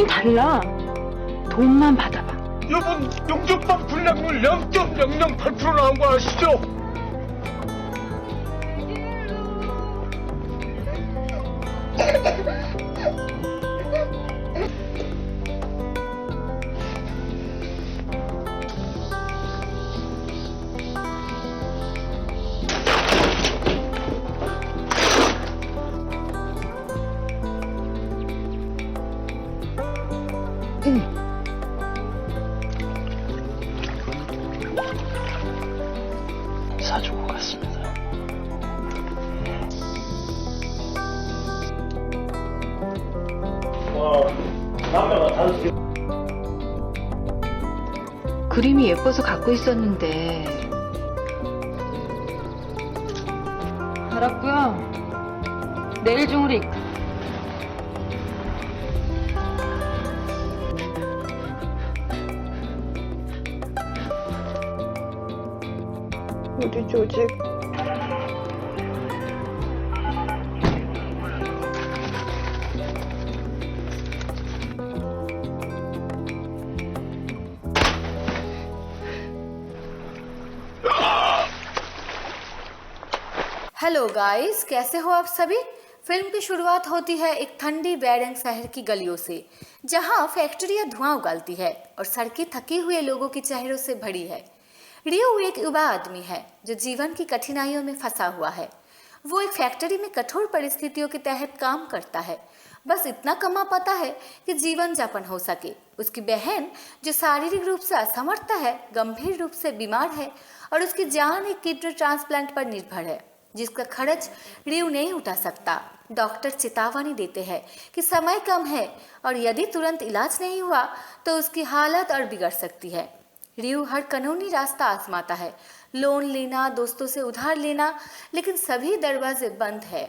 좀 달라. 돈만 받아봐. 이번 용접방 분량률 0.008% 나온 거 아시죠? 사주고 갔습니다. 그림이 예뻐서 갖고 있었는데. 알았고요. 내일 중으로 우리 조직 hello guys, कैसे हो आप सभी। फिल्म की शुरुआत होती है एक ठंडी बैरंग शहर की गलियों से, जहां फैक्ट्रियां धुआं उगालती है और सड़कें थके हुए लोगों के चेहरों से भरी है। रियो एक युवा आदमी है जो जीवन की कठिनाइयों में फंसा हुआ है। वो एक फैक्ट्री में कठोर परिस्थितियों के तहत काम करता है। बस इतना कमा पाता है कि जीवन यापन हो सके। उसकी बहन जो शारीरिक रूप से असमर्थ है, गंभीर रूप से बीमार है और उसकी जान एक किडनी ट्रांसप्लांट पर निर्भर है, जिसका खर्च रियो नहीं उठा सकता। डॉक्टर चेतावनी देते हैं कि समय कम है और यदि तुरंत इलाज नहीं हुआ तो उसकी हालत और बिगड़ सकती है। रियो हर कानूनी रास्ता आजमाता है, लोन लेना, दोस्तों से उधार लेना, लेकिन सभी दरवाजे बंद है।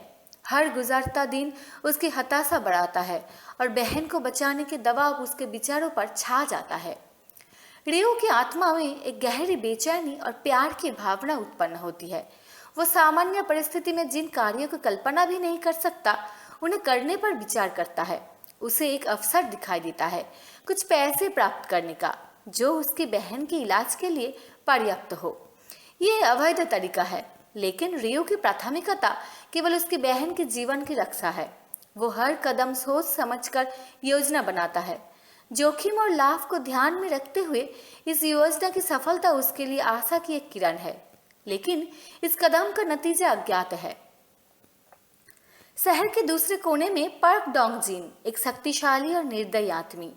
हर गुजरता दिन उसकी हताशा बढ़ाता है और बहन को बचाने के दबाव उसके विचारों पर छा जाता है। रियो की आत्मा में एक गहरी बेचैनी और प्यार की भावना उत्पन्न होती है। वो सामान्य परिस्थिति में जिन कार्यों की कल्पना भी नहीं कर सकता, उन्हें करने पर विचार करता है। उसे एक अवसर दिखाई देता है कुछ पैसे प्राप्त करने का, जो उसकी बहन के इलाज के लिए पर्याप्त हो। ये अवैध तरीका है, लेकिन रियो की प्राथमिकता केवल उसकी बहन के जीवन की रक्षा है। वो हर कदम सोच समझकर योजना बनाता है, जोखिम और लाभ को ध्यान में रखते हुए। इस योजना की सफलता उसके लिए आशा की एक किरण है, लेकिन इस कदम का नतीजा अज्ञात है। शहर के दूसरे कोने में पार्क डोंग जिन एक शक्तिशाली और निर्दयी आदमी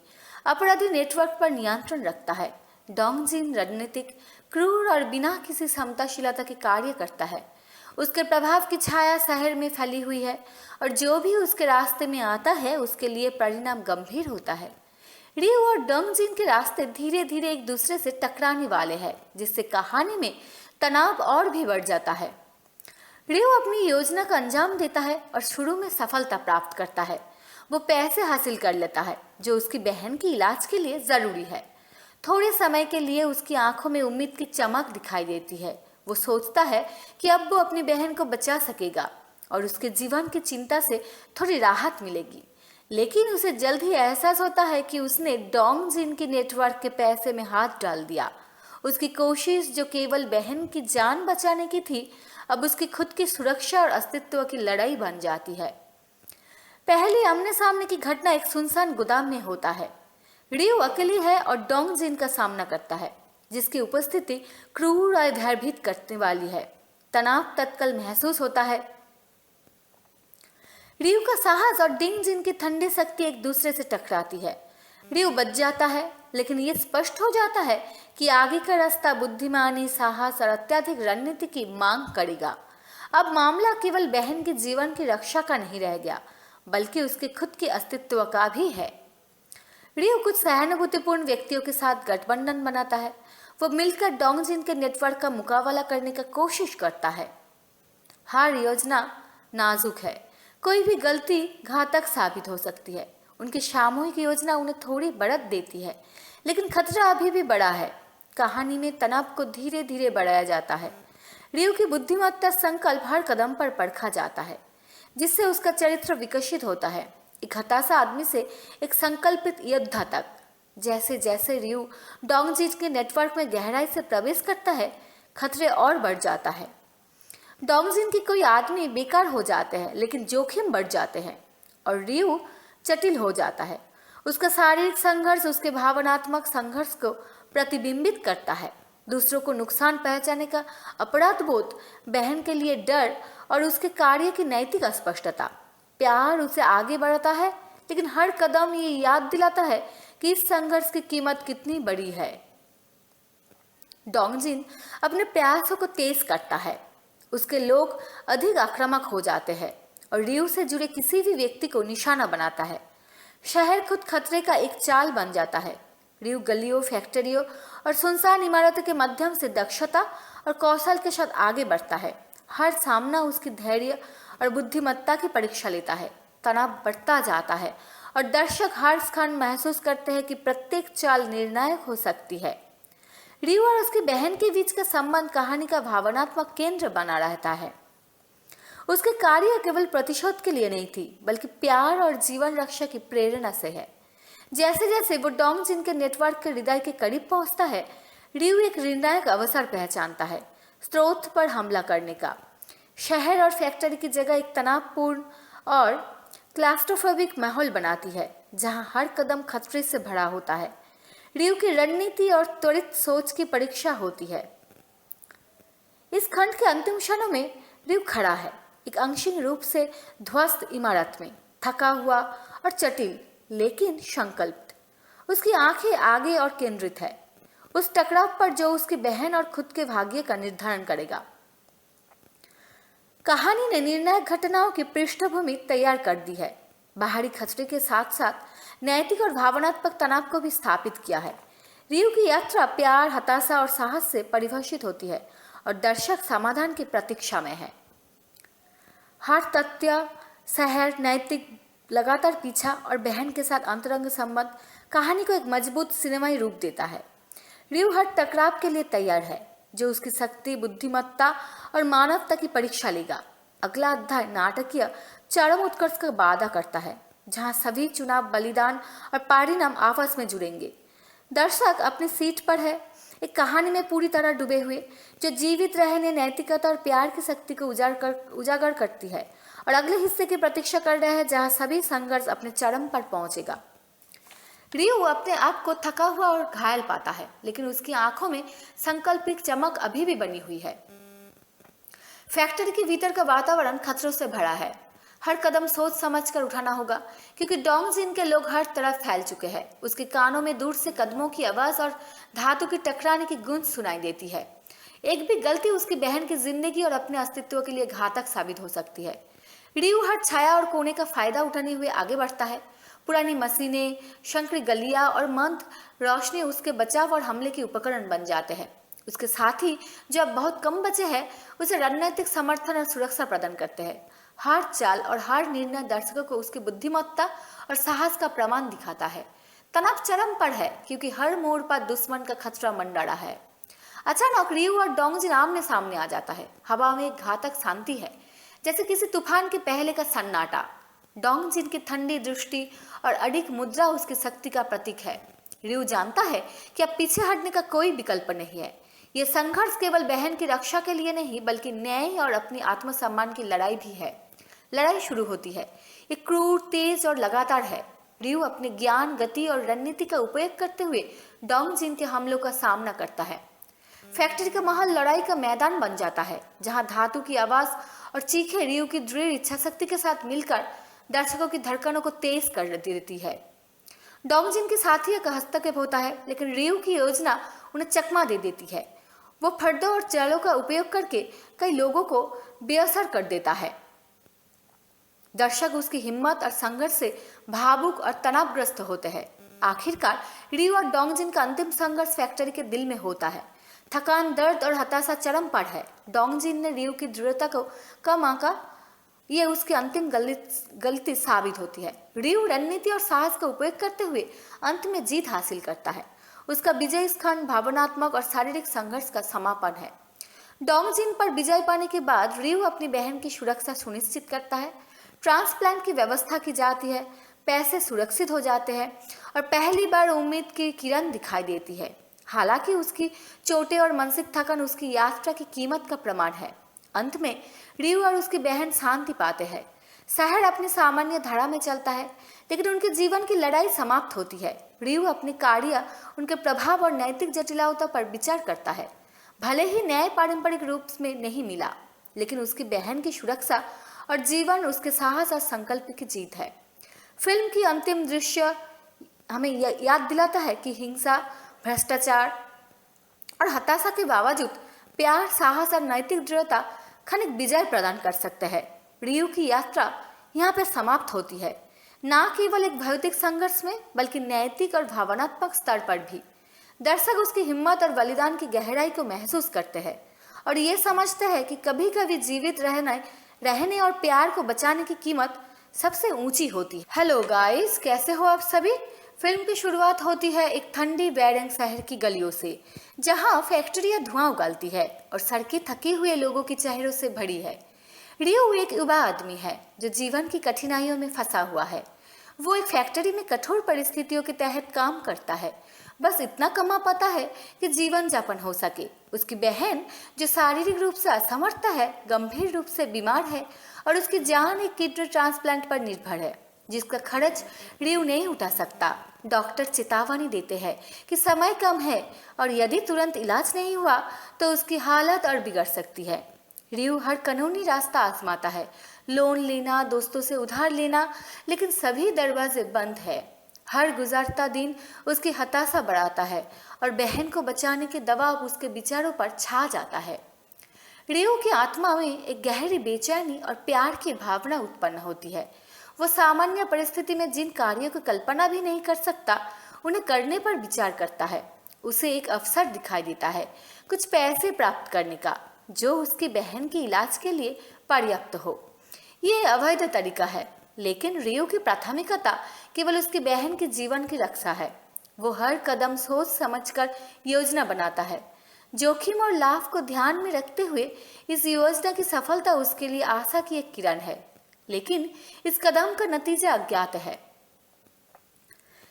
अपराधी नेटवर्क पर नियंत्रण रखता है। डोंग जिन रणनीतिक, क्रूर और बिना किसी समताशीलता के कार्य करता है। उसके प्रभाव की छाया शहर में फैली हुई है और जो भी उसके रास्ते में आता है उसके लिए परिणाम गंभीर होता है। रियो और डोंग जिन के रास्ते धीरे धीरे एक दूसरे से टकराने वाले हैं, जिससे कहानी में तनाव और भी बढ़ जाता है। रियो अपनी योजना का अंजाम देता है और शुरू में सफलता प्राप्त करता है। वो पैसे हासिल कर लेता है जो उसकी बहन के इलाज के लिए जरूरी है। थोड़े समय के लिए उसकी आंखों में उम्मीद की चमक दिखाई देती है। वो सोचता है कि अब वो अपनी बहन को बचा सकेगा और उसके जीवन की चिंता से थोड़ी राहत मिलेगी। लेकिन उसे जल्द ही एहसास होता है कि उसने डोंग जिन के नेटवर्क के पैसे में हाथ डाल दिया। उसकी कोशिश जो केवल बहन की जान बचाने की थी, अब उसकी खुद की सुरक्षा और अस्तित्व की लड़ाई बन जाती है। पहली आमने सामने की घटना एक सुनसान गोदाम में होता है। रियो अकेली है और डोंग जिन का सामना करता है, जिसकी उपस्थिति क्रूर और भयभीत करने वाली है। तनाव तत्काल महसूस होता है। रियो का साहस और डिंग जिन की ठंडी शक्ति एक दूसरे से टकराती है। रियो बच जाता है, लेकिन ये स्पष्ट हो जाता है कि आगे का रास्ता बुद्धिमानी, साहस और अत्यधिक रणनीति की मांग करेगा। अब मामला केवल बहन के जीवन की रक्षा का नहीं रह गया, बल्कि उसके खुद के अस्तित्व का भी है। रियो कुछ सहानुभूतिपूर्ण व्यक्तियों के साथ गठबंधन बनाता है। वो मिलकर डोंग जिन के नेटवर्क का मुकाबला करने की कोशिश करता है। हर योजना नाजुक है, कोई भी गलती घातक साबित हो सकती है। उनकी सामूहिक योजना उन्हें थोड़ी बढ़त देती है, लेकिन खतरा अभी भी बड़ा है। कहानी में तनाव को धीरे धीरे बढ़ाया जाता है। रियो की बुद्धिमत्ता संकल्प हर कदम पर परखा जाता है, जिससे उसका चरित्र विकसित होता है। एक हताशा आदमी से एक संकल्पित योद्धा तक। जैसे जैसे रियू डोंगजिन के नेटवर्क में गहराई से प्रवेश करता है, खतरे और बढ़ जाता है। डोंगजिन के कोई आदमी बेकार हो जाते हैं, लेकिन जोखिम बढ़ जाते हैं और रियू जटिल हो जाता है। उसका शारीरिक संघर्ष उसके भावनात्मक संघर्ष को प्रतिबिंबित करता है। दूसरों को नुकसान पहुंचाने का अपराध बोध, बहन के लिए डर और उसके कार्य की नैतिक अस्पष्टता। प्यार उसे आगे बढ़ाता है, लेकिन हर कदम ये याद दिलाता है कि इस संघर्ष की कीमत कितनी बड़ी है। डोंगजिन अपने प्रयासों को तेज करता है। उसके लोग अधिक आक्रामक हो जाते हैं और रियू से जुड़े किसी भी व्यक्ति को निशाना बनाता है। शहर खुद खतरे का एक चाल बन जाता है। रियू गलियों, फैक्ट्रियों और सुनसान इमारतों के माध्यम से दक्षता और कौशल के साथ आगे बढ़ता है। हर सामना उसकी धैर्य और बुद्धिमत्ता की परीक्षा लेता है। तनाव बढ़ता जाता है और दर्शक हर क्षण महसूस करते हैं कि प्रत्येक चाल निर्णायक हो सकती है। रियू और उसकी बहन के बीच का संबंध कहानी का भावनात्मक केंद्र बना रहता है। उसके कार्य केवल प्रतिशोध के लिए नहीं थी, बल्कि प्यार और जीवन रक्षा की प्रेरणा से है। जैसे जैसे वो डोंगजिन के नेटवर्क के हृदय के करीब पहुंचता है, रियू एक निर्णायक अवसर पहचानता है, स्रोत पर हमला करने का। शहर और फैक्ट्री की जगह एक तनावपूर्ण और क्लास्ट्रोफोबिक माहौल बनाती है, जहां हर कदम खतरे से भरा होता है। रियू की रणनीति और त्वरित सोच की परीक्षा होती है। इस खंड के अंतिम क्षणों में रियू खड़ा है, एक अंशिक रूप से ध्वस्त इमारत में, थका हुआ और जटिल लेकिन संकल्पित। उसकी आंखें आगे और केंद्रित है, उस टकराव पर जो उसकी बहन और खुद के भाग्य का निर्धारण करेगा। कहानी ने निर्णायक घटनाओं की पृष्ठभूमि तैयार कर दी है, बाहरी खतरे के साथ साथ नैतिक और भावनात्मक तनाव को भी स्थापित किया है। रियू की यात्रा प्यार, हताशा और साहस से परिभाषित होती है और दर्शक समाधान की प्रतीक्षा में है। हर तथ्य, शहर, नैतिक लगातार पीछा और बहन के साथ अंतरंग संबंध कहानी को एक मजबूत सिनेमाई रूप देता है। रियू हर टकराव के लिए तैयार है, जो उसकी शक्ति, बुद्धिमत्ता और मानवता की परीक्षा लेगा। अगला अध्याय नाटकीय चरम उत्कर्ष का वादा करता है, जहां सभी चुनाव, बलिदान और परिणाम आपस में जुड़ेंगे। दर्शक अपनी सीट पर है, एक कहानी में पूरी तरह डूबे हुए, जो जीवित रहने, नैतिकता और प्यार की शक्ति को उजागर करती है और अगले हिस्से की प्रतीक्षा कर रहा है, जहां सभी संघर्ष अपने चरम पर पहुंचेगा। रियू अपने आप को थका हुआ और घायल पाता है, लेकिन उसकी आंखों में संकल्पित चमक अभी भी बनी हुई है। फैक्ट्री के भीतर का वातावरण खतरों से भरा है। हर कदम सोच समझ कर उठाना होगा, क्योंकि डोंगजिन के लोग हर तरफ फैल चुके हैं। उसके कानों में दूर से कदमों की आवाज और धातु की टकराने की गूंज सुनाई देती है। एक भी गलती उसकी बहन की जिंदगी और अपने अस्तित्व के लिए घातक साबित हो सकती है। रियू हर छाया और कोने का फायदा उठाने हुए आगे बढ़ता है। पुरानी मशीनें, संकरी गलियां और मंद रोशनी उसके बचाव और हमले के उपकरण बन जाते हैं। उसके साथी, जो अब बहुत कम बचे हैं, उसे रणनीतिक समर्थन और सुरक्षा प्रदान करते हैं। हर चाल और हर निर्णय दर्शकों को उसकी बुद्धिमत्ता और साहस का प्रमाण दिखाता है। तनाव चरम पर है, क्योंकि हर मोड़ पर दुश्मन का खतरा मंडरा है। अचानक रियू और डोंगजिन आमने सामने आ जाता है। हवा में एक घातक शांति है, जैसे किसी तूफान के पहले का सन्नाटा। डोंगजिन की ठंडी दृष्टि और अडिग मुद्रा उसकी शक्ति का प्रतीक है। रियू जानता है कि अब पीछे हटने का कोई विकल्प नहीं है। यह संघर्ष केवल बहन की रक्षा के लिए नहीं, बल्कि न्याय और अपनी आत्मसम्मान की लड़ाई भी है। लड़ाई शुरू होती है। ये क्रूर, तेज और लगातार है। रियू अपने ज्ञान, गति और रणनीति का उपयोग करते हुए डोंगजिन के हमलों का सामना करता है। फैक्ट्री का माहौल लड़ाई का मैदान बन जाता है, जहां धातु की आवाज और चीखें रियू की दृढ़ इच्छा शक्ति के साथ मिलकर दर्शकों की धड़कनों को तेज कर देती है। डोंगजिन के साथियों का हस्तक्षेप होता है, लेकिन रियू की योजना उन्हें चकमा दे देती है। वो फर्दों और चालों का उपयोग करके कई लोगों को बेअसर कर देता है। दर्शक उसकी हिम्मत और संघर्ष से भावुक और तनावग्रस्त होते हैं। आखिरकार रियू और डोंगजिन का अंतिम संघर्ष फैक्ट्री के दिल में होता है। थकान, दर्द और हताशा चरम पर है। डोंगजिन ने रियू की दृढ़ता को कम आंका। ये उसकी अंतिम गलती साबित होती है। रियू रणनीति और साहस का उपयोग करते हुए अंत में जीत हासिल करता है। उसका विजय स्खंड भावनात्मक और शारीरिक संघर्ष का समापन है। डोंगजिन पर विजय पाने के बाद रियू अपनी बहन की सुरक्षा सुनिश्चित करता है। ट्रांसप्लांट की व्यवस्था की जाती है। पैसे सुरक्षित हो जाते हैं और पहली बार उम्मीद की किरण दिखाई देती है। हालांकि उसकी चोटें और मानसिक थकान उसकी यात्रा की कीमत का प्रमाण है। अंत में रियू और उसकी बहन शांति पाते हैं। शहर अपनी सामान्य धारा में चलता है, लेकिन उनके जीवन की लड़ाई समाप्त होती है। रियू अपने कार्य, उनके प्रभाव और नैतिक जटिलता पर विचार करता है। भले ही न्याय पारंपरिक रूप में नहीं मिला, लेकिन उसकी बहन की सुरक्षा और जीवन उसके साहस और संकल्प की जीत है। फिल्म की अंतिम दृश्य हमें याद दिलाता है कि हिंसा, भ्रष्टाचार और हताशा के बावजूद प्यार, साहस और नैतिक दृढ़ता क्षणिक विजय प्रदान कर सकते हैं। रियू की यात्रा यहाँ पर समाप्त होती है, न केवल एक भौतिक संघर्ष में, बल्कि नैतिक और भावनात्मक स्तर पर भी। दर्शक उसकी हिम्मत और बलिदान की गहराई को महसूस करते हैं और ये समझते हैं कि कभी कभी जीवित रहने और प्यार को बचाने की कीमत सबसे ऊंची होती है। हेलो गाइस, कैसे हो आप सभी। फिल्म की शुरुआत होती है एक ठंडी बैरंग शहर की गलियों से, जहां फैक्ट्रियां धुआं उगालती है और सड़कें थके हुए लोगों के चेहरों से भरी है। रियू एक युवा आदमी है जो जीवन की कठिनाइयों में फंसा हुआ है। वो एक फैक्ट्री में कठोर परिस्थितियों के तहत काम करता है, बस इतना कमा पाता है कि जीवन यापन हो सके। उसकी बहन, जो शारीरिक रूप से असमर्थ है, गंभीर रूप से बीमार है और उसकी जान एक किडनी ट्रांसप्लांट पर निर्भर है, जिसका खर्च रियू नहीं उठा सकता। डॉक्टर चेतावनी देते हैं कि समय कम है और यदि तुरंत इलाज नहीं हुआ तो उसकी हालत और बिगड़ सकती है। रियू हर कानूनी रास्ता आजमाता है, लोन लेना, दोस्तों से उधार लेना, लेकिन सभी दरवाजे बंद है। हर गुजरता दिन उसकी हताशा बढ़ाता है और बहन को बचाने के दबाव उसके विचारों पर छा जाता है। रियू की आत्मा में एक गहरी बेचैनी और प्यार की भावना उत्पन्न होती है। वो सामान्य परिस्थिति में जिन कार्यों की कल्पना भी नहीं कर सकता, उन्हें करने पर विचार करता है। उसे एक अवसर दिखाई देता है कुछ पैसे प्राप्त करने का, जो उसकी बहन के इलाज के लिए पर्याप्त हो। ये अवैध तरीका है, लेकिन रियू की प्राथमिकता केवल उसकी बहन के जीवन की रक्षा है। वो हर कदम सोच समझकर योजना बनाता है, जोखिम और लाभ को ध्यान में रखते हुए। इस योजना की सफलता उसके लिए आशा की एक किरण है, लेकिन इस कदम का नतीजा अज्ञात है।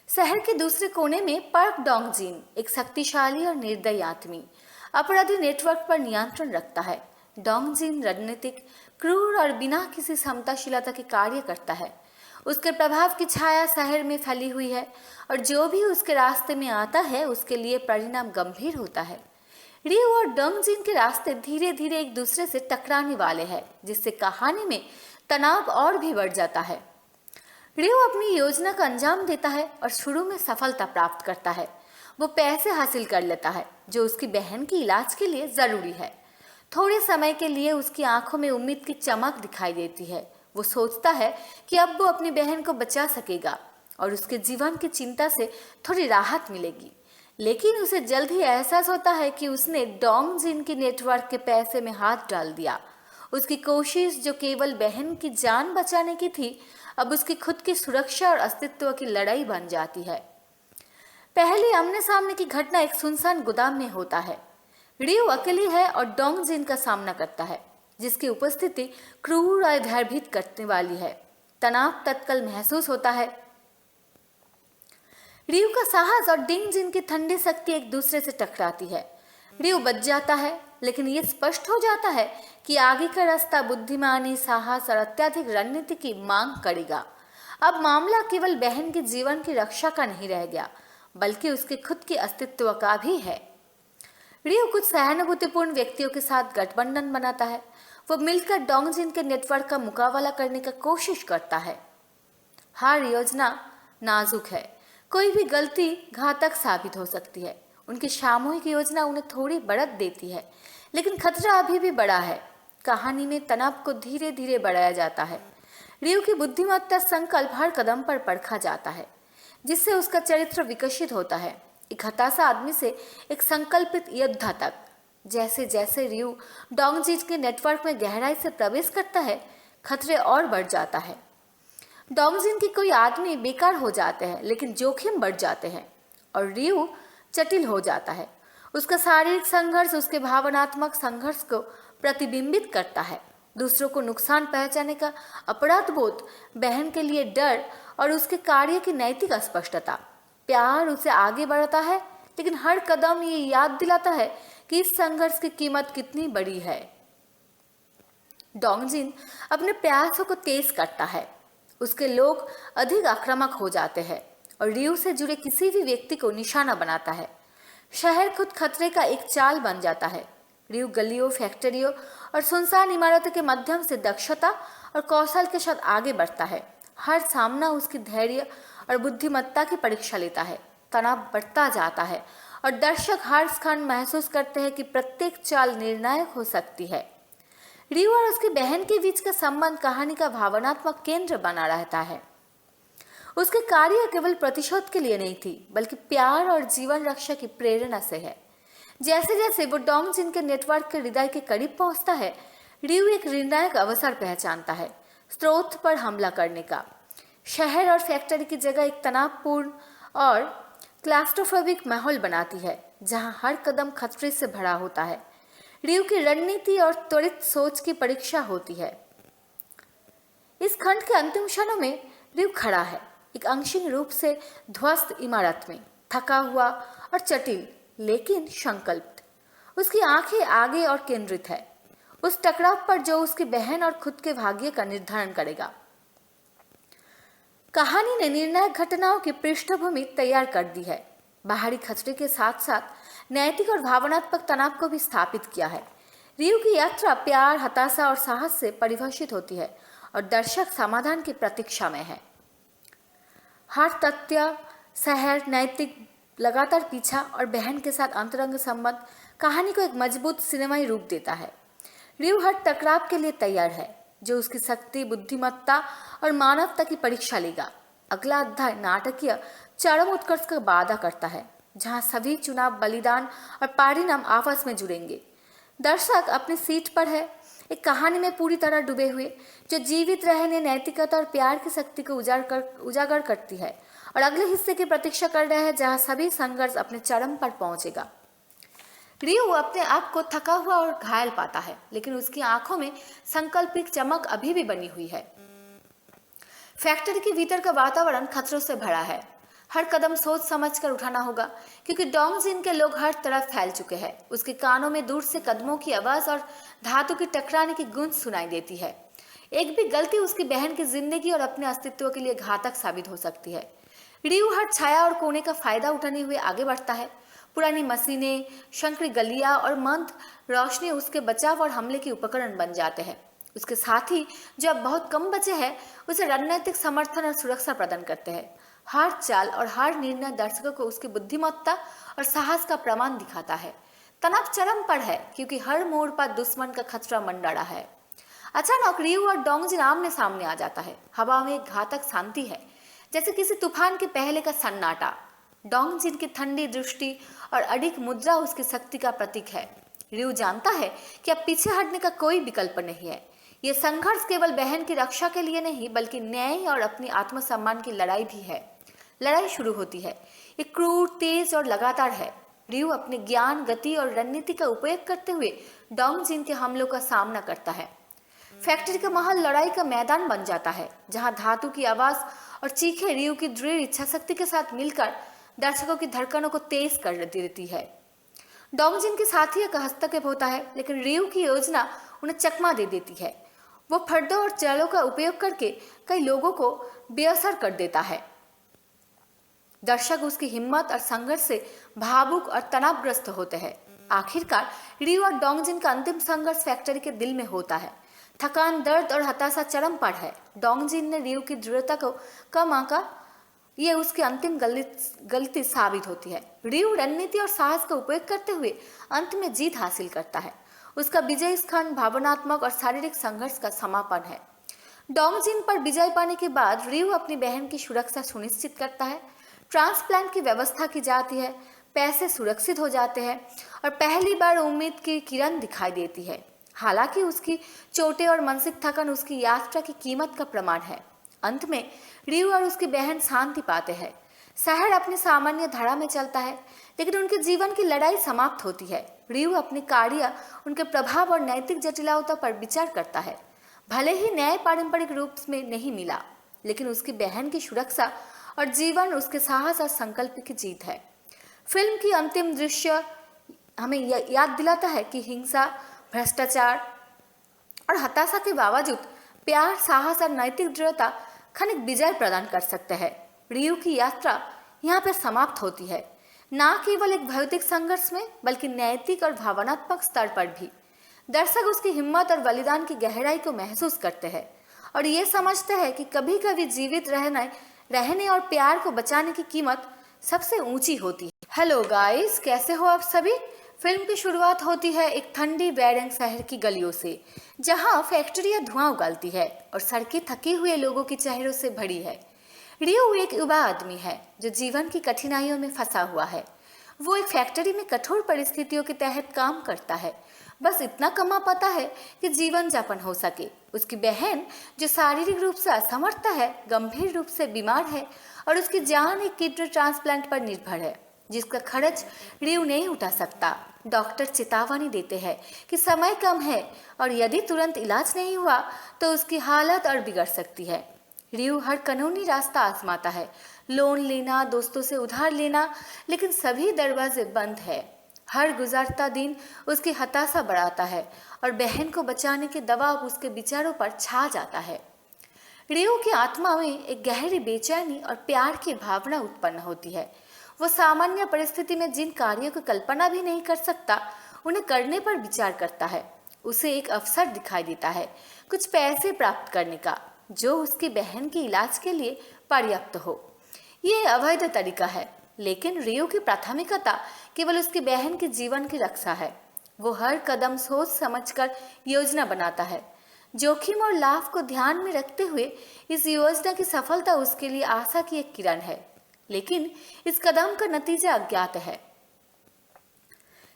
शहर के दूसरे कोने में पार्क डोंग जिन, एक शक्तिशाली और निर्दयी आदमी, अपराधी नेटवर्क पर नियंत्रण रखता है। डोंग जिन रणनीतिक, क्रूर और बिना किसी क्षमताशीलता के कार्य करता है। उसके प्रभाव की छाया शहर में फैली हुई है और जो भी उसके रास्ते में आता है उसके लिए परिणाम गंभीर होता है। रियू और डोंग जिन के रास्ते धीरे धीरे एक दूसरे से टकराने वाले हैं, जिससे कहानी में तनाव और भी बढ़ जाता है। रियू अपनी योजना का अंजाम देता है और शुरू में सफलता प्राप्त करता है। वो पैसे हासिल कर लेता है जो उसकी बहन के इलाज के लिए जरूरी है। थोड़े समय के लिए उसकी आंखों में उम्मीद की चमक दिखाई देती है। वो सोचता है कि अब वो अपनी बहन को बचा सकेगा और उसके जीवन की चिंता से थोड़ी राहत मिलेगी। लेकिन उसे जल्द ही एहसास होता है कि उसने डोंग जिन के नेटवर्क के पैसे में हाथ डाल दिया। उसकी कोशिश, जो केवल बहन की जान बचाने की थी, अब उसकी खुद की सुरक्षा और अस्तित्व की लड़ाई बन जाती है। पहली आमने सामने की घटना एक सुनसान गोदाम में होता है। रियू अकेली है और डोंग जिन का सामना करता है, जिसकी उपस्थिति क्रूर और भयभीत करने वाली है। तनाव तत्काल महसूस होता है। रियू का साहस और डिंग जिन की ठंडी शक्ति एक दूसरे से टकराती है। रियू बच जाता है, लेकिन ये स्पष्ट हो जाता है कि आगे का रास्ता बुद्धिमानी, साहस और अत्यधिक रणनीति की मांग करेगा। अब मामला केवल बहन के जीवन की रक्षा का नहीं रह गया, बल्कि उसके खुद के अस्तित्व का भी है। रियू कुछ सहानुभूतिपूर्ण व्यक्तियों के साथ गठबंधन बनाता है। वो मिलकर डोंग जिन के नेटवर्क का मुकाबला करने का कोशिश करता है। हर योजना नाजुक है, कोई भी गलती घातक साबित हो सकती है। उनकी सामूहिक योजना उन्हें थोड़ी बढ़त देती है, लेकिन खतरा अभी भी बड़ा है। कहानी में तनाव को धीरे धीरे बढ़ाया जाता है। रियू की बुद्धिमत्ता संकल्प हर कदम पर परखा जाता है, जिससे उसका चरित्र विकसित होता है, एक हताशा आदमी से एक संकल्पित योद्धा तक। जैसे जैसे रियू डोंग जिन के नेटवर्क में गहराई से प्रवेश करता है, खतरे और बढ़ जाता है। डोंग जिन के कोई आदमी बेकार हो जाते हैं, लेकिन जोखिम बढ़ जाते हैं और रियू जटिल हो जाता है। उसका शारीरिक संघर्ष उसके भावनात्मक संघर्ष को प्रतिबिंबित करता है। दूसरों को नुकसान पहुंचाने का अपराध बोध, बहन के लिए डर और उसके कार्य की नैतिक अस्पष्टता। प्यार उसे आगे बढ़ाता है, लेकिन हर कदम ये याद दिलाता है कि इस संघर्ष की कीमत कितनी बड़ी है। डोंगजिन अपने प्रयासों को तेज करता है। उसके लोग अधिक आक्रामक हो जाते हैं और रियू से जुड़े किसी भी व्यक्ति को निशाना बनाता है। शहर खुद खतरे का एक चाल बन जाता है। रियू गलियों, फैक्ट्रियों और सुनसान इमारतों के माध्यम से दक्षता और कौशल के साथ आगे बढ़ता है। हर सामना उसकी धैर्य और बुद्धिमत्ता की परीक्षा लेता है। तनाव बढ़ता जाता है और दर्शक हर क्षण महसूस करते हैं कि प्रत्येक चाल निर्णायक हो सकती है। रियू और उसकी बहन के बीच का संबंध कहानी का भावनात्मक केंद्र बना रहता है। उसके कार्य केवल प्रतिशोध के लिए नहीं थी, बल्कि प्यार और जीवन रक्षा की प्रेरणा से है। जैसे जैसे वो डोंगजिन के नेटवर्क के हृदय के करीब पहुंचता है, रियू एक निर्णायक अवसर पहचानता है, स्रोत पर हमला करने का। शहर और फैक्ट्री की जगह एक तनावपूर्ण और क्लास्ट्रोफोबिक माहौल बनाती है, जहां हर कदम खतरे से भरा होता है। रियू की रणनीति और त्वरित सोच की परीक्षा होती है। इस खंड के अंतिम क्षणों में रियू खड़ा है, एक अंशिक रूप से ध्वस्त इमारत में, थका हुआ और जटिल लेकिन संकल्पित। उसकी आंखें आगे और केंद्रित है, उस टकराव पर जो उसकी बहन और खुद के भाग्य का निर्धारण करेगा। कहानी ने निर्णायक घटनाओं की पृष्ठभूमि तैयार कर दी है। बाहरी खतरे के साथ साथ नैतिक और भावनात्मक तनाव को भी स्थापित किया है। रियू की यात्रा प्यार, हताशा और साहस से परिभाषित होती है और दर्शक समाधान की प्रतीक्षा में है। हर तथ्य, शहर, नैतिक लगातार पीछा और बहन के साथ अंतरंग संबंध कहानी को एक मजबूत सिनेमाई रूप देता है। रियू हर टकराव के लिए तैयार है, जो उसकी शक्ति, बुद्धिमत्ता और मानवता की परीक्षा लेगा। अगला अध्याय नाटकीय चरम उत्कर्ष का वादा करता है, जहां सभी चुनाव, बलिदान और परिणाम आपस में जुड़ेंगे। दर्शक अपनी सीट पर है, एक कहानी में पूरी तरह डूबे हुए, जो जीवित रहने, नैतिकता और प्यार की शक्ति को उजागर करती है और अगले हिस्से की प्रतीक्षा कर रहा है, जहां सभी संघर्ष अपने चरम पर पहुंचेगा। रियू अपने आप को थका हुआ और घायल पाता है, लेकिन उसकी आंखों में संकल्पित चमक अभी भी बनी हुई है। फैक्ट्री के भीतर का वातावरण खतरों से भरा है। हर कदम सोच समझ कर उठाना होगा, क्योंकि डोंगजिन के लोग हर तरफ फैल चुके हैं। उसके कानों में दूर से कदमों की आवाज और धातु की टकराने की गूंज सुनाई देती है। एक भी गलती उसकी बहन की जिंदगी और अपने अस्तित्व के लिए घातक साबित हो सकती है। रियू हर छाया और कोने का फायदा उठाने हुए आगे बढ़ता है। पुरानी मशीनें, संकरी गलियां और मंद रोशनी उसके बचाव और हमले के उपकरण बन जाते हैं। उसके साथी, जो अब बहुत कम बचे हैं, उसे रणनीतिक समर्थन और सुरक्षा प्रदान करते हैं। हर चाल और हर निर्णय दर्शकों को उसकी बुद्धिमत्ता और साहस का प्रमाण दिखाता है। तनाव चरम पर है, क्योंकि हर मोड़ पर दुश्मन का खतरा मंडरा है। अचानक रियू और डोंगजिन आमने सामने आ जाता है। हवा में एक घातक शांति है, जैसे किसी तूफान के पहले का सन्नाटा। डोंगजिन की ठंडी दृष्टि और अडिग मुद्रा उसकी शक्ति का प्रतीक है। रियू जानता है कि अब पीछे हटने का कोई विकल्प नहीं है। यह संघर्ष केवल बहन की रक्षा के लिए नहीं, बल्कि न्याय और अपनी आत्मसम्मान की लड़ाई भी है। लड़ाई शुरू होती है। ये क्रूर, तेज और लगातार है। रियू अपने ज्ञान, गति और रणनीति का उपयोग करते हुए डोंगजिन के हमलों का सामना करता है। फैक्ट्री का माहौल लड़ाई का मैदान बन जाता है, जहां धातु की आवाज और चीखें रियू की दृढ़ इच्छा शक्ति के साथ मिलकर दर्शकों की धड़कनों को तेज कर देती है। डोंगजिन के साथियों का हस्तक्षेप होता है, लेकिन रियू की योजना उन्हें चकमा दे देती है। वो फर्दों और चालों का उपयोग करके कई लोगों को बेअसर कर देता है। दर्शक उसकी हिम्मत और संघर्ष से भावुक और तनावग्रस्त होते हैं। आखिरकार रियू और डोंगजिन का अंतिम संघर्ष फैक्ट्री के दिल में होता है। थकान, दर्द और हताशा चरम पर है। डोंगजिन ने रियू की दृढ़ता को कम आंका। ये उसकी अंतिम गलती साबित होती है। रियू रणनीति और साहस का उपयोग करते हुए अंत में जीत हासिल करता है। उसका विजय स्खंड भावनात्मक और शारीरिक संघर्ष का समापन है। डोंगजिन पर विजय पाने के बाद रियू अपनी बहन की सुरक्षा सुनिश्चित करता है। ट्रांसप्लांट की व्यवस्था की जाती है, पैसे सुरक्षित हो जाते हैं और पहली बार उम्मीद की किरण दिखाई देती है। हालांकि उसकी चोटें और मानसिक थकान उसकी यात्रा की कीमत का प्रमाण है। अंत में रियू और उसकी बहन शांति पाते हैं। शहर अपनी सामान्य धारा में चलता है, लेकिन उनके जीवन की लड़ाई समाप्त होती है। रियू अपने कार्य, उनके प्रभाव और नैतिक जटिलता पर विचार करता है। भले ही न्याय पारंपरिक रूप में नहीं मिला, लेकिन उसकी बहन की सुरक्षा और जीवन उसके साहस और संकल्प की जीत है। फिल्म की अंतिम दृश्य हमें याद दिलाता है कि हिंसा, भ्रष्टाचार और हताशा के बावजूद प्यार, साहस और नैतिक दृढ़ता क्षणिक विजय प्रदान कर सकते हैं। रियू की यात्रा यहाँ पर समाप्त होती है, न केवल एक भौतिक संघर्ष में बल्कि नैतिक और भावनात्मक स्तर पर भी। दर्शक उसकी हिम्मत और बलिदान की गहराई को महसूस करते हैं और ये समझते हैं कि कभी कभी जीवित रहने और प्यार को बचाने की कीमत सबसे ऊंची होती है। हेलो गाइस, कैसे हो आप सभी। फिल्म की शुरुआत होती है एक ठंडी बैरंग शहर की गलियों से, जहां फैक्ट्रियां धुआं उगालती है और सड़कें थके हुए लोगों के चेहरों से भरी है। रियो एक युवा आदमी है जो जीवन की कठिनाइयों में फंसा हुआ है। वो एक फैक्ट्री में कठोर परिस्थितियों के तहत काम करता है, बस इतना कमा पाता है कि जीवन यापन हो सके। उसकी बहन जो शारीरिक रूप से असमर्थ है, गंभीर रूप से बीमार है और उसकी जान एक किडनी ट्रांसप्लांट पर निर्भर है, जिसका खर्च रियो नहीं उठा सकता। डॉक्टर चेतावनी देते हैं कि समय कम है और यदि तुरंत इलाज नहीं हुआ तो उसकी हालत और बिगड़ सकती है। रियो हर कानूनी रास्ता आजमाता है, लोन लेना, दोस्तों से उधार लेना, लेकिन सभी दरवाजे बंद है। हर गुजरता दिन उसकी हताशा बढ़ाता है और बहन को बचाने के दबाव उसके विचारों पर छा जाता है। रियो की आत्मा में एक गहरी बेचैनी और प्यार की भावना उत्पन्न होती है। वो सामान्य परिस्थिति में जिन कार्यों की कल्पना भी नहीं कर सकता, उन्हें करने पर विचार करता है। उसे एक अवसर दिखाई देता है कुछ पैसे प्राप्त करने का, जो उसकी बहन के इलाज के लिए पर्याप्त हो। ये अवैध तरीका है, लेकिन रियो की प्राथमिकता केवल उसकी बहन के जीवन की रक्षा है। वो हर कदम सोच समझकर योजना बनाता है, जोखिम और लाभ को ध्यान में रखते हुए। इस योजना की सफलता उसके लिए आशा की एक किरण है, लेकिन इस कदम का नतीजा अज्ञात है।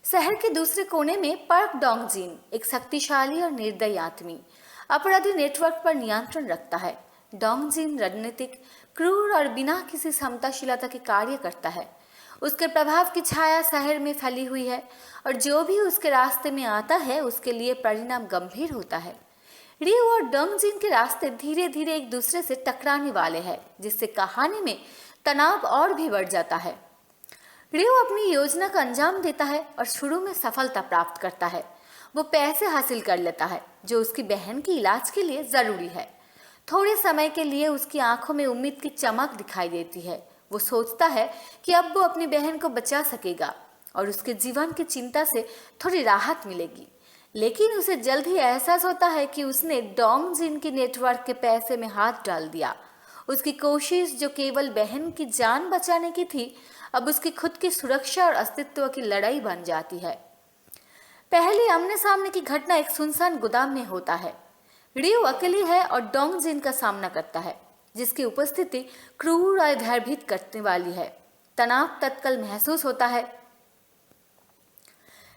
शहर के दूसरे कोने में पार्क डोंग जिन एक शक्तिशाली और निर्दयी आदमी अपराधी नेटवर्क पर नियंत्रण रखता है। डोंग जिन रणनीतिक, क्रूर और बिना किसी क्षमताशीलता के कार्य करता है। उसके प्रभाव की छाया शहर में फैली हुई है और जो भी उसके रास्ते में आता है उसके लिए परिणाम गंभीर होता है। रियो और डोंग जिन के रास्ते धीरे धीरे एक दूसरे से टकराने वाले हैं, जिससे कहानी में तनाव और भी बढ़ जाता है। रियो अपनी योजना का अंजाम देता है और शुरू में सफलता प्राप्त करता है। वो पैसे हासिल कर लेता है जो उसकी बहन के इलाज के लिए जरूरी है। थोड़े समय के लिए उसकी आंखों में उम्मीद की चमक दिखाई देती है। वो सोचता है कि अब वो अपनी बहन को बचा सकेगा और उसके जीवन की चिंता से थोड़ी राहत मिलेगी। लेकिन उसे जल्द ही एहसास होता है कि उसने डोंग जिन के नेटवर्क के पैसे में हाथ डाल दिया। उसकी कोशिश जो केवल बहन की जान बचाने की थी, अब उसकी खुद की सुरक्षा और अस्तित्व की लड़ाई बन जाती है। पहले आमने सामने की घटना एक सुनसान गोदाम में होता है। रियो अकेली है और डोंग जिन का सामना करता है, जिसकी उपस्थिति क्रूर और भयभीत करने वाली है। तनाव तत्काल महसूस होता है।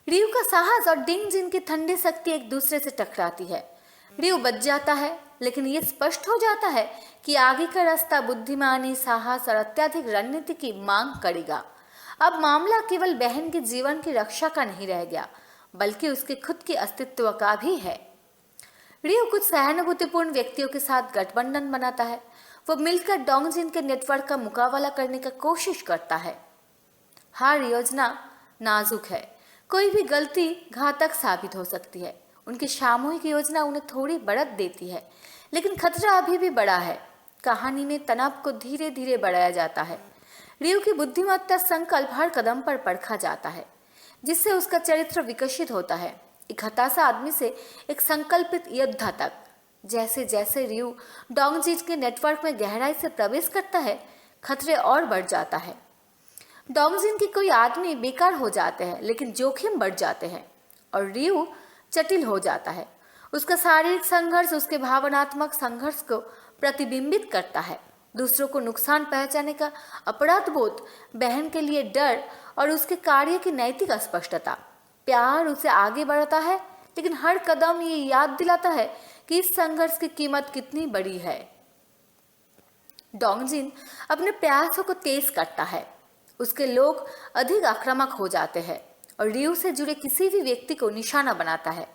रियो का साहस और डोंग जिन की ठंडी शक्ति एक दूसरे से टकराती है। रियो बच जाता है, लेकिन ये स्पष्ट हो जाता है कि आगे का रास्ता बुद्धिमानी, साहस और अत्यधिक रणनीति की मांग करेगा। अब मामला केवल बहन के जीवन की रक्षा का नहीं रह गया, बल्कि उसके खुद के अस्तित्व का भी है। रियो कुछ सहानुभूतिपूर्ण व्यक्तियों के साथ गठबंधन बनाता है। वो मिलकर डोंग जिन के नेटवर्क का मुकाबला करने की कोशिश करता है। हर योजना नाजुक है, कोई भी गलती घातक साबित हो सकती है। उनकी सामूहिक योजना उन्हें थोड़ी बढ़त देती है, लेकिन खतरा अभी भी बड़ा है। कहानी में तनाव को धीरे धीरे बढ़ाया जाता है। रियो की बुद्धिमत्ता संकल्प हर कदम पर परखा जाता है, जिससे उसका चरित्र विकसित होता है, एक हताशा आदमी से एक संकल्पित योद्धा तक। जैसे जैसे रियो डोंग जिन के नेटवर्क में गहराई से प्रवेश करता है, खतरे और बढ़ जाता है। डोंग जिन के कोई आदमी बेकार हो जाते हैं, लेकिन जोखिम बढ़ जाते हैं और रियो जटिल हो जाता है। उसका शारीरिक संघर्ष उसके भावनात्मक संघर्ष को प्रतिबिंबित करता है। दूसरों को नुकसान पहुंचाने का अपराध बोध, बहन के लिए डर और उसके कार्य की नैतिक अस्पष्टता। प्यार उसे आगे बढ़ाता है, लेकिन हर कदम ये याद दिलाता है कि इस संघर्ष की कीमत कितनी बड़ी है। डोंग जिन अपने प्रयासों को तेज करता है। उसके लोग अधिक आक्रामक हो जाते हैं और रियो से जुड़े किसी भी व्यक्ति को निशाना बनाता है।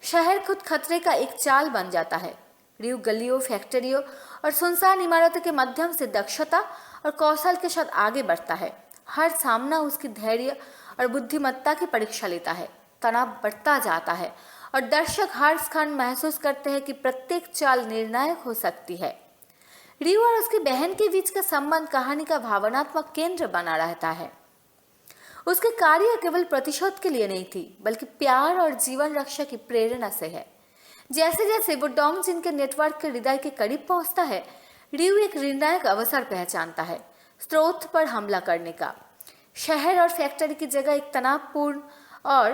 शहर खुद खतरे का एक चाल बन जाता है। रियू गलियों, फैक्ट्रियों और सुनसान इमारतों के माध्यम से दक्षता और कौशल के साथ आगे बढ़ता है। हर सामना उसकी धैर्य और बुद्धिमत्ता की परीक्षा लेता है। तनाव बढ़ता जाता है और दर्शक हर क्षण महसूस करते हैं कि प्रत्येक चाल निर्णायक हो सकती है। रियू और उसकी बहन के बीच का संबंध कहानी का भावनात्मक केंद्र बना रहता है। उसके कार्य केवल प्रतिशोध के लिए नहीं थी, बल्कि प्यार और जीवन रक्षा की प्रेरणा से है। जैसे जैसे वो डोंगजिन के नेटवर्क के हृदय के करीब पहुंचता है, रियू एक निर्णायक अवसर पहचानता है, स्रोत पर हमला करने का। शहर और फैक्ट्री की जगह एक तनावपूर्ण और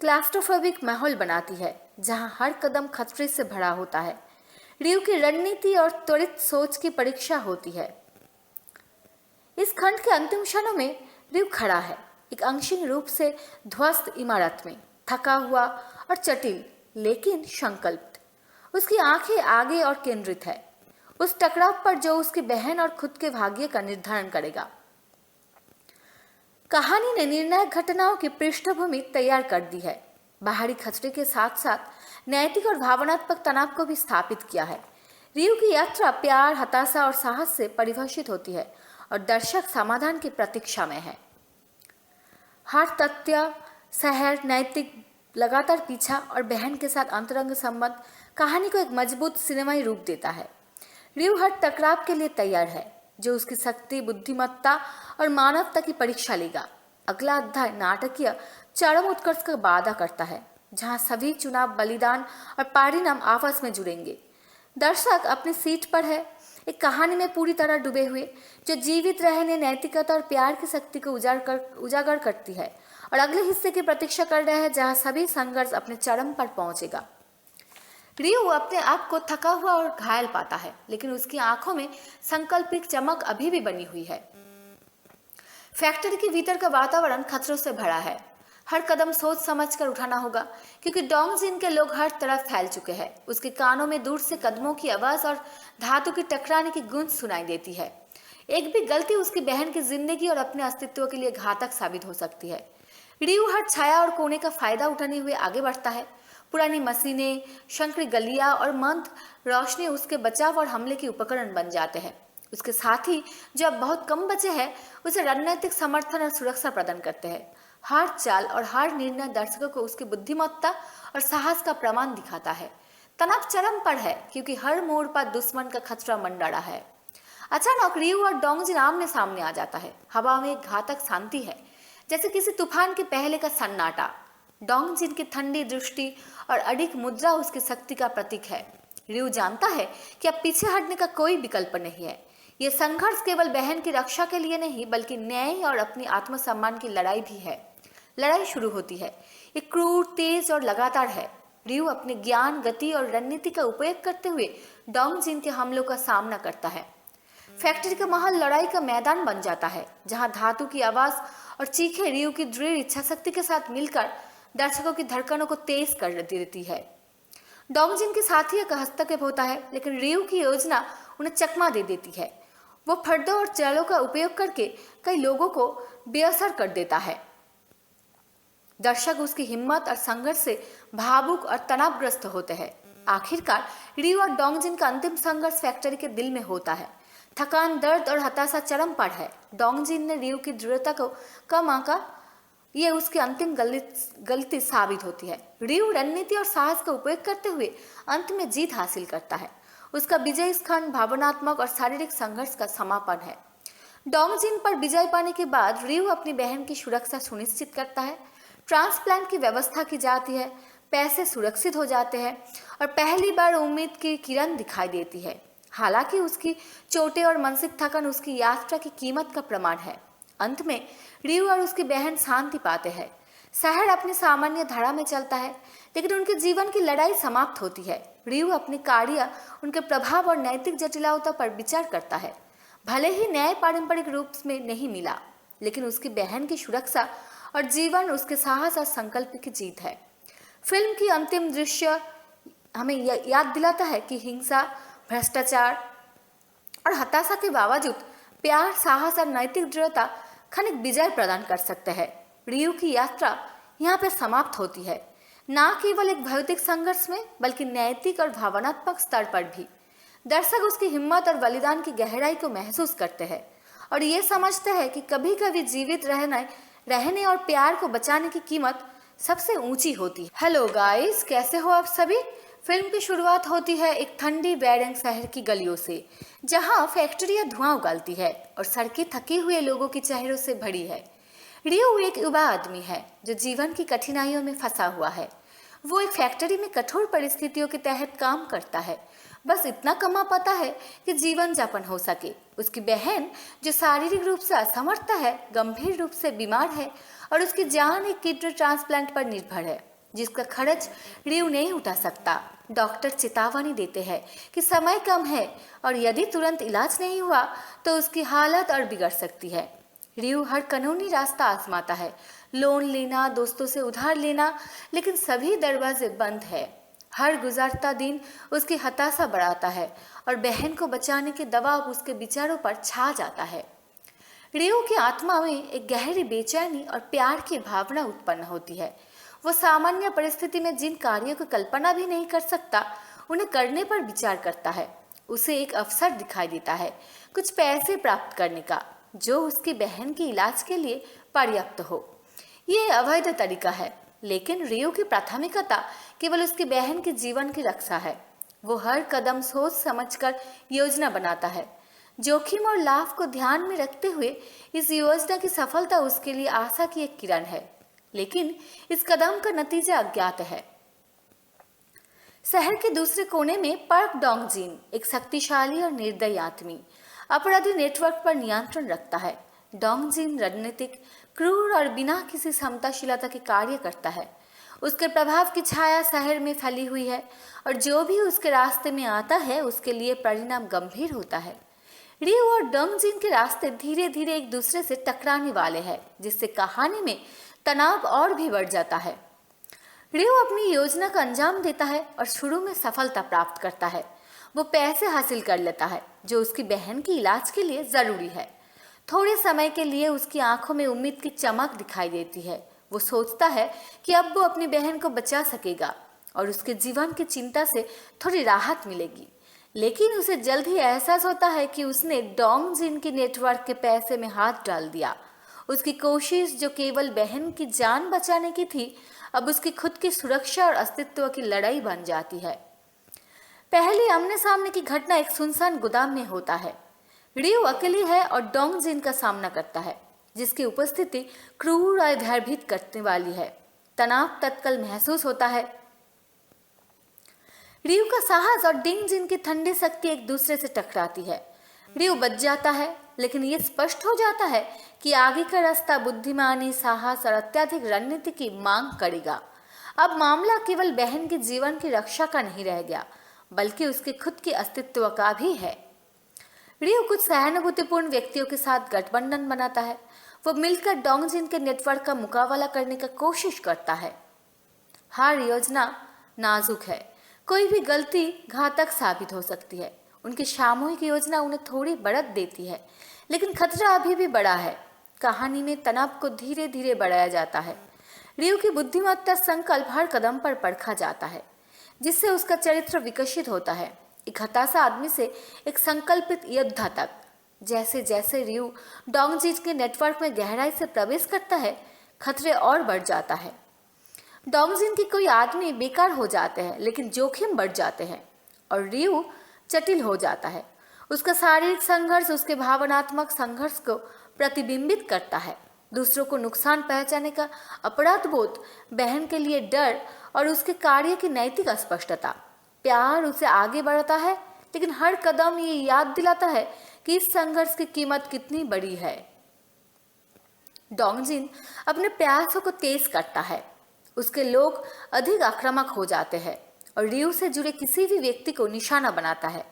क्लास्ट्रोफोबिक माहौल बनाती है, जहां हर कदम खतरे से भरा होता है। रियू की रणनीति और त्वरित सोच की परीक्षा होती है। इस खंड के अंतिम क्षणों में रियू खड़ा है, एक अंशिक रूप से ध्वस्त इमारत में, थका हुआ और जटिल लेकिन संकल्पित। उसकी आंखें आगे और केंद्रित है, उस टकराव पर जो उसकी बहन और खुद के भाग्य का निर्धारण करेगा। कहानी ने निर्णायक घटनाओं की पृष्ठभूमि तैयार कर दी है, बाहरी खतरे के साथ साथ नैतिक और भावनात्मक तनाव को भी स्थापित किया है। रियू की यात्रा प्यार, हताशा और साहस से परिभाषित होती है और दर्शक समाधान की प्रतीक्षा में है। हर तथ्य, शहर, नैतिक लगातार पीछा और बहन के साथ अंतरंग संबंध कहानी को एक मजबूत सिनेमाई रूप देता है। रियू हर टकराव के लिए तैयार है, जो उसकी शक्ति, बुद्धिमत्ता और मानवता की परीक्षा लेगा। अगला अध्याय नाटकीय चरम उत्कर्ष का वादा करता है, जहां सभी चुनाव, बलिदान और परिणाम आपस में जुड़ेंगे। दर्शक अपनी सीट पर है, एक कहानी में पूरी तरह डूबे हुए, जो जीवित रहने, नैतिकता और प्यार की शक्ति को उजागर करती है और अगले हिस्से की प्रतीक्षा कर रहा है, जहां सभी संघर्ष अपने चरम पर पहुंचेगा। रियू अपने आप को थका हुआ और घायल पाता है, लेकिन उसकी आंखों में संकल्पित चमक अभी भी बनी हुई है। फैक्ट्री के भीतर का वातावरण खतरों से भरा है। हर कदम सोच समझ कर उठाना होगा, क्योंकि डोंगजिन के लोग हर तरफ फैल चुके हैं। उसके कानों में दूर से कदमों की आवाज और धातु की टकराने की गूंज सुनाई देती है। एक भी गलती उसकी बहन की जिंदगी और अपने अस्तित्व के लिए घातक साबित हो सकती है। रियू हर छाया और कोने का फायदा उठाने हुए आगे बढ़ता है। पुरानी मशीनें, संकरी गलियां और मंद रोशनी उसके बचाव और हमले के उपकरण बन जाते हैं। उसके साथी, जो अब बहुत कम बचे हैं, उसे रणनीतिक समर्थन और सुरक्षा प्रदान करते हैं। हर चाल और हर निर्णय दर्शकों को उसकी बुद्धिमत्ता और साहस का प्रमाण दिखाता है। तनाव चरम पर है, क्योंकि हर मोड़ पर दुश्मन का खतरा मंडरा है। अचानक रियू और डोंगजिन आमने सामने आ जाता है। हवा में एक घातक शांति है, जैसे किसी तूफान के पहले का सन्नाटा। डोंगजिन की ठंडी दृष्टि और अडिग मुद्रा उसकी शक्ति का प्रतीक है। रियू जानता है कि अब पीछे हटने का कोई विकल्प नहीं है। यह संघर्ष केवल बहन की रक्षा के लिए नहीं, बल्कि न्याय और अपनी आत्मसम्मान की लड़ाई भी है। लड़ाई शुरू होती है। ये क्रूर, तेज और लगातार है। रियू अपने ज्ञान, गति और रणनीति का उपयोग करते हुए डोंगजिन के हमलों का सामना करता है। फैक्ट्री का माहौल लड़ाई का मैदान बन जाता है, जहां धातु की आवाज और चीखें रियू की दृढ़ इच्छा शक्ति के साथ मिलकर दर्शकों की धड़कनों को तेज कर देती है। डोंगजिन के साथियों का हस्तक्षेप होता है, लेकिन रियू की योजना उन्हें चकमा दे देती है। वो फर्दों और चालों का उपयोग करके कई लोगों को बेअसर कर देता है। दर्शक उसकी हिम्मत और संघर्ष से भावुक और तनावग्रस्त होते हैं। आखिरकार रियू और डोंगजिन का अंतिम संघर्ष फैक्ट्री के दिल में होता है। थकान, दर्द और हताशा चरम पर है। डोंगजिन ने रियू की दृढ़ता को कम आंका। ये उसकी अंतिम गलती साबित होती है। रियू रणनीति और साहस का उपयोग करते हुए अंत में जीत हासिल करता है। उसका विजय स्खंड भावनात्मक और शारीरिक संघर्ष का समापन है। डोंगजिन पर विजय पाने के बाद रियू अपनी बहन की सुरक्षा सुनिश्चित करता है। ट्रांसप्लांट की व्यवस्था की जाती है, पैसे सुरक्षित हो जाते हैं और पहली बार उम्मीद की किरण दिखाई देती है। हालांकि उसकी चोटें और मानसिक थकान उसकी यात्रा की कीमत का प्रमाण है। अंत में रियू और उसकी बहन शांति पाते हैं। शहर अपनी सामान्य धारा में चलता है, लेकिन उनके जीवन की लड़ाई समाप्त होती है। रियू अपने कार्य, उनके प्रभाव और नैतिक जटिलता पर विचार करता है। भले ही न्याय पारंपरिक रूप में नहीं मिला, लेकिन उसकी बहन की सुरक्षा और जीवन उसके साहस और संकल्प की जीत है। फिल्म की अंतिम दृश्य हमें याद दिलाता है कि हिंसा, भ्रष्टाचार और हताशा के बावजूद प्यार, साहस और नैतिक दृढ़ता क्षणिक विजय प्रदान कर सकते हैं। रियू की यात्रा यहाँ पर समाप्त होती है। ना केवल एक भौतिक संघर्ष में बल्कि नैतिक और भावनात्मक स्तर पर भी। दर्शक उसकी हिम्मत और बलिदान की गहराई को महसूस करते हैं और ये समझते हैं कि कभी कभी जीवित रहने और प्यार को बचाने की कीमत सबसे ऊंची होती है। हेलो गाइस, कैसे हो आप सभी। फिल्म की शुरुआत होती है एक ठंडी बैरंग शहर की गलियों से, जहां फैक्ट्रियां धुआं उगालती है और सड़कें थके हुए लोगों के चेहरों से भरी है। रियो एक युवा आदमी है जो जीवन की कठिनाइयों में फंसा हुआ है। वो एक फैक्ट्री में कठोर परिस्थितियों के तहत काम करता है, बस इतना कमा पाता है कि जीवन यापन हो सके। उसकी बहन जो शारीरिक रूप से असमर्थ है, गंभीर रूप से बीमार है और उसकी जान एक किडनी ट्रांसप्लांट पर निर्भर है, जिसका खर्च रियो नहीं उठा सकता। डॉक्टर चेतावनी देते हैं कि समय कम है और यदि तुरंत इलाज नहीं हुआ तो उसकी हालत और बिगड़ सकती है। रियो हर कानूनी रास्ता आजमाता है, लोन लेना, दोस्तों से उधार लेना, लेकिन सभी दरवाजे बंद है। हर गुजरता दिन उसकी हताशा बढ़ाता है और बहन को बचाने के दबाव उसके विचारों पर छा जाता है। रियो की आत्मा में एक गहरी बेचैनी और प्यार की भावना उत्पन्न होती है। वो सामान्य परिस्थिति में जिन कार्यों की कल्पना भी नहीं कर सकता, उन्हें करने पर विचार करता है। उसे एक अवसर दिखाई देता है कुछ पैसे प्राप्त करने का, जो उसकी बहन के इलाज के लिए पर्याप्त हो। ये अवैध तरीका है, लेकिन रियो की प्राथमिकता केवल उसकी बहन के जीवन की रक्षा है। वो हर कदम सोच समझकर योजना बनाता है। जोखिम और लाभ को ध्यान में रखते हुए इस योजना की सफलता उसके लिए आशा की एक किरण है, लेकिन इस कदम का नतीजा अज्ञात है। शहर के दूसरे कोने में पार्क डोंग जिन एक शक्तिशाली और निर्दयी आदमी अपराधी नेटवर्क पर नियंत्रण रखता है। डोंग जिन रणनीतिक, क्रूर और बिना किसी क्षमताशीलता के कार्य करता है। उसके प्रभाव की छाया शहर में फैली हुई है और जो भी उसके रास्ते में आता है उसके लिए परिणाम गंभीर होता है। रियो और डोंग जिन के रास्ते धीरे धीरे एक दूसरे से टकराने वाले हैं, जिससे कहानी में तनाव और भी बढ़ जाता है। रियो अपनी योजना का अंजाम देता है और शुरू में सफलता प्राप्त करता है। वो पैसे हासिल कर लेता है जो उसकी बहन के इलाज के लिए जरूरी है। थोड़े समय के लिए उसकी आंखों में उम्मीद की चमक दिखाई देती है। वो सोचता है कि अब वो अपनी बहन को बचा सकेगा और उसके जीवन की चिंता से थोड़ी राहत मिलेगी। लेकिन उसे जल्द ही एहसास होता है कि उसने डोंग जिन के नेटवर्क के पैसे में हाथ डाल दिया। उसकी कोशिश जो केवल बहन की जान बचाने की थी, अब उसकी खुद की सुरक्षा और अस्तित्व की लड़ाई बन जाती है। पहली आमने सामने की घटना एक सुनसान गोदाम में होता है। रियो अकेली है और डोंग जिन का सामना करता है, जिसकी उपस्थिति क्रूर और भयभीत करने वाली है। तनाव तत्काल महसूस होता है। रियो का साहस और डोंग जिन की ठंडी शक्ति एक दूसरे से टकराती है। रियो बच जाता है, लेकिन ये स्पष्ट हो जाता है कि आगे का रास्ता बुद्धिमानी, साहस और अत्यधिक रणनीति की मांग करेगा। अब मामला केवल बहन के जीवन की रक्षा का नहीं रह गया, बल्कि उसके खुद के अस्तित्व का भी है। रियो कुछ सहानुभूतिपूर्ण व्यक्तियों के साथ गठबंधन बनाता है। वो मिलकर डोंग जिन के नेटवर्क का मुकाबला करने की कोशिश करता है। हर योजना नाजुक है, कोई भी गलती घातक साबित हो सकती है। उनकी सामूहिक योजना उन्हें थोड़ी बढ़त देती है, लेकिन खतरा अभी भी बड़ा है। कहानी में तनाव को धीरे धीरे बढ़ाया जाता है। रियो की बुद्धिमत्ता संकल्प हर कदम पर परखा जाता है, जिससे उसका चरित्र विकसित होता है, एक हताशा आदमी से एक संकल्पित योद्धा तक। जैसे जैसे रियो डोंग जिन के नेटवर्क में गहराई से प्रवेश करता है, खतरे और बढ़ जाता है। डोंग जिन के कोई आदमी बेकार हो जाते हैं, लेकिन जोखिम बढ़ जाते हैं और रियो जटिल हो जाता है। उसका शारीरिक संघर्ष उसके भावनात्मक संघर्ष को प्रतिबिंबित करता है। दूसरों को नुकसान पहुंचाने का अपराध बोध, बहन के लिए डर और उसके कार्य की नैतिक अस्पष्टता। प्यार उसे आगे बढ़ाता है, लेकिन हर कदम ये याद दिलाता है कि इस संघर्ष की कीमत कितनी बड़ी है। डोंग जिन अपने प्रयासों को तेज करता है। उसके लोग अधिक आक्रामक हो जाते हैं और रियो से जुड़े किसी भी व्यक्ति को निशाना बनाता है।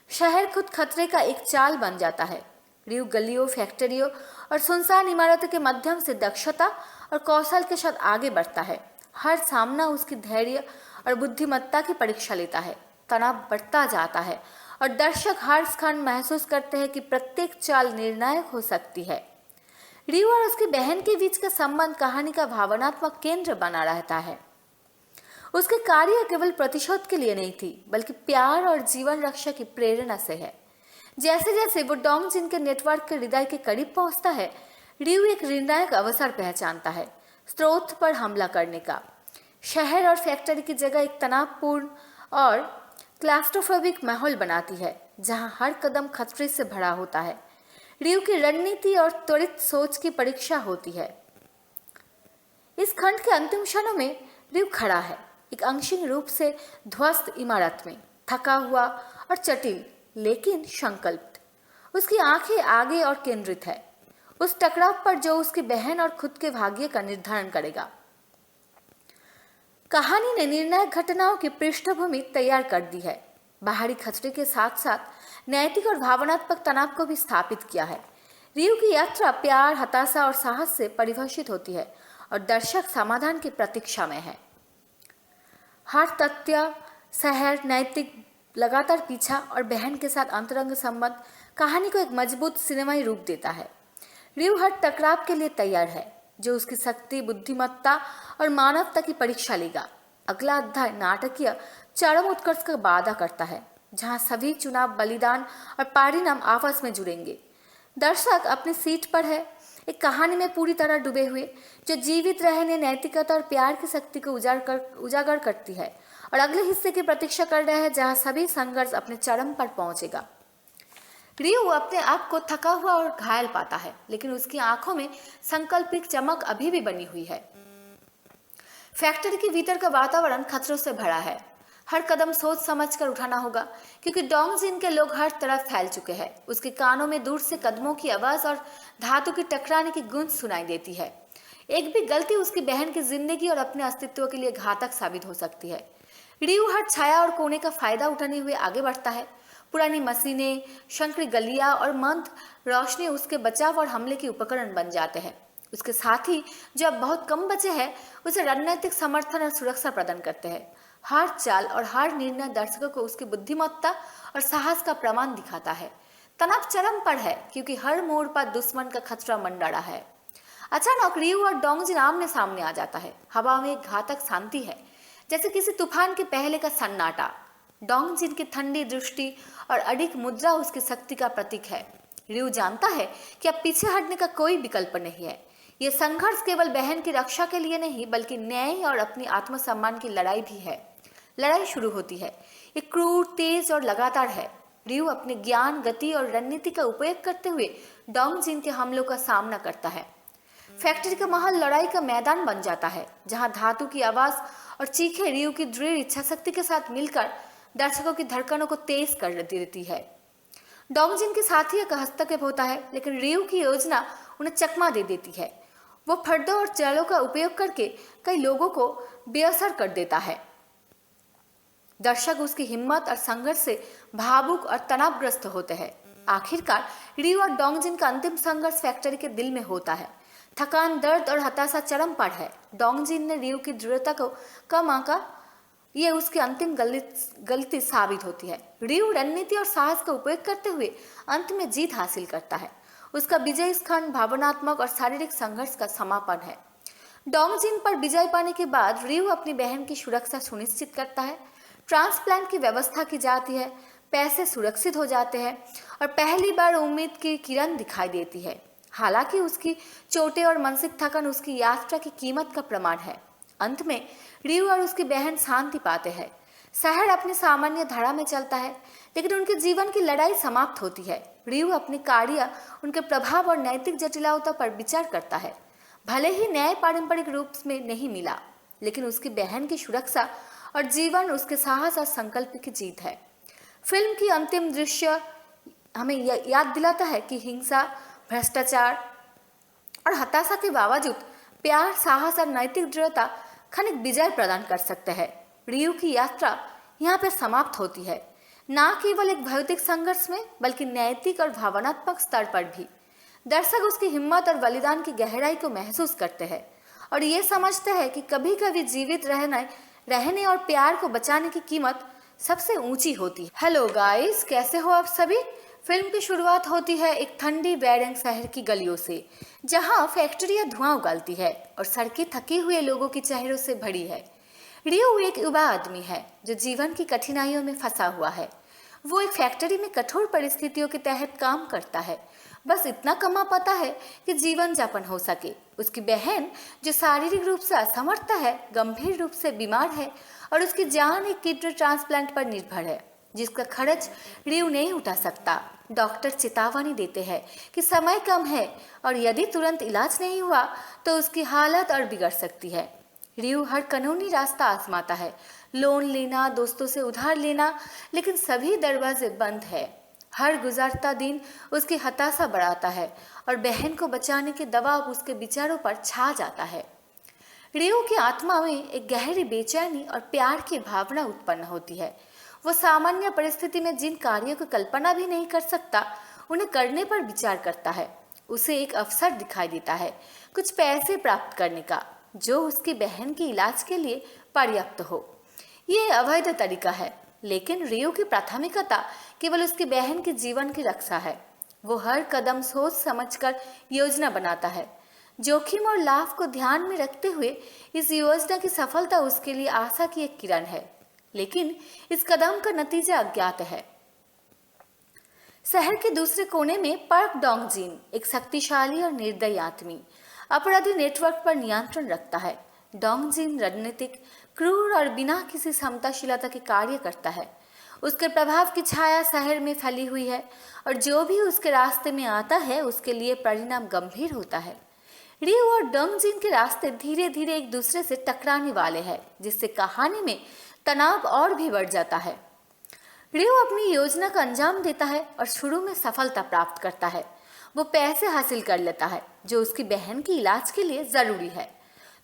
शहर खुद खतरे का एक चाल बन जाता है। रियो गलियों, फैक्ट्रियों और सुनसान इमारतों के माध्यम से दक्षता और कौशल के साथ आगे बढ़ता है। हर सामना उसकी धैर्य और बुद्धिमत्ता की परीक्षा लेता है। तनाव बढ़ता जाता है और दर्शक हर क्षण महसूस करते हैं कि प्रत्येक चाल निर्णायक हो सकती है। रियो और उसकी बहन के बीच का संबंध कहानी का भावनात्मक केंद्र बना रहता है। उसके कार्य केवल प्रतिशोध के लिए नहीं थी, बल्कि प्यार और जीवन रक्षा की प्रेरणा से है। जैसे जैसे वो डोंग जिन के नेटवर्क के हृदय के करीब पहुंचता है, रियू एक निर्णायक अवसर पहचानता है, स्रोत पर हमला करने का। शहर और फैक्ट्री की जगह एक तनावपूर्ण और क्लास्ट्रोफोबिक माहौल बनाती है, जहां हर कदम खतरे से भरा होता है। रियू की रणनीति और त्वरित सोच की परीक्षा होती है। इस खंड के अंतिम क्षणों में रियू खड़ा है, एक अंशिक रूप से ध्वस्त इमारत में, थका हुआ और जटिल लेकिन संकल्पित। उसकी आंखें आगे और केंद्रित है, उस टकराव पर जो उसकी बहन और खुद के भाग्य का निर्धारण करेगा। कहानी ने निर्णायक घटनाओं की पृष्ठभूमि तैयार कर दी है, बाहरी खतरे के साथ साथ नैतिक और भावनात्मक तनाव को भी स्थापित किया है। रियू की यात्रा प्यार, हताशा और साहस से परिभाषित होती है और दर्शक समाधान की प्रतीक्षा में है। हर तथ्य, शहर, नैतिक लगातार पीछा और बहन के साथ अंतरंग संबंध कहानी को एक मजबूत सिनेमाई रूप देता है। रियू हर टकराव के लिए तैयार है, जो उसकी शक्ति, बुद्धिमत्ता और मानवता की परीक्षा लेगा। अगला अध्याय नाटकीय चरम उत्कर्ष का वादा करता है, जहां सभी चुनाव, बलिदान और परिणाम आपस में जुड़ेंगे। दर्शक अपनी सीट पर है, एक कहानी में पूरी तरह डूबे हुए, जो जीवित रहने, नैतिकता और प्यार की शक्ति को उजागर करती है और अगले हिस्से की प्रतीक्षा कर रहा है, जहां सभी संघर्ष अपने चरम पर पहुंचेगा। रियू अपने आप को थका हुआ और घायल पाता है, लेकिन उसकी आंखों में संकल्पित चमक अभी भी बनी हुई है। फैक्ट्री के भीतर का वातावरण खतरों से भरा है। हर कदम सोच समझ कर उठाना होगा, क्योंकि डोंग जिन के लोग हर तरफ फैल चुके हैं। उसके कानों में दूर से कदमों की आवाज और धातु की टकराने की गूंज सुनाई देती है। एक भी गलती उसकी बहन की जिंदगी और अपने अस्तित्व के लिए घातक साबित हो सकती है। रियू हर छाया और कोने का फायदा उठाने हुए आगे बढ़ता है। पुरानी मशीनें, संकरी गलियां और मंद रोशनी उसके बचाव और हमले के उपकरण बन जाते हैं। उसके साथी, जो अब बहुत कम बचे हैं, उसे रणनीतिक समर्थन और सुरक्षा प्रदान करते हैं। हर चाल और हर निर्णय दर्शकों को उसकी बुद्धिमत्ता और साहस का प्रमाण दिखाता है। तनाव चरम पर है, क्योंकि हर मोड़ पर दुश्मन का खतरा मंडरा है। अचानक रियू और डोंग जिन आमने सामने आ जाता है। हवा में एक घातक शांति है, जैसे किसी तूफान के पहले का सन्नाटा। डोंग जिन की ठंडी दृष्टि और अडिग मुद्रा उसकी शक्ति का प्रतीक है। रियू जानता है कि अब पीछे हटने का कोई विकल्प नहीं है। यह संघर्ष केवल बहन की रक्षा के लिए नहीं, बल्कि न्याय और अपनी आत्मसम्मान की लड़ाई भी है। लड़ाई शुरू होती है। ये क्रूर, तेज और लगातार है। रियू अपने ज्ञान, गति और रणनीति का उपयोग करते हुए डोंग जिन के हमलों का सामना करता है। फैक्ट्री का माहौल लड़ाई का मैदान बन जाता है, जहां धातु की आवाज और चीखें रियू की दृढ़ इच्छा शक्ति के साथ मिलकर दर्शकों की धड़कनों को तेज कर देती है। डोंग जिन के साथियों का हस्तक्षेप होता है, लेकिन रियू की योजना उन्हें चकमा दे देती है। वो फर्दों और चालों का उपयोग करके कई लोगों को बेअसर कर देता है। दर्शक उसकी हिम्मत और संघर्ष से भावुक और तनावग्रस्त होते हैं। आखिरकार रियू और डोंग जिन का अंतिम संघर्ष फैक्ट्री के दिल में होता है। थकान, दर्द और हताशा चरम पर है। डोंग जिन ने रियू की दृढ़ता को कम आंका, ये उसकी अंतिम गलती साबित होती है। रियू रणनीति और साहस का उपयोग करते हुए अंत में जीत हासिल करता है। उसका विजय स्खंड भावनात्मक और शारीरिक संघर्ष का समापन है। डोंग जिन पर विजय पाने के बाद रियू अपनी बहन की सुरक्षा सुनिश्चित करता है। ट्रांसप्लांट की व्यवस्था की जाती है, पैसे सुरक्षित हो जाते हैं और पहली बार उम्मीद की किरण दिखाई देती है। हालांकि उसकी चोटें और मानसिक थकान उसकी यात्रा की कीमत का प्रमाण है। अंत में रियू और उसकी बहन शांति पाते हैं। शहर अपनी सामान्य धारा में चलता है, लेकिन उनके जीवन की लड़ाई समाप्त होती है। रियू अपने कार्य, उनके प्रभाव और नैतिक जटिलता पर विचार करता है। भले ही न्याय पारंपरिक रूप में नहीं मिला, लेकिन उसकी बहन की सुरक्षा और जीवन उसके साहस और संकल्प की जीत है। फिल्म की अंतिम दृश्य हमें याद दिलाता है कि हिंसा, भ्रष्टाचार और हताशा के बावजूद प्यार, साहस और नैतिक दृढ़ता क्षणिक विजय प्रदान कर सकते हैं। रियू की यात्रा यहाँ पर समाप्त होती है, न केवल एक भौतिक संघर्ष में, बल्कि नैतिक और भावनात्मक स्तर पर भी। दर्शक उसकी हिम्मत और बलिदान की गहराई को महसूस करते हैं और ये समझते हैं कि कभी कभी जीवित रहने और प्यार को बचाने की कीमत सबसे ऊंची होती है। हेलो गाइस, कैसे हो आप सभी? फिल्म की शुरुआत होती है एक ठंडी बैरंग शहर की गलियों से, जहां फैक्ट्रियां धुआं उगलती है और सड़कें थके हुए लोगों के चेहरों से भरी है। रियो एक युवा आदमी है जो जीवन की कठिनाइयों में फंसा हुआ है। वो एक फैक्ट्री में कठोर परिस्थितियों के तहत काम करता है। बस इतना कमा पाता है कि जीवन यापन हो सके। उसकी बहन जो शारीरिक रूप से असमर्थ है, गंभीर रूप से बीमार है और उसकी जान एक किडनी ट्रांसप्लांट पर निर्भर है, जिसका खर्च रियो नहीं उठा सकता। डॉक्टर चेतावनी देते हैं कि समय कम है और यदि तुरंत इलाज नहीं हुआ तो उसकी हालत और बिगड़ सकती है। रियो हर कानूनी रास्ता आजमाता है, लोन लेना, दोस्तों से उधार लेना, लेकिन सभी दरवाजे बंद है। हर गुजरता दिन उसकी हताशा बढ़ाता है और बहन को बचाने के दबाव उसके विचारों पर छा जाता है। रियो की आत्मा में एक गहरी बेचैनी और प्यार की भावना उत्पन्न होती है। वो सामान्य परिस्थिति में जिन कार्यों की कल्पना भी नहीं कर सकता, उन्हें करने पर विचार करता है। उसे एक अवसर दिखाई देता है कुछ पैसे प्राप्त करने का, जो उसकी बहन के इलाज के लिए पर्याप्त हो। ये अवैध तरीका है, लेकिन रियो की प्राथमिकता केवल उसकी बहन के जीवन की रक्षा है। वो हर कदम सोच समझकर योजना बनाता है, जोखिम और लाभ को ध्यान में रखते हुए। इस योजना की सफलता उसके लिए आशा की एक किरण है, लेकिन इस कदम का नतीजा अज्ञात है। शहर के दूसरे कोने में पार्क डोंग जिन एक शक्तिशाली और निर्दयी आदमी अपराधी नेटवर्क पर नियंत्रण रखता है। डोंग जिन रणनीतिक, क्रूर और बिना किसी समताशीलता के कार्य करता है। उसके प्रभाव की छाया शहर में फैली हुई है और जो भी उसके रास्ते में आता है उसके लिए परिणाम गंभीर होता है। रियो और डोंग जिन के रास्ते धीरे धीरे एक दूसरे से टकराने वाले हैं, जिससे कहानी में तनाव और भी बढ़ जाता है। रियो अपनी योजना का अंजाम देता है और शुरू में सफलता प्राप्त करता है। वो पैसे हासिल कर लेता है जो उसकी बहन के इलाज के लिए जरूरी है।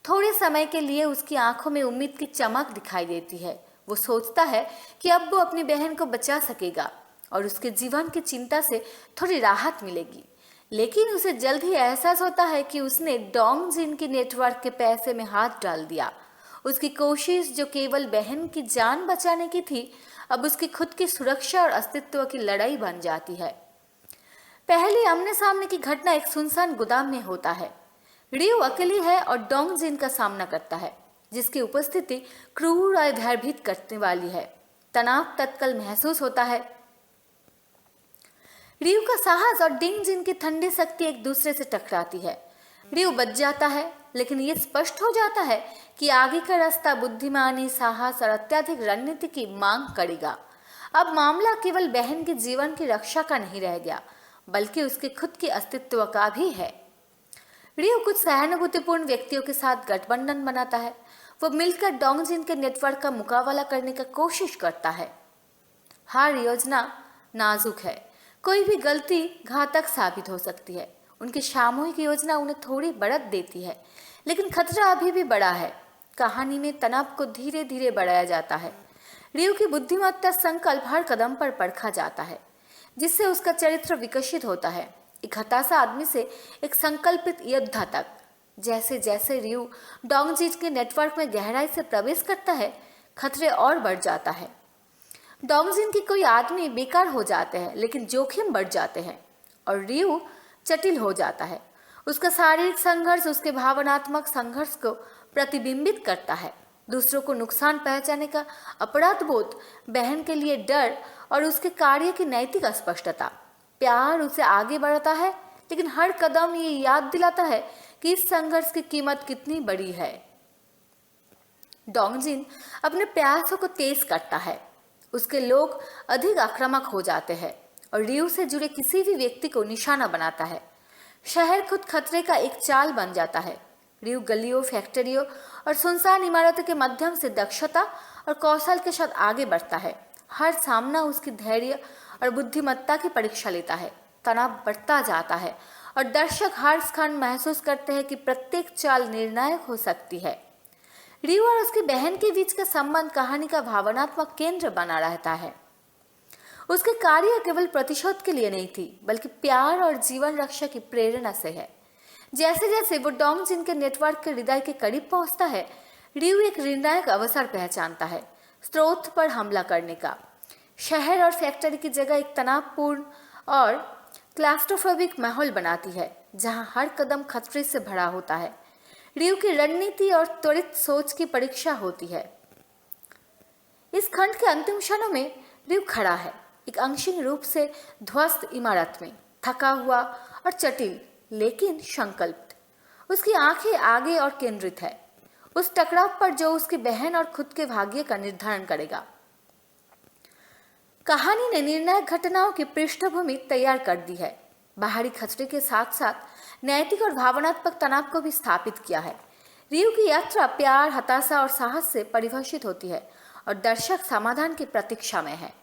थोड़े समय के लिए उसकी आंखों में उम्मीद की चमक दिखाई देती है। वो सोचता है कि अब वो अपनी बहन को बचा सकेगा और उसके जीवन की चिंता से थोड़ी राहत मिलेगी। लेकिन उसे जल्द ही एहसास होता है कि उसने डोंग जिन के नेटवर्क के पैसे में हाथ डाल दिया। उसकी कोशिश जो केवल बहन की जान बचाने की थी, अब उसकी खुद की सुरक्षा और अस्तित्व की लड़ाई बन जाती है। पहली आमने सामने की घटना एक सुनसान गोदाम में होता है। रियो अकेली है और डोंग जिन का सामना करता है, जिसकी उपस्थिति क्रूर और भयभीत करने वाली है। तनाव तत्काल महसूस होता है। रियो का साहस और डोंग जिन की ठंडी शक्ति एक दूसरे से टकराती है। रियो बच जाता है, लेकिन ये स्पष्ट हो जाता है कि आगे का रास्ता बुद्धिमानी, साहस और अत्यधिक रणनीति की मांग करेगा। अब मामला केवल बहन के जीवन की रक्षा का नहीं रह गया, बल्कि उसके खुद के अस्तित्व का भी है। रियो कुछ सहानुभूतिपूर्ण व्यक्तियों के साथ गठबंधन बनाता है। वो मिलकर डोंग जिन के नेटवर्क का मुकाबला करने की कोशिश करता है। हर योजना नाजुक है, कोई भी गलती घातक साबित हो सकती है। उनकी सामूहिक योजना उन्हें थोड़ी बढ़त देती है, लेकिन खतरा अभी भी बड़ा है। कहानी में तनाव को धीरे धीरे बढ़ाया जाता है। रियो की बुद्धिमत्ता संकल्प हर कदम पर परखा जाता है, जिससे उसका चरित्र विकसित होता है, एक हताशा आदमी से एक संकल्पित योद्धा तक। जैसे जैसे रियो डोंग जिन के नेटवर्क में गहराई से प्रवेश करता है, खतरे और बढ़ जाता है। डोंग जिन के कोई आदमी बेकार हो जाते हैं, लेकिन जोखिम बढ़ जाते हैं और रियो जटिल हो जाता है। उसका शारीरिक संघर्ष उसके भावनात्मक संघर्ष को प्रतिबिंबित करता है। दूसरों को नुकसान पहुंचाने का अपराध बोध, बहन के लिए डर और उसके कार्य की नैतिक अस्पष्टता। प्यार उसे आगे बढ़ाता है, लेकिन हर कदम ये याद दिलाता है कि इस संघर्ष की कीमत कितनी बड़ी है। डोंग जिन अपने प्रयासों को तेज करता है। उसके लोग अधिक आक्रामक हो जाते हैं और रियो से जुड़े किसी भी व्यक्ति को निशाना बनाता है। शहर खुद खतरे का एक चाल बन जाता है। रियो गलियों, फैक्ट्रियों और सुनसान इमारतों के माध्यम से दक्षता और कौशल के साथ आगे बढ़ता है। हर सामना उसकी धैर्य और बुद्धिमत्ता की परीक्षा लेता है। तनाव बढ़ता जाता है और दर्शक हर क्षण महसूस करते हैं कि प्रत्येक चाल निर्णायक हो सकती है। रियो और उसकी बहन के बीच का संबंध कहानी का भावनात्मक केंद्र बना रहता है। उसके कार्य केवल प्रतिशोध के लिए नहीं थी, बल्कि प्यार और जीवन रक्षा की प्रेरणा से है। जैसे जैसे वो डोंग जिन के नेटवर्क के हृदय के करीब पहुंचता है, रियो एक निर्णायक अवसर पहचानता है, स्रोत पर हमला करने का। शहर और फैक्ट्री की जगह एक तनावपूर्ण और क्लास्ट्रोफोबिक माहौल बनाती है, जहां हर कदम खतरे से भरा होता है। रियो की रणनीति और त्वरित सोच की परीक्षा होती है। इस खंड के अंतिम क्षणों में रिव खड़ा है, एक अंशिक रूप से ध्वस्त इमारत में, थका हुआ और जटिल लेकिन संकल्पित। उसकी आंखें आगे और केंद्रित है, उस टकराव पर जो उसकी बहन और खुद के भाग्य का निर्धारण करेगा। कहानी ने निर्णायक घटनाओं की पृष्ठभूमि तैयार कर दी है, बाहरी खतरे के साथ साथ नैतिक और भावनात्मक तनाव को भी स्थापित किया है। रिव की यात्रा प्यार, हताशा और साहस से परिभाषित होती है और दर्शक समाधान की प्रतीक्षा में है।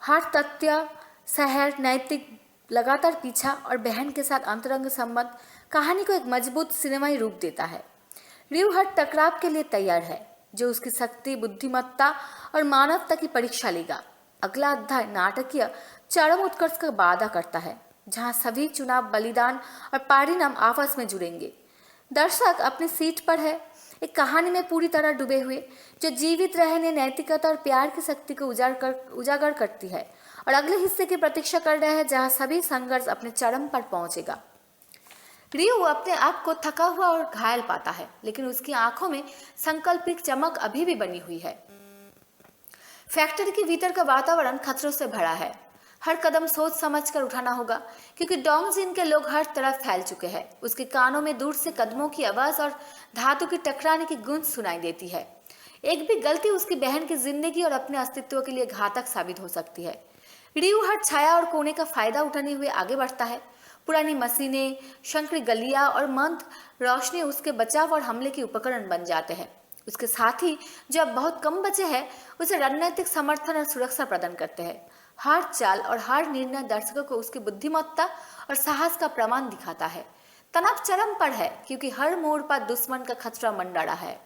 हर तथ्य, शहर, नैतिक लगातार पीछा और बहन के साथ अंतरंग संबंध कहानी को एक मजबूत सिनेमाई रूप देता है। रिव हर टकराव के लिए तैयार है जो उसकी शक्ति, बुद्धिमत्ता और मानवता की परीक्षा लेगा। अगला अध्याय नाटकीय चरम उत्कर्ष का वादा करता है, जहां सभी चुनाव, बलिदान और परिणाम आपस में जुड़ेंगे। दर्शक अपनी सीट पर है, एक कहानी में पूरी तरह डूबे हुए, जो जीवित रहने, नैतिकता और प्यार की शक्ति को उजागर करती है और अगले हिस्से की प्रतीक्षा कर रहा है, जहां सभी संघर्ष अपने चरम पर पहुंचेगा। रिव अपने आप को थका हुआ और घायल पाता है, लेकिन उसकी आंखों में संकल्पित चमक अभी भी बनी हुई है। फैक्ट्री के भीतर का वातावरण खतरों से भरा है। हर कदम सोच समझ कर उठाना होगा, क्योंकि डोंग जिन के लोग हर तरफ फैल चुके हैं। उसके कानों में दूर से कदमों की आवाज और धातु की टकराने की गूंज सुनाई देती है। एक भी गलती उसकी बहन की जिंदगी और अपने अस्तित्व के लिए घातक साबित हो सकती है। रिव हर छाया और कोने का फायदा उठाने हुए आगे बढ़ता है। पुरानी मशीनें, संकरी गलियां और मंद रोशनी उसके बचाव और हमले के उपकरण बन जाते हैं। उसके साथी, जो अब बहुत कम बचे हैं, उसे रणनीतिक समर्थन और सुरक्षा प्रदान करते हैं। हर चाल और हर निर्णय दर्शकों को उसकी बुद्धिमत्ता और साहस का प्रमाण दिखाता है। तनाव चरम पर है, क्योंकि हर मोड़ पर दुश्मन का खतरा मंडरा है।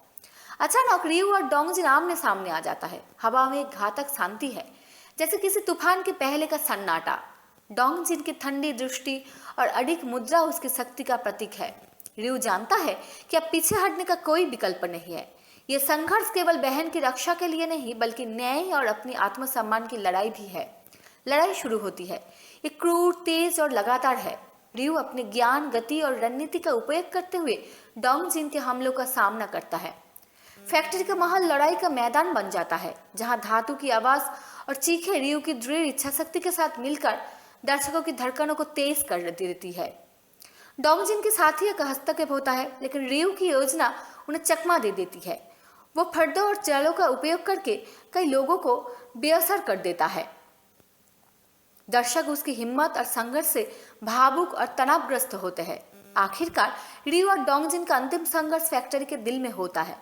अचानक रिव और डोंगजिन आमने सामने आ जाता है। हवा में एक घातक शांति है, जैसे किसी तूफान के पहले का सन्नाटा। डोंगजिन की ठंडी दृष्टि और अडिग मुद्रा उसकी शक्ति का प्रतीक है। रिव जानता है कि अब पीछे हटने का कोई विकल्प नहीं है। यह संघर्ष केवल बहन की रक्षा के लिए नहीं, बल्कि न्याय और अपनी आत्मसम्मान की लड़ाई भी है। लड़ाई शुरू होती है। ये क्रूर, तेज और लगातार है। रिव अपने ज्ञान, गति और रणनीति का उपयोग करते हुए डोंगजिन के हमलों का सामना करता है। फैक्ट्री का महल लड़ाई का मैदान बन जाता है, जहां धातु की आवाज और चीखें रिव की दृढ़ इच्छा शक्ति के साथ मिलकर दर्शकों की धड़कनों को तेज कर देती है। डोंगजिन के साथियों का हस्तक्षेप होता है, लेकिन रिव की योजना उन्हें चकमा दे देती है। वो फर्दों और चालों का उपयोग करके कई लोगों को बेअसर कर देता है। दर्शक उसकी हिम्मत और संघर्ष से भावुक और तनावग्रस्त होते हैं। आखिरकार रिव और डोंगजिन का अंतिम संघर्ष फैक्ट्री के दिल में होता है।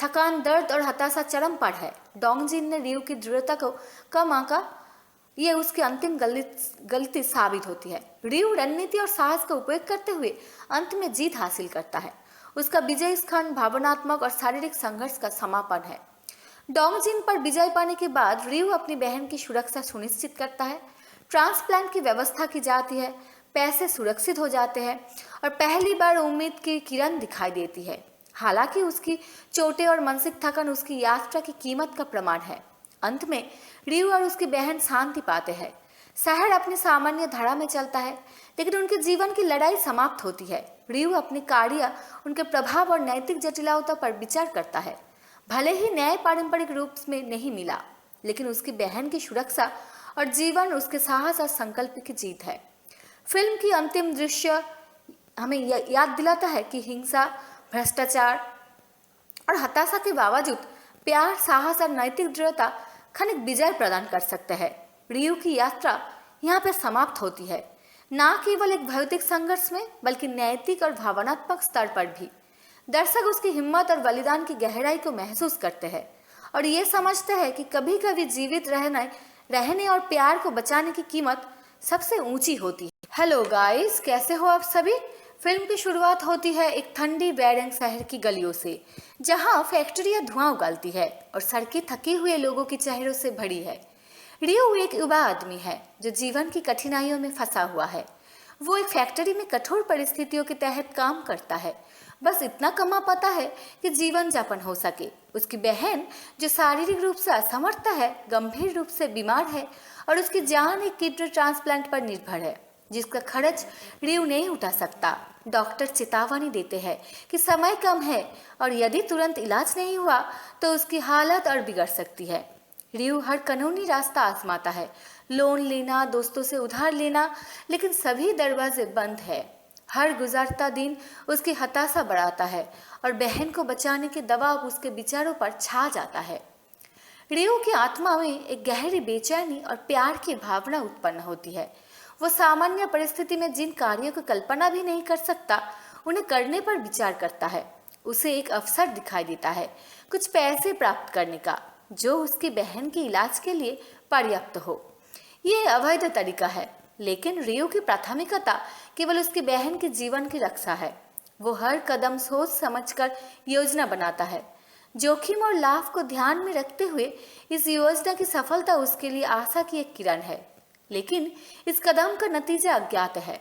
थकान, दर्द और हताशा चरम पर है। डोंगजिन ने रिव की दृढ़ता को कम आंका। ये उसकी अंतिम गलती साबित होती है। रिव रणनीति और साहस का उपयोग करते हुए अंत में जीत हासिल करता है। उसका विजय स्खंड भावनात्मक और शारीरिक संघर्ष का समापन है। डोंगजिन पर विजय पाने के बाद रिव अपनी बहन की सुरक्षा सुनिश्चित करता है। ट्रांसप्लांट की व्यवस्था की जाती है, पैसे सुरक्षित हो जाते हैं और पहली बार उम्मीद की किरण दिखाई देती है। हालांकि उसकी चोटें और मानसिक थकान उसकी यात्रा की कीमत का प्रमाण है। अंत में रिव और उसकी बहन शांति पाते हैं। शहर अपनी सामान्य धारा में चलता है, लेकिन उनके जीवन की लड़ाई समाप्त होती है। रिव अपने कार्य, उनके प्रभाव और नैतिक जटिलता पर विचार करता है। भले ही न्याय पारंपरिक रूप में नहीं मिला, लेकिन उसकी बहन की सुरक्षा और जीवन उसके साहस और संकल्प की जीत है। फिल्म की अंतिम दृश्य हमें याद दिलाता है कि हिंसा, भ्रष्टाचार और हताशा के बावजूद प्यार, साहस और नैतिक दृढ़ता क्षणिक विजय प्रदान कर सकते हैं। रिव की यात्रा यहाँ पर समाप्त होती है, न केवल एक भौतिक संघर्ष में, बल्कि नैतिक और भावनात्मक स्तर पर भी। दर्शक उसकी हिम्मत और बलिदान की गहराई को महसूस करते हैं और ये समझते हैं कि कभी कभी जीवित रहने और प्यार को बचाने की कीमत सबसे ऊंची होती है। हेलो गाइस, कैसे हो आप सभी। फिल्म की शुरुआत होती है एक ठंडी बैरंग शहर की गलियों से, जहां फैक्ट्रियां धुआं उगालती है और सड़कें थके हुए लोगों के चेहरों से भरी है। रिव एक युवा आदमी है जो जीवन की कठिनाइयों में फंसा हुआ है। वो एक फैक्ट्री में कठोर परिस्थितियों के तहत काम करता है, बस इतना कमा पाता है कि जीवन यापन हो सके। उसकी बहन, जो शारीरिक रूप से असमर्थ है, गंभीर रूप से बीमार है और उसकी जान एक किडनी ट्रांसप्लांट पर निर्भर है, जिसका खर्च रिव नहीं उठा सकता। डॉक्टर चेतावनी देते हैं कि समय कम है और यदि तुरंत इलाज नहीं हुआ तो उसकी हालत और बिगड़ सकती है। रियू हर कानूनी रास्ता आजमाता है, लोन लेना, दोस्तों से उधार लेना, लेकिन सभी दरवाजे बंद है। हर गुजरता दिन उसकी हताशा बढ़ाता है और बहन को बचाने के दबाव उसके विचारों पर छा जाता है। रियू की आत्मा में एक गहरी बेचैनी और प्यार की भावना उत्पन्न होती है। वो सामान्य परिस्थिति में जिन कार्यों की कल्पना भी नहीं कर सकता, उन्हें करने पर विचार करता है। उसे एक अवसर दिखाई देता है कुछ पैसे प्राप्त करने का, जो उसकी बहन के इलाज के लिए पर्याप्त हो। ये अवैध तरीका है, लेकिन रियू की प्राथमिकता केवल उसकी बहन के जीवन की रक्षा है। वो हर कदम सोच समझकर योजना बनाता है, जोखिम और लाभ को ध्यान में रखते हुए। इस योजना की सफलता उसके लिए आशा की एक किरण है, लेकिन इस कदम का नतीजा अज्ञात है।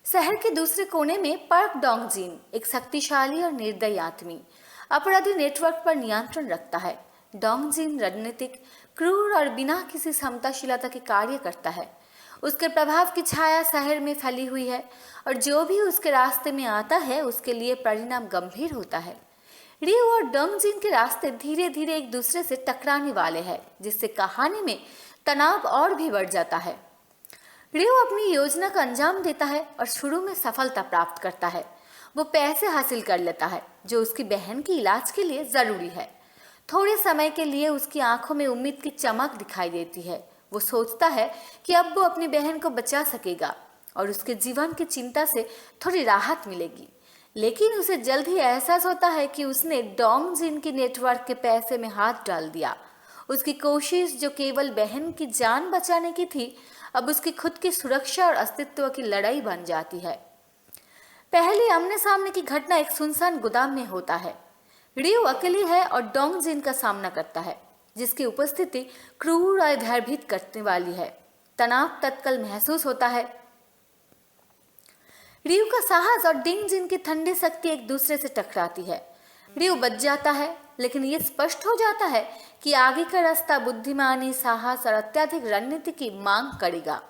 शहर के दूसरे कोने में पार्क डोंग जिन एक शक्तिशाली और निर्दयी आदमी अपराधी नेटवर्क पर नियंत्रण रखता है। डोंग जिन रणनीतिक, क्रूर और बिना किसी क्षमताशीलता के कार्य करता है। उसके प्रभाव की छाया शहर में फैली हुई है और जो भी उसके रास्ते में आता है उसके लिए परिणाम गंभीर होता है। रियू और डोंग जिन के रास्ते धीरे धीरे एक दूसरे से टकराने वाले हैं, जिससे कहानी में तनाव और भी बढ़ जाता है। रियू अपनी योजना का अंजाम देता है और शुरू में सफलता प्राप्त करता है। वो पैसे हासिल कर लेता है जो उसकी बहन के इलाज के लिए जरूरी है। थोड़े समय के लिए उसकी आंखों में उम्मीद की चमक दिखाई देती है। वो सोचता है कि अब वो अपनी बहन को बचा सकेगा और उसके जीवन की चिंता से थोड़ी राहत मिलेगी। लेकिन उसे जल्द ही एहसास होता है कि उसने डोंग जिन के नेटवर्क के पैसे में हाथ डाल दिया। उसकी कोशिश, जो केवल बहन की जान बचाने की थी, अब उसकी खुद की सुरक्षा और अस्तित्व की लड़ाई बन जाती है। पहले आमने सामने की घटना एक सुनसान गोदाम में होता है। रियू अकेली है और डोंग जिन का सामना करता है, जिसकी उपस्थिति क्रूर और भयभीत करने वाली है। तनाव तत्काल महसूस होता है। रियू का साहस और डिंग जिन की ठंडी शक्ति एक दूसरे से टकराती है। रियू बच जाता है, लेकिन ये स्पष्ट हो जाता है कि आगे का रास्ता बुद्धिमानी, साहस और अत्यधिक रणनीति की मांग करेगा।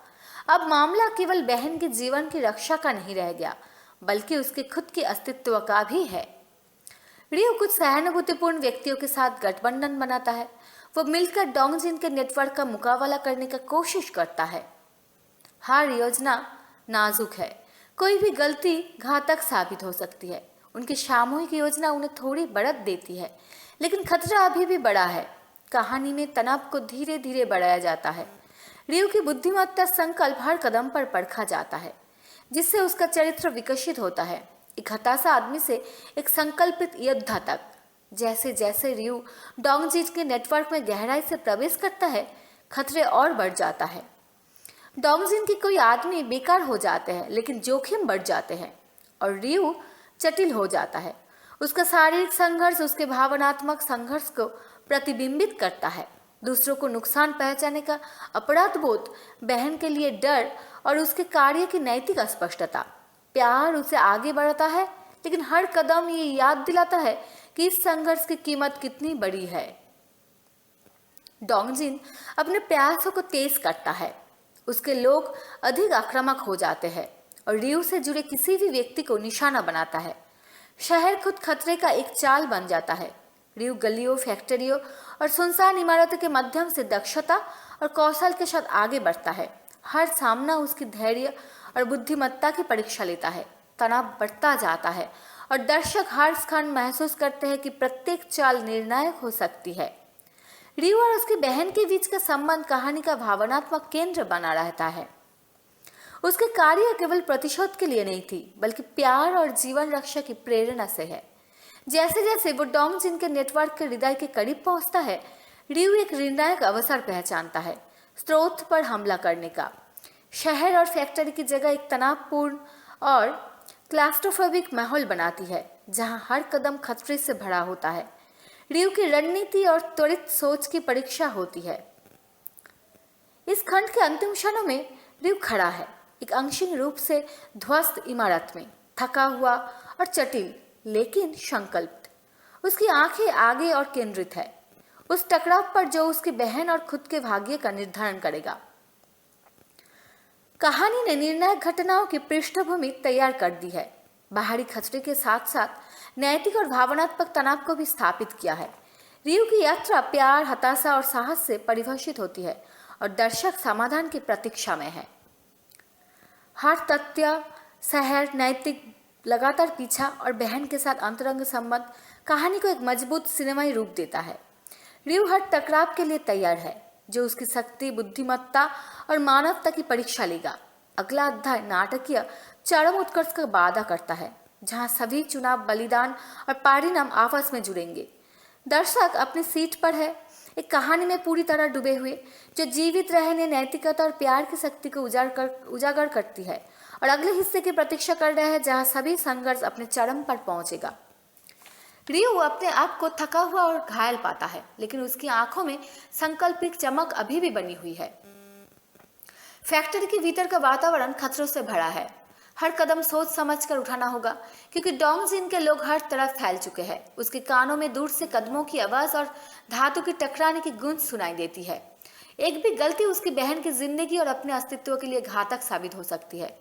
अब मामला केवल बहन के जीवन की रक्षा का नहीं रह गया, बल्कि उसके खुद के अस्तित्व का भी है। रियू कुछ सहानुभूतिपूर्ण व्यक्तियों के साथ गठबंधन बनाता है। वो मिलकर डोंग जिन के नेटवर्क का मुकाबला करने की कोशिश करता है। हर योजना नाजुक है, कोई भी गलती घातक साबित हो सकती है। उनकी सामूहिक योजना उन्हें थोड़ी बढ़त देती है, लेकिन खतरा अभी भी बड़ा है। कहानी में तनाव को धीरे धीरे बढ़ाया जाता है। रियू की बुद्धिमत्ता संकल्प हर कदम पर परखा जाता है, जिससे उसका चरित्र विकसित होता है। एक हताशा आदमी से एक संकल्पित योद्धा तक। जैसे जैसे रियू डोंग जिन के नेटवर्क में गहराई से प्रवेश करता है, खतरे और बढ़ जाता है। डोंग जिन के कोई आदमी बेकार हो जाते हैं, लेकिन जोखिम बढ़ जाते हैं और रियू जटिल हो जाता है। उसका शारीरिक संघर्ष उसके भावनात्मक संघर्ष को प्रतिबिंबित करता है। दूसरों को नुकसान पहुंचाने का अपराध बोध, बहन के लिए डर और उसके कार्य की नैतिक अस्पष्टता। प्यार उसे आगे बढ़ाता है, लेकिन हर कदम ये याद दिलाता है कि इस संघर्ष की कीमत कितनी बड़ी है। डोंग जिन अपने प्रयासों को तेज करता है। उसके लोग अधिक आक्रामक हो जाते हैं और रियू से जुड़े किसी भी व्यक्ति को निशाना बनाता है। शहर खुद खतरे का एक चाल बन जाता है। रियू गलियों, फैक्ट्रियों और सुनसान इमारतों के माध्यम से दक्षता और कौशल के साथ आगे बढ़ता है। हर सामना उसकी धैर्य और बुद्धिमत्ता की परीक्षा लेता है। तनाव बढ़ता जाता है और दर्शक हर क्षण महसूस करते हैं कि प्रत्येक चाल निर्णायक हो सकती है। रियू और उसकी बहन के बीच का संबंध कहानी का भावनात्मक केंद्र बना रहता है। उसके कार्य केवल प्रतिशोध के लिए नहीं थी, बल्कि प्यार और जीवन रक्षा की प्रेरणा से है। जैसे जैसे वो डोंग जिन के नेटवर्क के हृदय के करीब पहुंचता है, रियू एक निर्णायक अवसर पहचानता है, स्रोत पर हमला करने का। शहर और फैक्ट्री की जगह एक तनावपूर्ण और क्लास्ट्रोफोबिक माहौल बनाती है, जहां हर कदम खतरे से भरा होता है। रियू की रणनीति और त्वरित सोच की परीक्षा होती है। इस खंड के अंतिम क्षणों में रियू खड़ा है, एक अंशिक रूप से ध्वस्त इमारत में, थका हुआ और जटिल, लेकिन संकल्पित। उसकी आंखें आगे और केंद्रित है, उस टकराव पर जो उसकी बहन और खुद के भाग्य का निर्धारण करेगा। कहानी ने निर्णायक घटनाओं की पृष्ठभूमि तैयार कर दी है। बाहरी खतरे के साथ साथ नैतिक और भावनात्मक तनाव को भी स्थापित किया है। रियू की यात्रा प्यार, हताशा और साहस से परिभाषित होती है और दर्शक समाधान की प्रतीक्षा में है। हर तथ्य, शहर, नैतिक लगातार पीछा और बहन के साथ अंतरंग संबंध कहानी को एक मजबूत सिनेमाई रूप देता है। रियू हर टकराव के लिए तैयार है, जो उसकी शक्ति, बुद्धिमत्ता और मानवता की परीक्षा लेगा। अगला अध्याय नाटकीय चरम उत्कर्ष का वादा करता है, जहां सभी चुनाव, बलिदान और परिणाम आपस में जुड़ेंगे। दर्शक अपनी सीट पर है, एक कहानी में पूरी तरह डूबे हुए, जो जीवित रहने, नैतिकता और प्यार की शक्ति को उजागर करती है, और अगले हिस्से की प्रतीक्षा कर रहे हैं, जहां सभी संघर्ष अपने चरम पर पहुंचेगा। रियू अपने आप को थका हुआ और घायल पाता है, लेकिन उसकी आंखों में संकल्पित चमक अभी भी बनी हुई है। फैक्ट्री के भीतर का वातावरण खतरों से भरा है। हर कदम सोच समझ कर उठाना होगा, क्योंकि डोंगजिन के लोग हर तरफ फैल चुके हैं। उसके कानों में दूर से कदमों की आवाज और धातु की टकराने की गूंज सुनाई देती है। एक भी गलती उसकी बहन की जिंदगी और अपने अस्तित्व के लिए घातक साबित हो सकती है।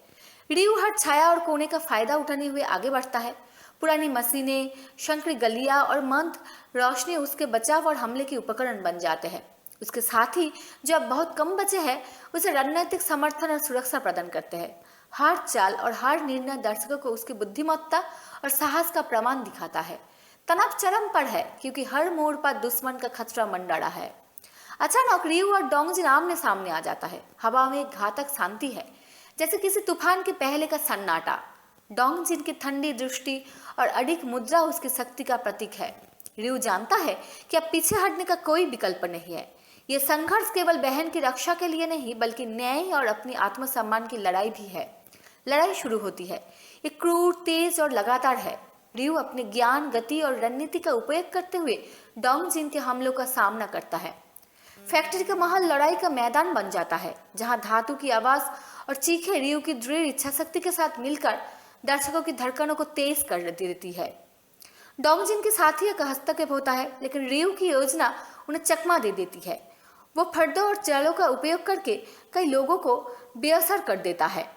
रियू हर छाया और कोने का फायदा उठाने हुए आगे बढ़ता है। पुरानी मशीनें, संकरी गलियां और मंद रोशनी उसके बचाव और हमले के उपकरण बन जाते हैं। उसके साथी, जो अब बहुत कम बचे हैं, उसे रणनीतिक समर्थन और सुरक्षा प्रदान करते हैं। हर चाल और हर निर्णय दर्शकों को उसकी बुद्धिमत्ता और साहस का प्रमाण दिखाता है। तनाव चरम पर है, क्योंकि हर मोड़ पर दुश्मन का खतरा मंडरा है। अचानक रियू और डोंगजिन आमने सामने आ जाता है। हवा में एक घातक शांति है, जैसे किसी तूफान के पहले का सन्नाटा। डोंगजिन की ठंडी दृष्टि और अडिग मुद्रा उसकी शक्ति का प्रतीक है। रियू जानता है कि अब पीछे हटने का कोई विकल्प नहीं है। ये संघर्ष केवल बहन की रक्षा के लिए नहीं, बल्कि न्याय और अपनी आत्मसम्मान की लड़ाई भी है। लड़ाई शुरू होती है। ये क्रूर, तेज और लगातार है। रियू अपने ज्ञान, गति और रणनीति का उपयोग करते हुए डोंगजिन के हमलों का सामना करता है। फैक्ट्री का माहौल लड़ाई का मैदान बन जाता है, जहां धातु की आवाज और चीखें रियू की दृढ़ इच्छा शक्ति के साथ मिलकर दर्शकों की धड़कनों को तेज कर देती है। डोंगजिन के साथी का हस्तक्षेप होता है, लेकिन रियू की योजना उन्हें चकमा दे देती है। वो फर्दों और चालों का उपयोग करके कई लोगों को बेअसर कर देता है।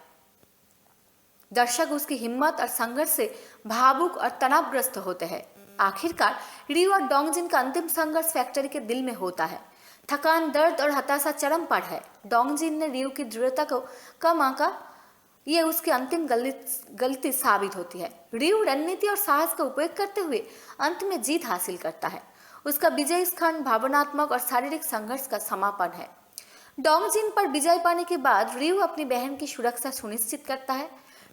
दर्शक उसकी हिम्मत और संघर्ष से भावुक और तनावग्रस्त होते हैं। आखिरकार रियू और डोंगजिन का अंतिम संघर्ष फैक्ट्री के दिल में होता है। थकान, दर्द और हताशा चरम पर है। डोंगजिन ने रियू की दृढ़ता को कम आंका, ये उसकी अंतिम गलती साबित होती है। रियू रणनीति और साहस का उपयोग करते हुए अंत में जीत हासिल करता है। उसका विजय स्खंड भावनात्मक और शारीरिक संघर्ष का समापन है। डोंगजिन पर विजय पाने के बाद रियू अपनी बहन की सुरक्षा सुनिश्चित करता है।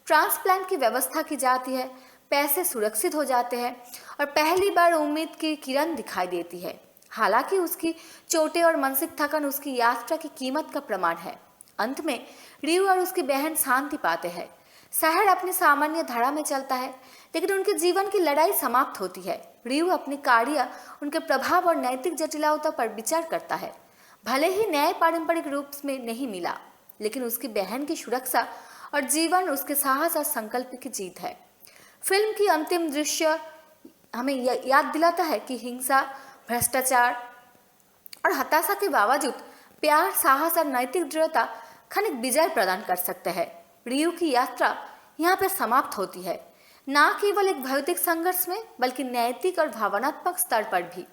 ट्रांसप्लांट की व्यवस्था की जाती है, पैसे सुरक्षित हो जाते हैं और पहली बार उम्मीद की किरण दिखाई देती है। हालांकि उसकी चोटें और मानसिक थकान उसकी यात्रा की कीमत का प्रमाण है। अंत में रियू और उसकी बहन शांति पाते हैं। शहर अपनी सामान्य धारा में चलता है, लेकिन उनके जीवन की लड़ाई समाप्त होती है। रियू अपने कार्य, उनके प्रभाव और नैतिक जटिलता पर विचार करता है। भले ही न्याय पारंपरिक रूप में नहीं मिला, लेकिन उसकी बहन की सुरक्षा और जीवन उसके साहस और संकल्प की जीत है। फिल्म की अंतिम दृश्य हमें याद दिलाता है कि हिंसा, भ्रष्टाचार और हताशा के बावजूद प्यार, साहस और नैतिक दृढ़ता क्षणिक विजय प्रदान कर सकते हैं। रियू की यात्रा यहाँ पर समाप्त होती है, न केवल एक भौतिक संघर्ष में, बल्कि नैतिक और भावनात्मक स्तर पर भी।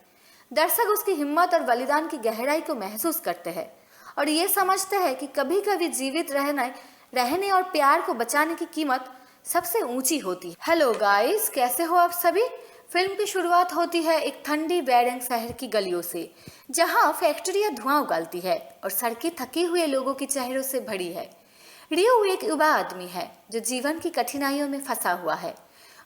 दर्शक उसकी हिम्मत और बलिदान की गहराई को महसूस करते हैं और ये समझते हैं कि कभी कभी जीवित रहने और प्यार को बचाने की कीमत सबसे ऊंची होती है। हेलो गाइस, कैसे हो आप सभी? फिल्म की शुरुआत होती है एक ठंडी बैरंग शहर की गलियों से, जहां फैक्ट्रियां धुआं उगालती है और सड़कें थके हुए लोगों के चेहरों से भरी है। रियू एक युवा आदमी है जो जीवन की कठिनाइयों में फंसा हुआ है।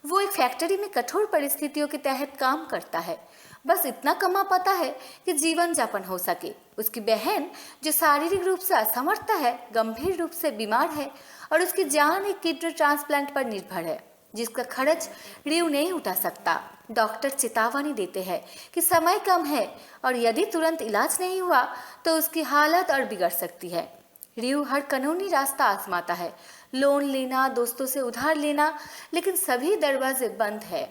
वो एक फैक्ट्री में कठोर परिस्थितियों के तहत काम करता है, बस इतना कमा पाता है कि जीवन यापन हो सके। उसकी बहन, जो शारीरिक रूप से असमर्थ है, गंभीर रूप से बीमार है और उसकी जान एक किडनी ट्रांसप्लांट पर निर्भर है, जिसका खर्च रियू नहीं उठा सकता। डॉक्टर चेतावनी देते हैं कि समय कम है और यदि तुरंत इलाज नहीं हुआ तो उसकी हालत और बिगड़ सकती है। रियू हर कानूनी रास्ता आजमाता है, लोन लेना, दोस्तों से उधार लेना, लेकिन सभी दरवाजे बंद है।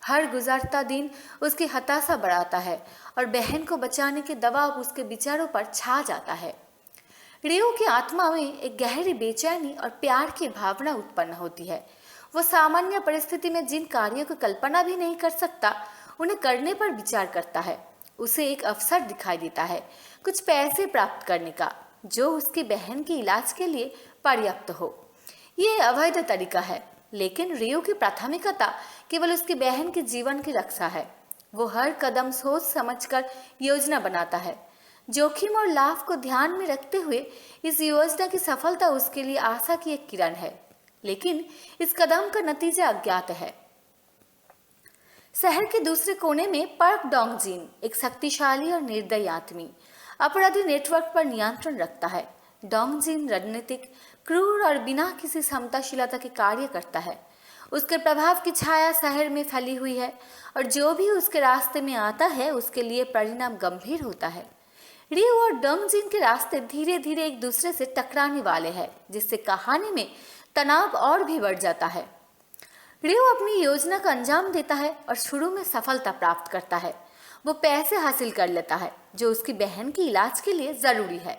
हर गुजरता दिन उसकी हताशा बढ़ाता है और बहन को बचाने के दबाव उसके विचारों पर छा जाता है। रियो की आत्मा में एक गहरी बेचैनी और प्यार की भावना उत्पन्न होती है। वो सामान्य परिस्थिति में जिन कार्यों की कल्पना भी नहीं कर सकता, उन्हें करने पर विचार करता है। उसे एक अवसर दिखाई देता है कुछ पैसे प्राप्त करने का, जो उसकी बहन के इलाज के लिए पर्याप्त हो। ये अवैध तरीका है, लेकिन रियो की प्राथमिकता केवल उसकी बहन के जीवन की रक्षा है। वो हर कदम सोच समझकर योजना बनाता है। जोखिम और लाभ को ध्यान में रखते हुए इस योजना की सफलता उसके लिए आशा की एक किरण है, लेकिन इस कदम का नतीजा अज्ञात है। शहर के दूसरे कोने में पार्क डोंग जिन एक शक्तिशाली और निर्दयी आदमी अपराधी नेटवर्क पर नियंत्रण रखता है। डोंग जिन रणनीतिक, क्रूर और बिना किसी क्षमताशीलता के कार्य करता है। उसके प्रभाव की छाया शहर में फैली हुई है और जो भी उसके रास्ते में आता है उसके लिए परिणाम गंभीर होता है। रियो और डोंग जिन के रास्ते धीरे धीरे एक दूसरे से टकराने वाले हैं, जिससे कहानी में तनाव और भी बढ़ जाता है। रियो अपनी योजना का अंजाम देता है और शुरू में सफलता प्राप्त करता है। वो पैसे हासिल कर लेता है जो उसकी बहन के इलाज के लिए जरूरी है।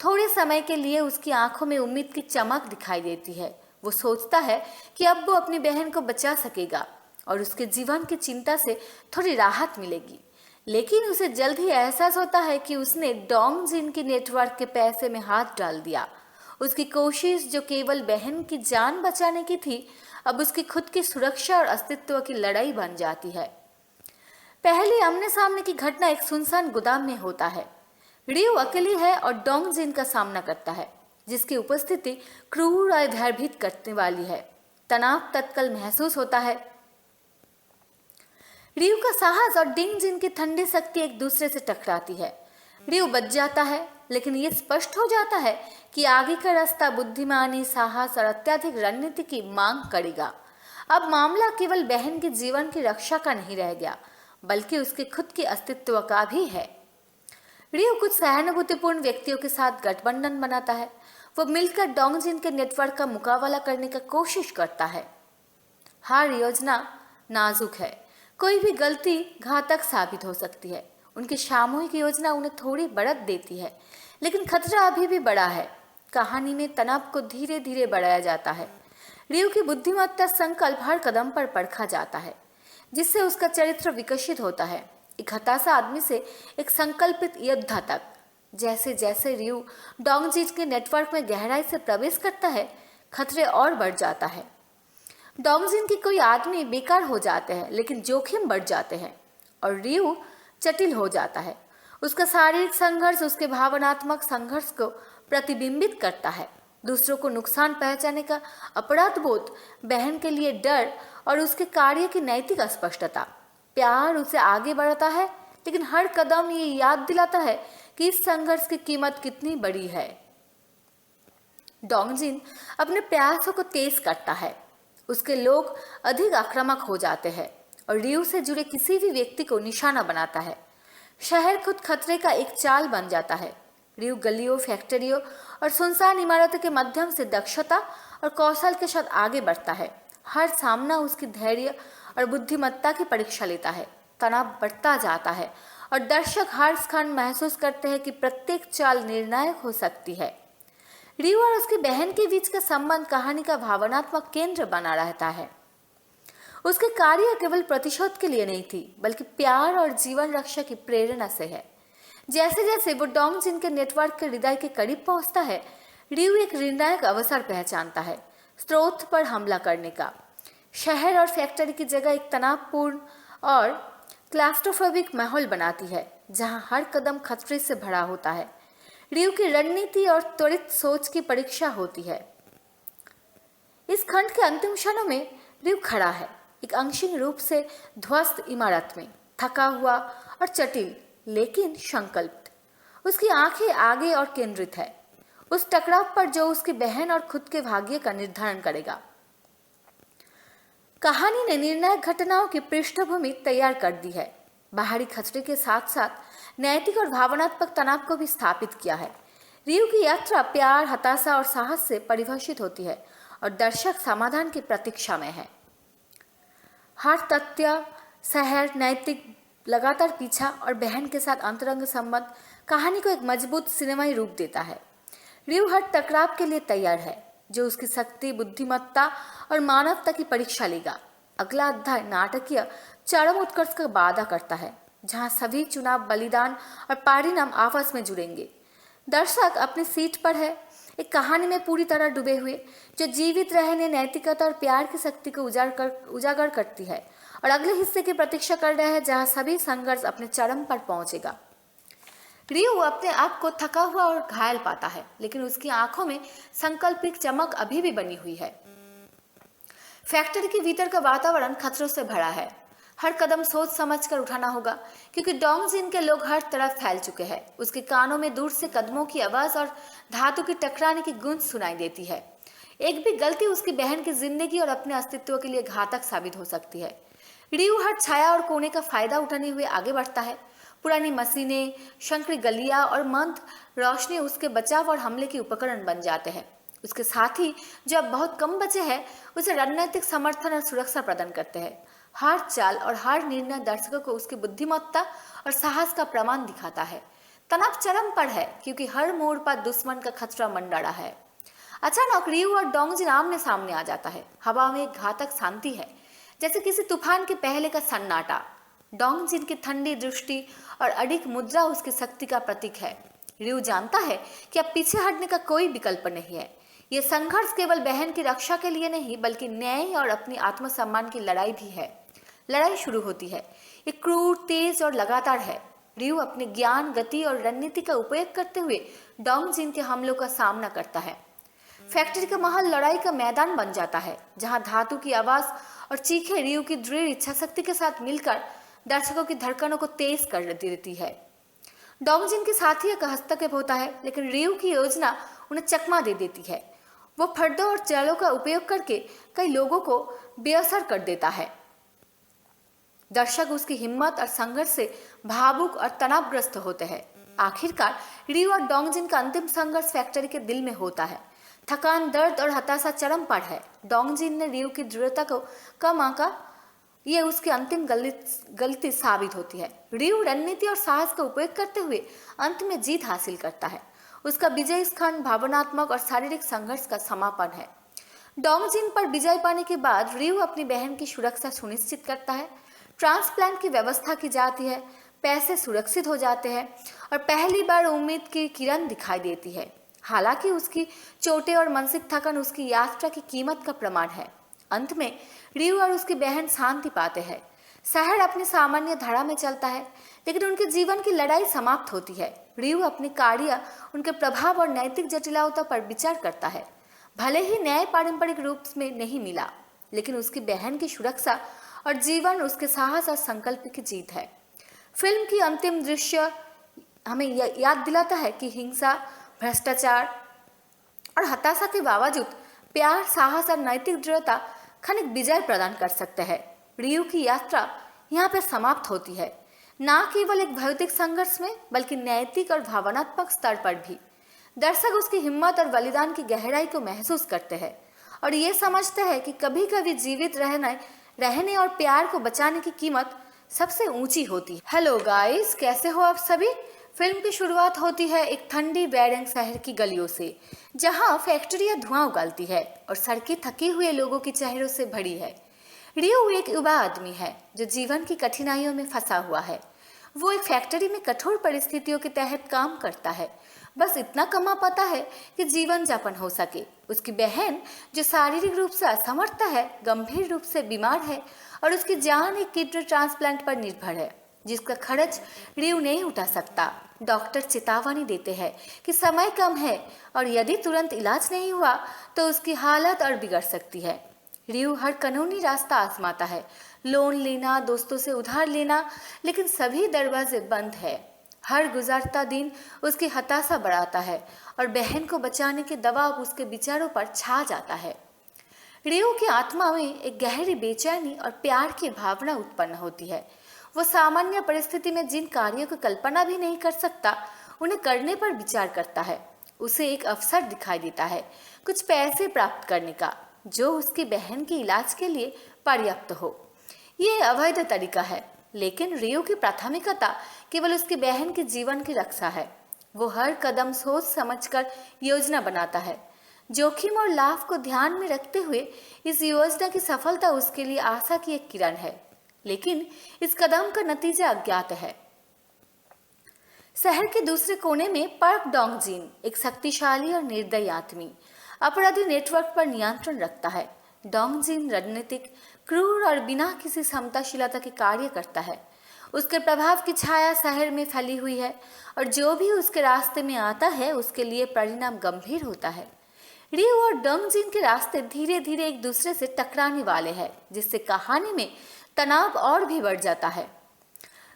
थोड़े समय के लिए उसकी आंखों में उम्मीद की चमक दिखाई देती है। वो सोचता है कि अब वो अपनी बहन को बचा सकेगा और उसके जीवन की चिंता से थोड़ी राहत मिलेगी। लेकिन उसे जल्द ही एहसास होता है कि उसने डोंग जिन के नेटवर्क के पैसे में हाथ डाल दिया। उसकी कोशिश जो केवल बहन की जान बचाने की थी, अब उसकी खुद की सुरक्षा और अस्तित्व की लड़ाई बन जाती है। पहले आमने सामने की घटना एक सुनसान गोदाम में होता है। रियो अकेली है और डोंग जिन का सामना करता है, जिसकी उपस्थिति क्रूर और भयभीत करने वाली है। तनाव तत्काल महसूस होता है। रियो का साहस और डिंग जिन की ठंडी शक्ति एक दूसरे से टकराती है। रियो बच जाता है, लेकिन ये स्पष्ट हो जाता है कि आगे का रास्ता बुद्धिमानी, साहस और अत्यधिक रणनीति की मांग करेगा। अब मामला केवल बहन के जीवन की रक्षा का नहीं रह गया, बल्कि उसके खुद के अस्तित्व का भी है। रियो कुछ सहानुभूतिपूर्ण व्यक्तियों के साथ गठबंधन बनाता है। वो मिलकर डोंग जिन के नेटवर्क का मुकाबला करने की कोशिश करता है। हर योजना नाजुक है, कोई भी गलती घातक साबित हो सकती है। उनकी सामूहिक योजना उन्हें थोड़ी बढ़त देती है, लेकिन खतरा अभी भी बड़ा है। कहानी में तनाव को धीरे धीरे बढ़ाया जाता है। रियो की बुद्धिमत्ता संकल्प हर कदम पर परखा जाता है, जिससे उसका चरित्र विकसित होता है। एक हताशा आदमी से एक संकल्पित योद्धा तक। जैसे जैसे रियो डोंग जिन के नेटवर्क में गहराई से प्रवेश करता है, खतरे और बढ़ जाता है। डोंग जिन के कोई आदमी बेकार हो जाते हैं, लेकिन जोखिम बढ़ जाते हैं और रियो जटिल हो जाता है। उसका शारीरिक संघर्ष उसके भावनात्मक संघर्ष को प्रतिबिंबित करता है। दूसरों को नुकसान पहुंचाने का अपराध बोध, बहन के लिए डर और उसके कार्य की नैतिक अस्पष्टता। प्यार उसे आगे बढ़ाता है, लेकिन हर कदम ये याद दिलाता है कि इस संघर्ष की कीमत कितनी बड़ी है। डोंग जिन अपने प्रयासों को तेज करता है। उसके लोग अधिक आक्रामक हो जाते हैं और रियो से जुड़े किसी भी व्यक्ति को निशाना बनाता है। शहर खुद खतरे का एक चाल बन जाता है। रियो गलियों, फैक्ट्रियों और सुनसान इमारतों के माध्यम से दक्षता और कौशल के साथ आगे बढ़ता है। हर सामना उसकी धैर्य और बुद्धिमत्ता की परीक्षा लेता है। तनाव बढ़ता जाता है और दर्शक हर क्षण महसूस करते हैं कि प्रत्येक चाल निर्णायक हो सकती है। रियो और उसकी बहन के बीच का संबंध कहानी का भावनात्मक केंद्र बना रहता है। उसके कार्य केवल प्रतिशोध के लिए नहीं थी, बल्कि प्यार और जीवन रक्षा की प्रेरणा से है। जैसे जैसे वो डोंग जिन के नेटवर्क के हृदय के करीब पहुंचता है, रियो एक निर्णायक अवसर पहचानता है, स्रोत पर हमला करने का। शहर और फैक्ट्री की जगह एक तनावपूर्ण और क्लास्ट्रोफोबिक माहौल बनाती है, जहां हर कदम खतरे से भरा होता है। रियो की रणनीति और त्वरित सोच की परीक्षा होती है। इस खंड के अंतिम क्षणों में रियो खड़ा है, एक आंशिक रूप से ध्वस्त इमारत में, थका हुआ और जटिल, लेकिन संकल्पित। उसकी आंखें आगे और केंद्रित है, उस टकराव पर जो उसकी बहन और खुद के भाग्य का निर्धारण करेगा। कहानी ने निर्णायक घटनाओं की पृष्ठभूमि तैयार कर दी है। बाहरी खतरे के साथ साथ नैतिक और भावनात्मक तनाव को भी स्थापित किया है। रियो की यात्रा प्यार, हताशा और साहस से परिभाषित होती है और दर्शक समाधान की प्रतीक्षा में है। हर तथ्य, शहर, नैतिक लगातार पीछा और बहन के साथ अंतरंग संबंध कहानी को एक मजबूत सिनेमाई रूप देता है। रियू हर टकराव के लिए तैयार है, जो उसकी शक्ति, बुद्धिमत्ता और मानवता की परीक्षा लेगा। अगला अध्याय नाटकीय चरम उत्कर्ष का वादा करता है, जहां सभी चुनाव, बलिदान और परिणाम आपस में जुड़ेंगे। दर्शक अपनी सीट पर है, एक कहानी में पूरी तरह डूबे हुए, जो जीवित रहने, नैतिकता और प्यार की शक्ति को उजागर करती है, और अगले हिस्से की प्रतीक्षा कर रहे हैं, जहां सभी संघर्ष अपने चरम पर पहुंचेगा। रियू अपने आप को थका हुआ और घायल पाता है, लेकिन उसकी आंखों में संकल्पित चमक अभी भी बनी हुई है। फैक्ट्री के भीतर का वातावरण खतरों से भरा है। हर कदम सोच समझ कर उठाना होगा, क्योंकि डोंगजिन के लोग हर तरफ फैल चुके हैं। उसके कानों में दूर से कदमों की आवाज और धातु की टकराने की गूंज सुनाई देती है। एक भी गलती उसकी बहन की जिंदगी और अपने अस्तित्व के लिए घातक साबित हो सकती है। रियू हर छाया और कोने का फायदा उठाने हुए आगे बढ़ता है। पुरानी मशीनें, संकरी गलियां और मंद रोशनी उसके बचाव और हमले के उपकरण बन जाते हैं। उसके साथी, जो अब बहुत कम बचे हैं, उसे रणनीतिक समर्थन और सुरक्षा प्रदान करते हैं। हर चाल और हर निर्णय दर्शकों को उसकी बुद्धिमत्ता और साहस का प्रमाण दिखाता है। तनाव चरम पर है, क्योंकि हर मोड़ पर दुश्मन का खतरा मंडरा है। अचानक रियू और डोंगजिन आमने सामने आ जाता है। हवा में एक घातक शांति है, जैसे किसी तूफान के पहले का सन्नाटा। डोंगजिन की ठंडी दृष्टि और अडिग मुद्रा उसकी शक्ति का प्रतीक है। रियू जानता है कि अब पीछे हटने का कोई विकल्प नहीं है। यह संघर्ष केवल बहन की रक्षा के लिए नहीं, बल्कि न्याय और अपनी आत्मसम्मान की लड़ाई भी है। लड़ाई शुरू होती है। ये क्रूर, तेज और लगातार है। रियू अपने ज्ञान, गति और रणनीति का उपयोग करते हुए डोंगजिन के हमलों का सामना करता है। फैक्ट्री का महल लड़ाई का मैदान बन जाता है, जहां धातु की आवाज और चीखें रियू की दृढ़ इच्छा शक्ति के साथ मिलकर दर्शकों की धड़कनों को तेज कर देती है। डोंगजिन के साथियों का हस्तक्षेप होता है, लेकिन रियू की योजना उन्हें चकमा दे देती है। वो फर्दों और चालों का उपयोग करके कई लोगों को बेअसर कर देता है। दर्शक उसकी हिम्मत और संघर्ष से भावुक और तनावग्रस्त होते हैं। आखिरकार रियू और डोंगजिन का अंतिम संघर्ष फैक्ट्री के दिल में होता है। थकान, दर्द और हताशा चरम पर है। डोंगजिन ने रियू की दृढ़ता को कम आंका। ये उसकी अंतिम गलती साबित होती है। रियू रणनीति और साहस का उपयोग करते हुए अंत में जीत हासिल करता है। उसका विजय स्खंड भावनात्मक और शारीरिक संघर्ष का समापन है। डोंगजिन पर विजय पाने के बाद रियू अपनी बहन की सुरक्षा सुनिश्चित करता है। ट्रांसप्लांट की व्यवस्था की जाती है, पैसे सुरक्षित हो जाते हैं और पहली बार उम्मीद की किरण दिखाई देती है। हालांकि उसकी चोटें और मानसिक थकान उसकी यात्रा की कीमत का प्रमाण है। अंत में रियू और उसकी बहन शांति पाते हैं। शहर अपनी सामान्य धारा में चलता है, लेकिन उनके जीवन की लड़ाई समाप्त होती है। रियू अपने कार्य, उनके प्रभाव और नैतिक जटिलता पर विचार करता है। भले ही न्याय पारंपरिक रूप में नहीं मिला, लेकिन उसकी बहन की सुरक्षा और जीवन उसके साहस और संकल्प की जीत है। फिल्म की अंतिम दृश्य हमें याद दिलाता है कि हिंसा, भ्रष्टाचार और हताशा के बावजूद प्यार, साहस और नैतिक दृढ़ता क्षणिक विजय प्रदान कर सकते हैं। रियू की यात्रा यहाँ पर समाप्त होती है, न केवल एक भौतिक संघर्ष में, बल्कि नैतिक और भावनात्मक स्तर पर भी। दर्शक उसकी हिम्मत और बलिदान की गहराई को महसूस करते हैं और ये समझते हैं कि कभी कभी जीवित रहने और प्यार को बचाने की कीमत सबसे ऊंची होती है। हेलो गाइस, कैसे हो आप सभी? फिल्म की शुरुआत होती है एक ठंडी बैरंग शहर की गलियों से, जहां फैक्ट्रियां धुआं उगालती है और सड़कें थके हुए लोगों के चेहरों से भरी है। रियू एक युवा आदमी है जो जीवन की कठिनाइयों में फंसा हुआ है। वो एक फैक्ट्री में कठोर परिस्थितियों के तहत काम करता है, बस इतना कमा पाता है कि जीवन यापन हो सके। उसकी बहन, जो शारीरिक रूप से असमर्थ है, गंभीर रूप से बीमार है और उसकी जान एक किडनी ट्रांसप्लांट पर निर्भर है, जिसका खर्च रियू नहीं उठा सकता। डॉक्टर चेतावनी देते हैं कि समय कम है और यदि तुरंत इलाज नहीं हुआ तो उसकी हालत और बिगड़ सकती है। रियू हर कानूनी रास्ता आजमाता है, लोन लेना, दोस्तों से उधार लेना, लेकिन सभी दरवाजे बंद है। हर गुजरता दिन उसकी हताशा बढ़ाता है और बहन को बचाने के दबाव उसके विचारों पर छा जाता है। रियू की आत्मा में एक गहरी बेचैनी और प्यार की भावना उत्पन्न होती है। वो सामान्य परिस्थिति में जिन कार्यों की कल्पना भी नहीं कर सकता, उन्हें करने पर विचार करता है। उसे एक अवसर दिखाई देता है कुछ पैसे प्राप्त करने का, जो उसकी बहन के इलाज के लिए पर्याप्त हो। ये अवैध तरीका है, लेकिन रियू की प्राथमिकता केवल उसकी बहन के जीवन की रक्षा है। वो हर कदम सोच समझकर योजना बनाता है। जोखिम और लाभ को ध्यान में रखते हुए इस योजना की सफलता उसके लिए आशा की एक किरण है, लेकिन इस कदम का नतीजा अज्ञात है। शहर के दूसरे कोने में पार्क डोंग जिन एक शक्तिशाली और निर्दयी आदमी अपराधी नेटवर्क पर नियंत्रण रखता है। डोंग जिन रणनीतिक, क्रूर और बिना किसी समताशीलता के कार्य करता है। उसके प्रभाव की छाया शहर में फैली हुई है और जो भी उसके रास्ते में आता है उसके लिए परिणाम गंभीर होता है। रियो और डोंग जिन के रास्ते धीरे धीरे एक दूसरे से टकराने वाले हैं, जिससे कहानी में तनाव और भी बढ़ जाता है।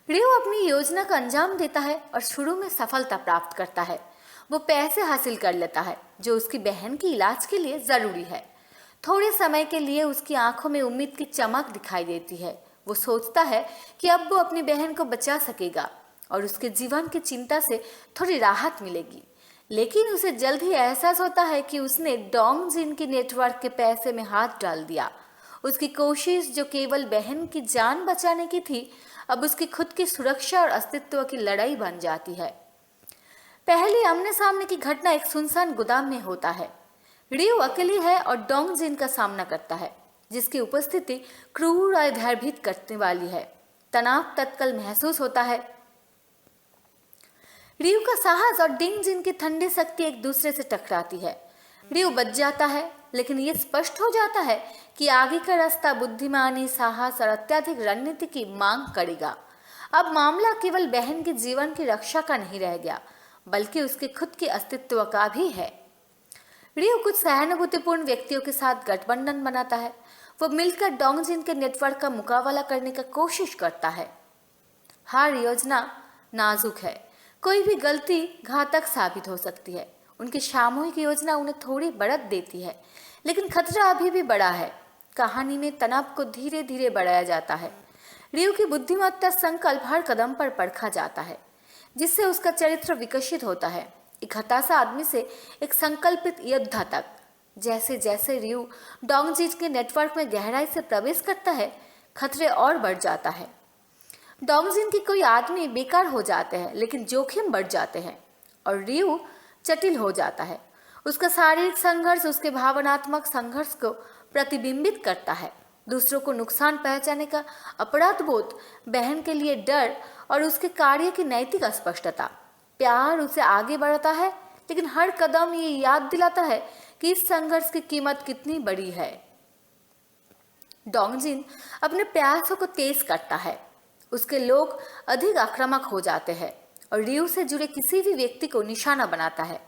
रियो अपनी योजना का अंजाम देता है और शुरू में सफलता प्राप्त करता है। वो पैसे हासिल कर लेता है जो उसकी बहन के इलाज के लिए जरूरी है। थोड़े समय के लिए उसकी आंखों में उम्मीद की चमक दिखाई देती है। वो सोचता है कि अब वो अपनी बहन को बचा सकेगा और उसके जीवन की चिंता से थोड़ी राहत मिलेगी। लेकिन उसे जल्द ही एहसास होता है कि उसने डोंग जिन के नेटवर्क के पैसे में हाथ डाल दिया। उसकी कोशिश जो केवल बहन की जान बचाने की थी, अब उसकी खुद की सुरक्षा और अस्तित्व की लड़ाई बन जाती है। पहले आमने सामने की घटना एक सुनसान गोदाम में होता है। रियो अकेली है और डोंग जिन का सामना करता है, जिसकी उपस्थिति क्रूर और भयभीत करने वाली है। तनाव तत्काल महसूस होता है। रियो का साहस और डिंग जिन की ठंडी शक्ति एक दूसरे से टकराती है। रियो बच जाता है, लेकिन ये स्पष्ट हो जाता है कि आगे का रास्ता बुद्धिमानी, साहस और अत्यधिक रणनीति की मांग करेगा। अब मामला केवल बहन के जीवन की रक्षा का नहीं रह गया, बल्कि उसके खुद के अस्तित्व का भी है। रियो कुछ सहानुभूतिपूर्ण व्यक्तियों के साथ गठबंधन बनाता है। वो मिलकर डोंग जिन के नेटवर्क का मुकाबला करने की कोशिश करता है। हर योजना नाजुक है, कोई भी गलती घातक साबित हो सकती है। उनकी सामूहिक योजना उन्हें थोड़ी बढ़त देती है, लेकिन खतरा अभी भी बड़ा है। कहानी में तनाव को धीरे धीरे बढ़ाया जाता है। रियो की बुद्धिमत्ता संकल्प हर कदम पर परखा जाता है, जिससे उसका चरित्र विकसित होता है। एक हताशा आदमी से एक संकल्पित योद्धा तक। जैसे जैसे रियो डोंग जिन के नेटवर्क में गहराई से प्रवेश करता है, खतरे और बढ़ जाता है। डोंग जिन के कोई आदमी बेकार हो जाते हैं, लेकिन जोखिम बढ़ जाते हैं और रियो जटिल हो जाता है। उसका शारीरिक संघर्ष उसके भावनात्मक संघर्ष को प्रतिबिंबित करता है। दूसरों को नुकसान पहुंचाने का अपराध बोध, बहन के लिए डर और उसके कार्य की नैतिक अस्पष्टता। प्यार उसे आगे बढ़ाता है, लेकिन हर कदम ये याद दिलाता है कि इस संघर्ष की कीमत कितनी बड़ी है। डोंग जिन अपने प्रयासों को तेज करता है। उसके लोग अधिक आक्रामक हो जाते हैं और रियो से जुड़े किसी भी व्यक्ति को निशाना बनाता है।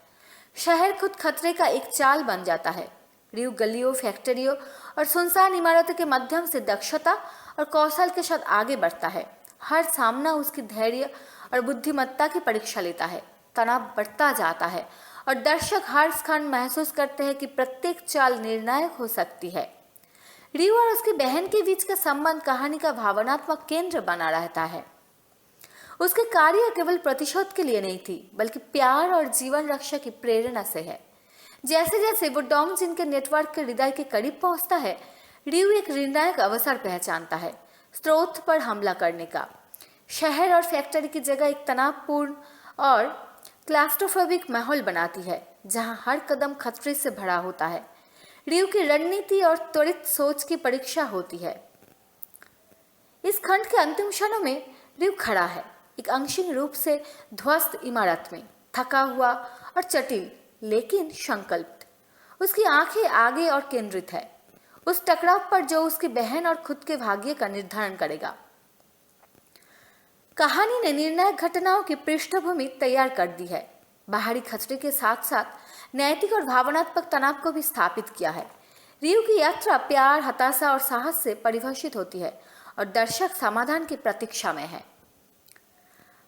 शहर खुद खतरे का एक चाल बन जाता है। रियो गलियों, फैक्ट्रियों और सुनसान इमारतों के माध्यम से दक्षता और कौशल के साथ आगे बढ़ता है। हर सामना उसकी धैर्य और बुद्धिमत्ता की परीक्षा लेता है। तनाव बढ़ता जाता है और दर्शक हर क्षण महसूस करते हैं कि प्रत्येक चाल निर्णायक हो सकती है। रियो और उसकी बहन के बीच का संबंध कहानी का भावनात्मक केंद्र बना रहता है। उसके कार्य केवल प्रतिशोध के लिए नहीं थी, बल्कि प्यार और जीवन रक्षा की प्रेरणा से है। जैसे जैसे वो डोंग जिन के नेटवर्क के हृदय के करीब पहुंचता है, रियो एक निर्णायक अवसर पहचानता है, स्रोत पर हमला करने का। शहर और फैक्ट्री की जगह एक तनावपूर्ण और क्लास्ट्रोफोबिक माहौल बनाती है, जहां हर कदम खतरे से भरा होता है। रियो की रणनीति और त्वरित सोच की परीक्षा होती है। इस खंड के अंतिम क्षणों में रियो खड़ा है, एक अंशिक रूप से ध्वस्त इमारत में, थका हुआ और जटिल, लेकिन संकल्पित। उसकी आंखें आगे और केंद्रित है, उस टकराव पर जो उसकी बहन और खुद के भाग्य का निर्धारण करेगा। कहानी ने निर्णायक घटनाओं की पृष्ठभूमि तैयार कर दी है। बाहरी खतरे के साथ साथ नैतिक और भावनात्मक तनाव को भी स्थापित किया है। रियो की यात्रा प्यार, हताशा और साहस से परिभाषित होती है और दर्शक समाधान की प्रतीक्षा में है।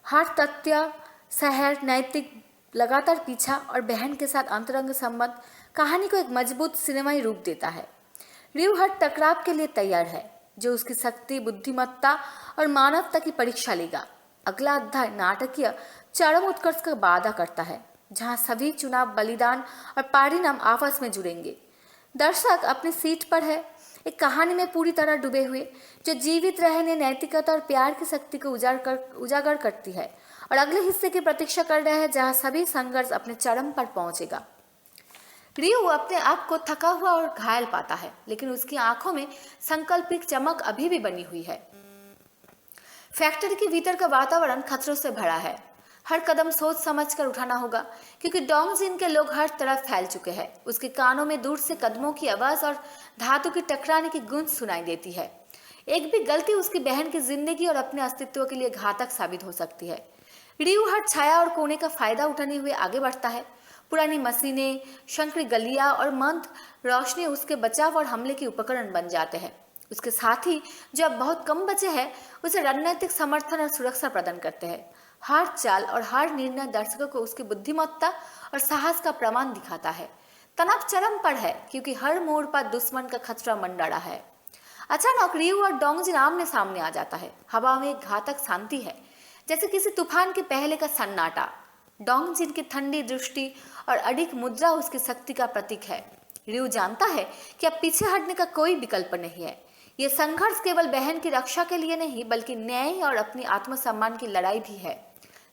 हर तथ्य, शहर, नैतिक लगातार पीछा और बहन के साथ अंतरंग संबंध कहानी को एक मजबूत सिनेमाई रूप देता है। रियो हर टकराव के लिए तैयार है, जो उसकी शक्ति, बुद्धिमत्ता और मानवता की परीक्षा लेगा। अगला अध्याय नाटकीय चरम उत्कर्ष का वादा करता है, जहां सभी चुनाव, बलिदान और परिणाम आपस में जुड़ेंगे। दर्शक अपनी सीट पर है, एक कहानी में पूरी तरह डूबे हुए, जो जीवित रहने, नैतिकता और प्यार की शक्ति को उजागर करती है और अगले हिस्से की प्रतीक्षा कर रहे हैं जहां सभी संघर्ष अपने चरम पर पहुंचेगा। रियू अपने आप को थका हुआ और घायल पाता है, लेकिन उसकी आंखों में संकल्प की चमक अभी भी बनी हुई है। फैक्ट्री के भीतर का वातावरण खतरों से भरा है। हर कदम सोच समझ कर उठाना होगा, क्योंकि डोंगजिन के लोग हर तरफ फैल चुके हैं। उसके कानों में दूर से कदमों की आवाज और धातु की टकराने की गूंज सुनाई देती है। एक भी गलती उसकी बहन की जिंदगी और अपने अस्तित्व के लिए घातक साबित हो सकती है। रियू हर छाया और कोने का फायदा उठाने हुए आगे बढ़ता है। पुरानी मशीनें, संकरी गलियां और मंद रोशनी उसके बचाव और हमले के उपकरण बन जाते हैं। उसके साथी, जो अब बहुत कम बचे हैं, उसे रणनीतिक समर्थन और सुरक्षा प्रदान करते हैं। हर चाल और हर निर्णय दर्शकों को उसकी बुद्धिमत्ता और साहस का प्रमाण दिखाता है। तनाव चरम पर है, क्योंकि हर मोड़ पर दुश्मन का खतरा मंडरा है। अचानक रियू और डोंगजिन आमने सामने आ जाता है। हवा में एक घातक शांति है, जैसे किसी तूफान के पहले का सन्नाटा। डोंगजिन की ठंडी दृष्टि और अडिग मुद्रा उसकी शक्ति का प्रतीक है। रियू जानता है कि अब पीछे हटने का कोई विकल्प नहीं है। यह संघर्ष केवल बहन की रक्षा के लिए नहीं, बल्कि न्याय और अपनी आत्मसम्मान की लड़ाई भी है।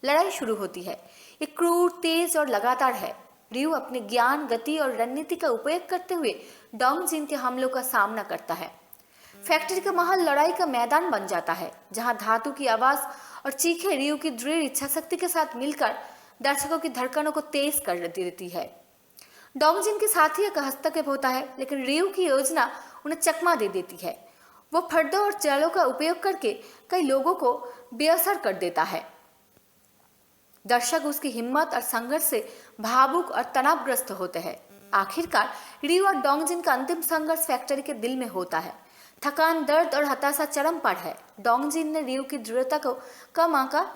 लड़ाई शुरू होती है। ये क्रूर, तेज और लगातार है। रियू अपने ज्ञान, गति और रणनीति का उपयोग करते हुए डोंगजिन के हमलों का सामना करता है। फैक्ट्री का महल लड़ाई का मैदान बन जाता है, जहां धातु की आवाज और चीखें रियू की दृढ़ इच्छा शक्ति के साथ मिलकर दर्शकों की धड़कनों को तेज कर देती है। डोंगजिन के साथियों का हस्तक्षेप होता है, लेकिन रियू की योजना उन्हें चकमा दे देती है। वो फर्दों और चालों का उपयोग करके कई लोगों को बेअसर कर देता है। दर्शक उसकी हिम्मत और संघर्ष से भावुक और तनावग्रस्त होते हैं। आखिरकार रियू और डोंगजिन का अंतिम संघर्ष फैक्ट्री के दिल में होता है। थकान, दर्द और हताशा चरम पर है। डोंगजिन ने रियू की दृढ़ता को कम आंका।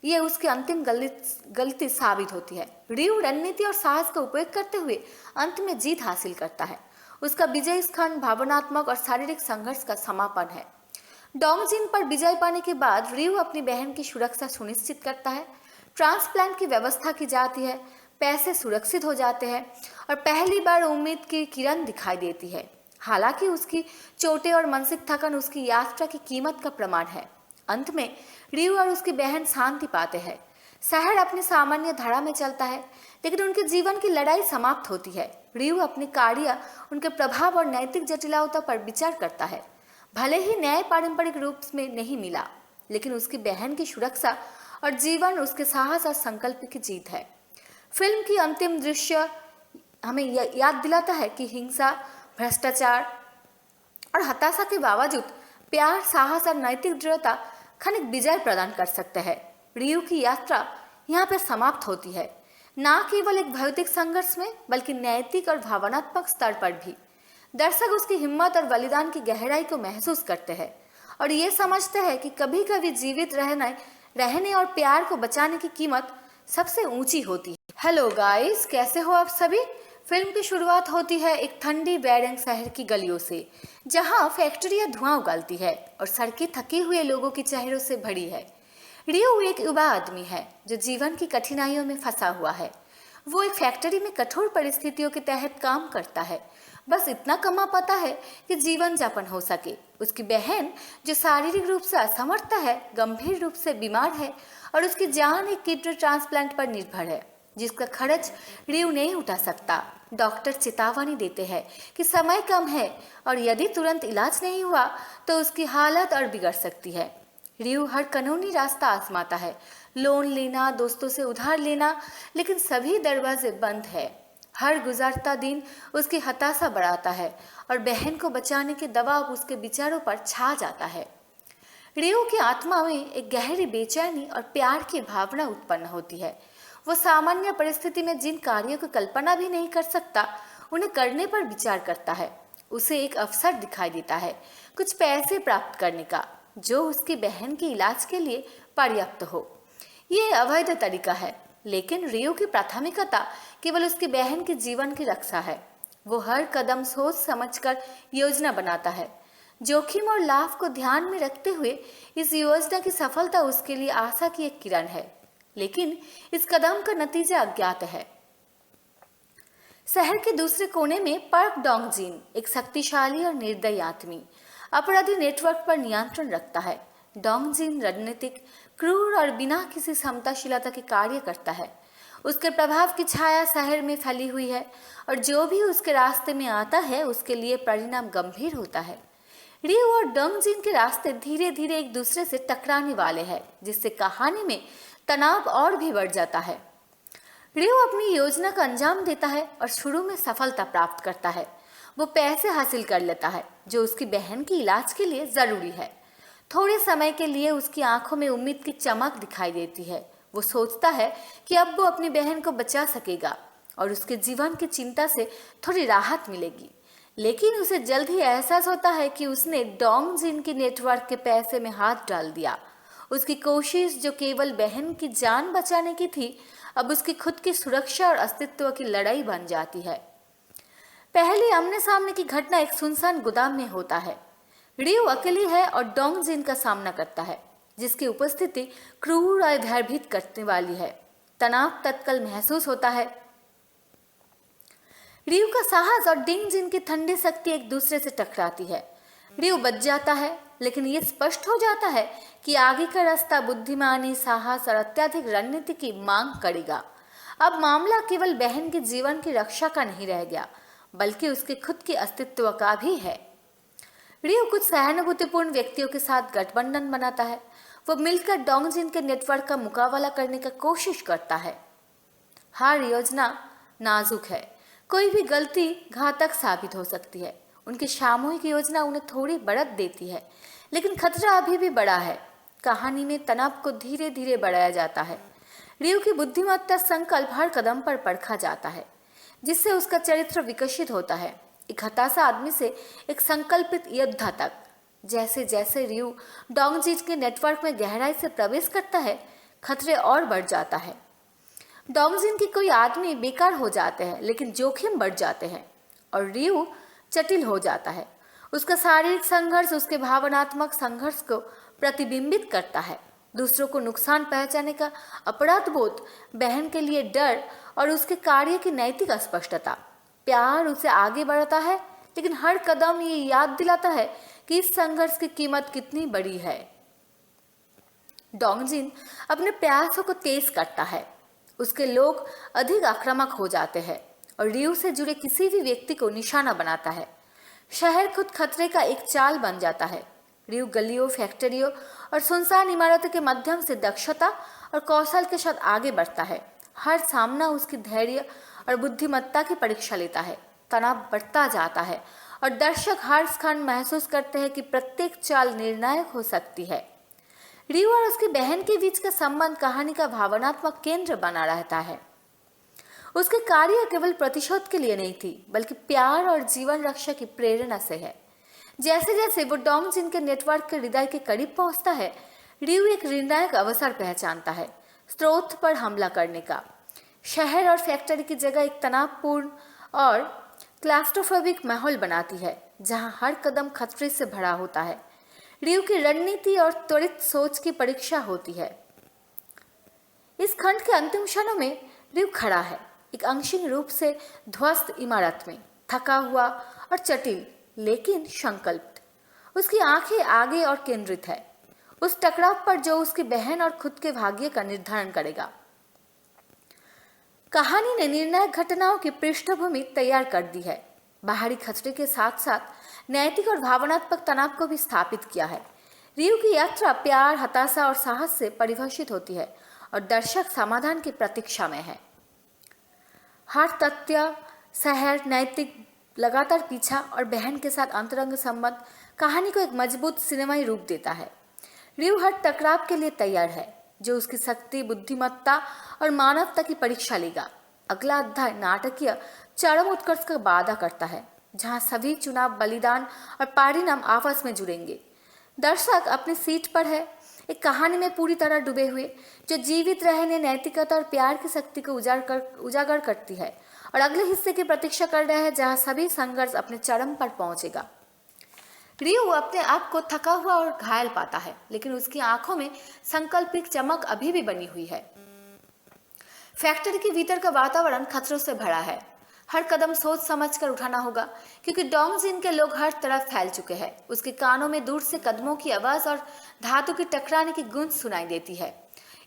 ये उसकी अंतिम गलती साबित होती है। रियू रणनीति और साहस का उपयोग करते हुए अंत में जीत हासिल करता है। उसका विजय स्खंड भावनात्मक और शारीरिक संघर्ष का समापन है। डोंगजिन पर विजय पाने के बाद रियू अपनी बहन की सुरक्षा सुनिश्चित करता है। ट्रांसप्लांट की व्यवस्था की जाती है, पैसे सुरक्षित हो जाते हैं और पहली बार उम्मीद की किरण दिखाई देती है। हालांकि उसकी चोटें और मानसिक थकान उसकी यात्रा की कीमत का प्रमाण है। अंत में रियू और उसकी बहन शांति पाते हैं। शहर अपनी सामान्य धारा में चलता है, लेकिन उनके जीवन की लड़ाई समाप्त होती है। रियू अपने कार्य, उनके प्रभाव और नैतिक जटिलता पर विचार करता है। भले ही न्याय पारंपरिक रूप में नहीं मिला, लेकिन उसकी बहन की सुरक्षा और जीवन उसके साहस और संकल्प की जीत है। फिल्म की अंतिम दृश्य हमें याद दिलाता है कि हिंसा, भ्रष्टाचार और हताशा के बावजूद प्यार, साहस और नैतिक दृढ़ता क्षणिक विजय प्रदान कर सकते हैं। रियू की यात्रा यहाँ पर समाप्त होती है, न केवल एक भौतिक संघर्ष में, बल्कि नैतिक और भावनात्मक स्तर पर भी। दर्शक उसकी हिम्मत और बलिदान की गहराई को महसूस करते हैं और ये समझते हैं कि कभी कभी जीवित रहने और प्यार को बचाने की कीमत सबसे ऊंची होती है। हेलो गाइस, कैसे हो आप सभी? फिल्म की शुरुआत होती है एक ठंडी बैरंग शहर की गलियों से, जहां फैक्ट्रियां धुआं उगालती है और सड़कें थके हुए लोगों के चेहरों से भरी है। रियू एक युवा आदमी है जो जीवन की कठिनाइयों में फंसा हुआ है। वो एक फैक्ट्री में कठोर परिस्थितियों के तहत काम करता है, बस इतना कमा पाता है कि जीवन यापन हो सके। उसकी बहन, जो शारीरिक रूप से असमर्थ है, गंभीर रूप से बीमार है और उसकी जान एक किडनी ट्रांसप्लांट पर निर्भर है, जिसका खर्च रियू नहीं उठा सकता। डॉक्टर चेतावनी देते हैं कि समय कम है और यदि तुरंत इलाज नहीं हुआ तो उसकी हालत और बिगड़ सकती है। रियू हर कानूनी रास्ता आजमाता है, लोन लेना, दोस्तों से उधार लेना, लेकिन सभी दरवाजे बंद है। हर गुजरता दिन उसकी हताशा बढ़ाता है और बहन को बचाने के दबाव उसके विचारों पर छा जाता है। रियू की आत्मा में एक गहरी बेचैनी और प्यार की भावना उत्पन्न होती है। वो सामान्य परिस्थिति में जिन कार्यों की कल्पना भी नहीं कर सकता, उन्हें करने पर विचार करता है। उसे एक अवसर दिखाई देता है कुछ पैसे प्राप्त करने का, जो उसकी बहन के इलाज के लिए पर्याप्त हो। ये अवैध तरीका है, लेकिन रियू की प्राथमिकता केवल उसकी बहन के जीवन की रक्षा है। वो हर कदम सोच समझकर योजना बनाता है, जोखिम और लाभ को ध्यान में रखते हुए। इस योजना की सफलता उसके लिए आशा की एक किरण है, लेकिन इस कदम का नतीजा अज्ञात है। शहर के दूसरे कोने में पार्क डोंगजिन, एक शक्तिशाली और निर्दयी आदमी, अपराधी नेटवर्क पर नियंत्रण रखता है। डोंगजिन रणनीतिक, क्रूर और बिना किसी समताशीलता के कार्य करता है। उसके प्रभाव की छाया शहर में फैली हुई है और जो भी उसके रास्ते में आता है उसके लिए परिणाम गंभीर होता है। रियो और डोंगजिन के रास्ते धीरे धीरे एक दूसरे से टकराने वाले हैं, जिससे कहानी में तनाव और भी बढ़ जाता है। रियो अपनी योजना का अंजाम देता है और शुरू में सफलता प्राप्त करता है। वो पैसे हासिल कर लेता है जो उसकी बहन की इलाज के लिए जरूरी है। थोड़े समय के लिए उसकी आंखों में उम्मीद की चमक दिखाई देती है। वो सोचता है कि अब वो अपनी बहन को बचा सकेगा और उसके जीवन की चिंता से थोड़ी राहत मिलेगी। लेकिन उसे जल्द ही एहसास होता है कि उसने डोंगजिन की नेटवर्क के पैसे में हाथ डाल दिया। उसकी कोशिश जो केवल बहन की जान बचाने की थी, अब उसकी खुद की सुरक्षा और अस्तित्व की लड़ाई बन जाती है। पहली आमने सामने की घटना एक सुनसान गोदाम में होता है। रियो अकेली है और डोंगजिन का सामना करता है, जिसकी उपस्थिति क्रूर और भयभीत करने वाली है। तनाव तत्काल महसूस होता है। रियो का साहस और डोंगजिन की ठंडी शक्ति एक दूसरे से टकराती है। रियो बच जाता है, लेकिन ये स्पष्ट हो जाता है कि आगे का रास्ता बुद्धिमानी, साहस और अत्यधिक रणनीति की मांग करेगा। अब मामला केवल बहन के जीवन की रक्षा का नहीं रह गया, बल्कि उसके खुद के अस्तित्व का भी है। रियो कुछ सहानुभूतिपूर्ण व्यक्तियों के साथ गठबंधन बनाता है। वो मिलकर डोंगजिन के नेटवर्क का मुकाबला करने की कोशिश करता है। हर योजना नाजुक है, कोई भी गलती घातक साबित हो सकती है। उनकी सामूहिक योजना उन्हें थोड़ी बढ़त देती है, लेकिन खतरा अभी भी बड़ा है। कहानी में तनाव को धीरे धीरे बढ़ाया जाता है। रियो की बुद्धिमत्ता संकल्प हर कदम पर परखा जाता है, जिससे उसका चरित्र विकसित होता है। एक हताशा आदमी से एक संकल्पित योद्धा तक। जैसे जैसे रियो डोंगजिन के नेटवर्क में गहराई से प्रवेश करता है, खतरे और बढ़ जाता है। डोंगजिन के कोई आदमी बेकार हो जाते हैं, लेकिन जोखिम बढ़ जाते हैं और रियो जटिल हो जाता है। उसका शारीरिक संघर्ष उसके भावनात्मक संघर्ष को प्रतिबिंबित करता है। दूसरों को नुकसान पहुंचाने का अपराध बोध, बहन के लिए डर और उसके कार्य की नैतिक अस्पष्टता। प्यार उसे आगे बढ़ाता है, लेकिन हर कदम ये याद दिलाता है कि इस संघर्ष की कीमत कितनी बड़ी है। डोंगजिन अपने प्रयासों को तेज करता है। उसके लोग अधिक आक्रामक हो जाते हैं और रियो से जुड़े किसी भी व्यक्ति को निशाना बनाता है। शहर खुद खतरे का एक चाल बन जाता है। रियो गलियों, फैक्ट्रियों और सुनसान इमारतों के माध्यम से दक्षता और कौशल के साथ आगे बढ़ता है। हर सामना उसकी धैर्य और बुद्धिमत्ता की परीक्षा लेता है। तनाव बढ़ता जाता है और दर्शक हर क्षण महसूस करते हैं कि प्रत्येक चाल निर्णायक हो सकती है। रियो और उसकी बहन के बीच का संबंध कहानी का भावनात्मक केंद्र बना रहता है। उसके कार्य केवल प्रतिशोध के लिए नहीं थी, बल्कि प्यार और जीवन रक्षा की प्रेरणा से है। जैसे जैसे वो डोंगजिन के नेटवर्क के हृदय के करीब पहुंचता है, रियो एक निर्णायक अवसर पहचानता है, स्रोत पर हमला करने का। शहर और फैक्ट्री की जगह एक तनावपूर्ण और क्लास्ट्रोफोबिक माहौल बनाती है, जहां हर कदम खतरे से भरा होता है। रियो की रणनीति और त्वरित सोच की परीक्षा होती है। इस खंड के अंतिम क्षणों में रियो खड़ा है, एक अंशिक रूप से ध्वस्त इमारत में, थका हुआ और जटिल लेकिन संकल्पित। उसकी आंखें आगे और केंद्रित है, उस टकराव पर जो उसकी बहन और खुद के भाग्य का निर्धारण करेगा। कहानी ने निर्णायक घटनाओं की पृष्ठभूमि तैयार कर दी है। बाहरी खतरे के साथ साथ नैतिक और भावनात्मक तनाव को भी स्थापित किया है। रियो की यात्रा प्यार, हताशा और साहस से परिभाषित होती है और दर्शक समाधान की प्रतीक्षा में है। हर तथ्य, शहर, नैतिक लगातार पीछा और बहन के साथ अंतरंग संबंध कहानी को एक मजबूत सिनेमाई रूप देता है। रियो हर टकराव के लिए तैयार है, जो उसकी शक्ति, बुद्धिमत्ता और मानवता की परीक्षा लेगा। अगला अध्याय नाटकीय चरम उत्कर्ष का वादा करता है, जहां सभी चुनाव, बलिदान और परिणाम आपस में जुड़ेंगे। दर्शक अपनी सीट पर है, एक कहानी में पूरी तरह डूबे हुए, जो जीवित रहने, नैतिकता और प्यार की शक्ति को उजागर करती है और अगले हिस्से की प्रतीक्षा कर रहे हैं, जहां सभी संघर्ष अपने चरम पर पहुंचेगा। रियो अपने आप को थका हुआ और घायल पाता है, लेकिन उसकी आंखों में संकल्पित चमक अभी भी बनी हुई है। फैक्ट्री के भीतर का वातावरण खतरों से भरा है। हर कदम सोच समझ कर उठाना होगा, क्योंकि डोंगजिन के लोग हर तरफ फैल चुके हैं। उसके कानों में दूर से कदमों की आवाज और धातु की टकराने की गूंज सुनाई देती है।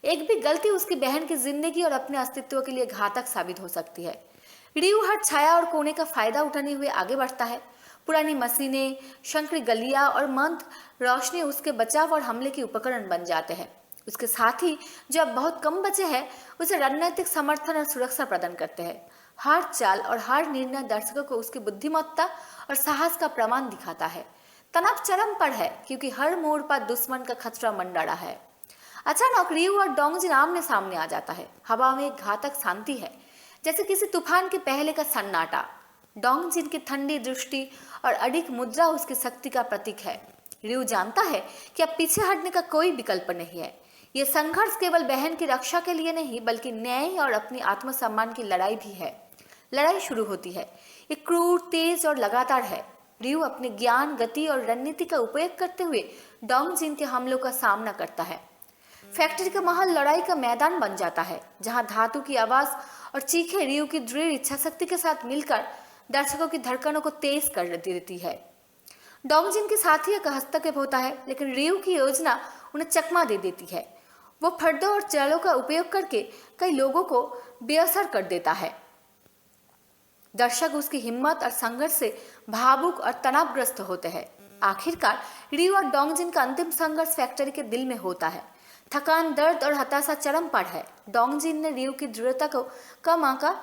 एक भी गलती उसकी बहन की जिंदगी और अपने अस्तित्व के लिए घातक साबित हो सकती है। रियू हर छाया और कोने का फायदा उठाने हुए आगे बढ़ता है। पुरानी मशीनें, शंकरी गलियां और मंद रोशनी उसके बचाव और हमले के उपकरण बन जाते हैं। उसके साथी, जो अब बहुत कम बचे हैं, उसे रणनीतिक समर्थन और सुरक्षा प्रदान करते हैं। हर चाल और हर निर्णय दर्शकों को उसकी बुद्धिमत्ता और साहस का प्रमाण दिखाता है। तनाव चरम पर है, क्योंकि हर मोड़ पर दुश्मन का खतरा मंडरा है। अचानक रियू और डोंगजिन आमने सामने आ जाता है। हवा में एक घातक शांति है, जैसे किसी तूफान के पहले का सन्नाटा। डोंगजिन की ठंडी दृष्टि और अडिग मुद्रा उसकी शक्ति का प्रतीक है। रियू जानता है कि अब पीछे हटने का कोई विकल्प नहीं है। यह संघर्ष केवल बहन की रक्षा के लिए नहीं, बल्कि न्याय और अपनी आत्मसम्मान की लड़ाई भी है। लड़ाई शुरू होती है। ये क्रूर, तेज और लगातार है। रियू अपने ज्ञान, गति और रणनीति का उपयोग करते हुए डोंगजिन के हमलों का सामना करता है। फैक्ट्री का महल लड़ाई का मैदान बन जाता है, जहां धातु की आवाज और चीखें रियू की दृढ़ इच्छा शक्ति के साथ मिलकर दर्शकों की धड़कनों को तेज कर देती है। डोंगजिन के साथियों का हस्तक्षेप होता है, लेकिन रियू की योजना उन्हें चकमा दे देती है। वो फड्डों और चालों का उपयोग करके कई लोगों को बेअसर कर देता है। दर्शक उसकी हिम्मत और संघर्ष से भावुक और तनावग्रस्त होते हैं। आखिरकार रियू और डोंगजिन का अंतिम संघर्ष फैक्ट्री के दिल में होता है। थकान, दर्द और हताशा चरम पर है। डोंगजिन ने रियू की दृढ़ता को कम आंका।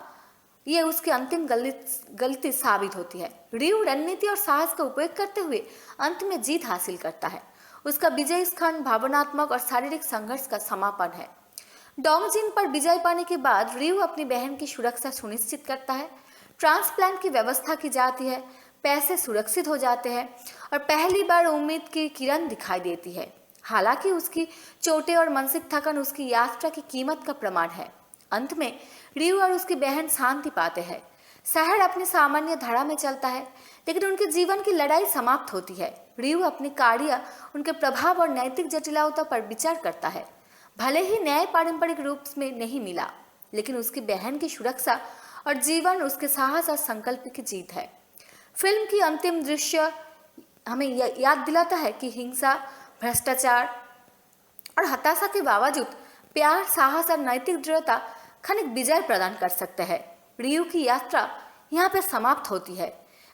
ये उसकी अंतिम गलती साबित होती है। रियू रणनीति और साहस का उपयोग करते हुए अंत में जीत हासिल करता है। उसका विजय स्खंड भावनात्मक और शारीरिक संघर्ष का समापन है। डोंगजिन पर विजय पाने के बाद रियू अपनी बहन की सुरक्षा सुनिश्चित करता है। ट्रांसप्लांट की व्यवस्था की जाती है, पैसे सुरक्षित हो जाते हैं और पहली बार उम्मीद की किरण दिखाई देती है। हालांकि उसकी चोटें और मानसिक थकान उसकी यात्रा की कीमत का प्रमाण है। अंत में रियू और उसकी बहन शांति पाते हैं। शहर अपनी सामान्य धारा में चलता है, लेकिन उनके जीवन की लड़ाई समाप्त होती है। रियू अपने कार्य, उनके प्रभाव और नैतिक जटिलता पर विचार करता है। भले ही न्याय पारंपरिक रूप में नहीं मिला, लेकिन उसकी बहन की सुरक्षा और जीवन उसके साहस और संकल्प की जीत है। फिल्म की अंतिम दृश्य हमें याद दिलाता है कि हिंसा, भ्रष्टाचार और हताशा के बावजूद प्यार, साहस और नैतिक दृढ़ता क्षणिक विजय प्रदान कर सकते हैं। रियू की यात्रा यहाँ पर समाप्त होती है,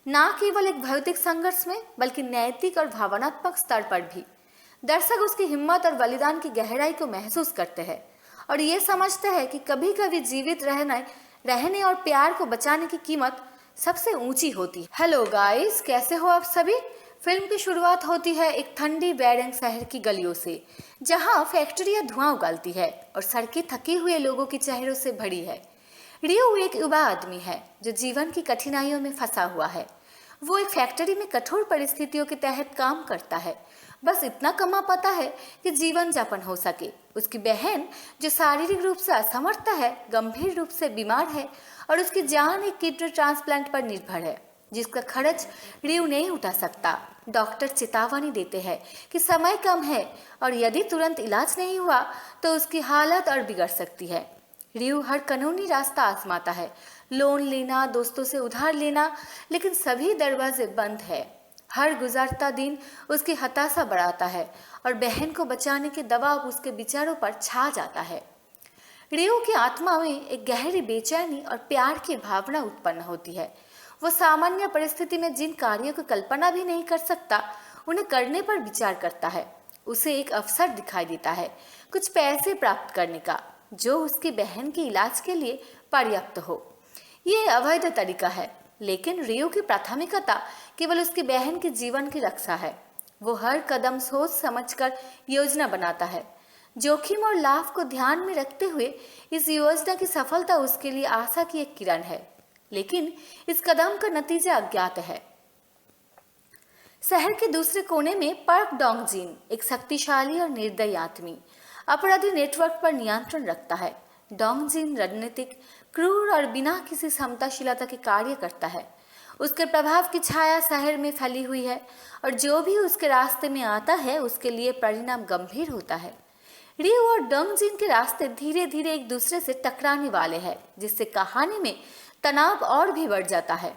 न केवल एक भौतिक संघर्ष में, बल्कि नैतिक और भावनात्मक स्तर पर भी। दर्शक उसकी हिम्मत और बलिदान की गहराई को महसूस करते हैं और ये समझते हैं कि कभी कभी जीवित रहने और प्यार को बचाने की कीमत सबसे ऊंची होती है। हेलो गाइस, कैसे हो आप सभी? फिल्म की शुरुआत होती है एक ठंडी बेरंग शहर की गलियों से, जहां फैक्ट्रियां धुआं उगालती है और सड़कें थके हुए लोगों के चेहरों से भरी है। रियू एक युवा आदमी है जो जीवन की कठिनाइयों में फंसा हुआ है। वो एक फैक्ट्री में कठोर परिस्थितियों के तहत काम करता है, बस इतना कमा पाता है कि जीवन यापन हो सके। उसकी बहन, जो शारीरिक रूप से असमर्थ है, गंभीर रूप से बीमार है और उसकी जान एक किडनी ट्रांसप्लांट पर निर्भर है, जिसका खर्च रियू नहीं उठा सकता। डॉक्टर चेतावनी देते हैं कि समय कम है और यदि तुरंत इलाज नहीं हुआ तो उसकी हालत और बिगड़ सकती है। रियू हर कानूनी रास्ता आजमाता है, लोन लेना, दोस्तों से उधार लेना, लेकिन सभी दरवाजे बंद है। हर गुजरता दिन उसकी हताशा बढ़ाता है और बहन को बचाने के दबाव उसके विचारों पर छा जाता है। रियू की आत्मा में एक गहरी बेचैनी और प्यार की भावना उत्पन्न होती है। वो सामान्य परिस्थिति में जिन कार्यों की कल्पना भी नहीं कर सकता, उन्हें करने पर विचार करता है। उसे एक अवसर दिखाई देता है कुछ पैसे प्राप्त करने का, जो उसकी बहन के इलाज के लिए पर्याप्त हो। ये अवैध तरीका है, लेकिन रियू की प्राथमिकता केवल उसकी बहन के जीवन की रक्षा है। वो हर कदम सोच समझकर योजना बनाता है, जोखिम और लाभ को ध्यान में रखते हुए। इस योजना की सफलता उसके लिए आशा की एक किरण है, लेकिन इस कदम का नतीजा अज्ञात है। शहर के दूसरे कोने में पार्क डोंगजिन, एक शक्तिशाली और निर्दयी आदमी, अपराधी नेटवर्क पर नियंत्रण रखता है। डोंगजिन रणनीतिक, क्रूर और बिना किसी क्षमताशीलता के कार्य करता है। उसके प्रभाव की छाया शहर में फैली हुई है और जो भी उसके रास्ते में आता है उसके लिए परिणाम गंभीर होता है। रियू और डोंगजिन के रास्ते धीरे धीरे एक दूसरे से टकराने वाले हैं, जिससे कहानी में तनाव और भी बढ़ जाता है।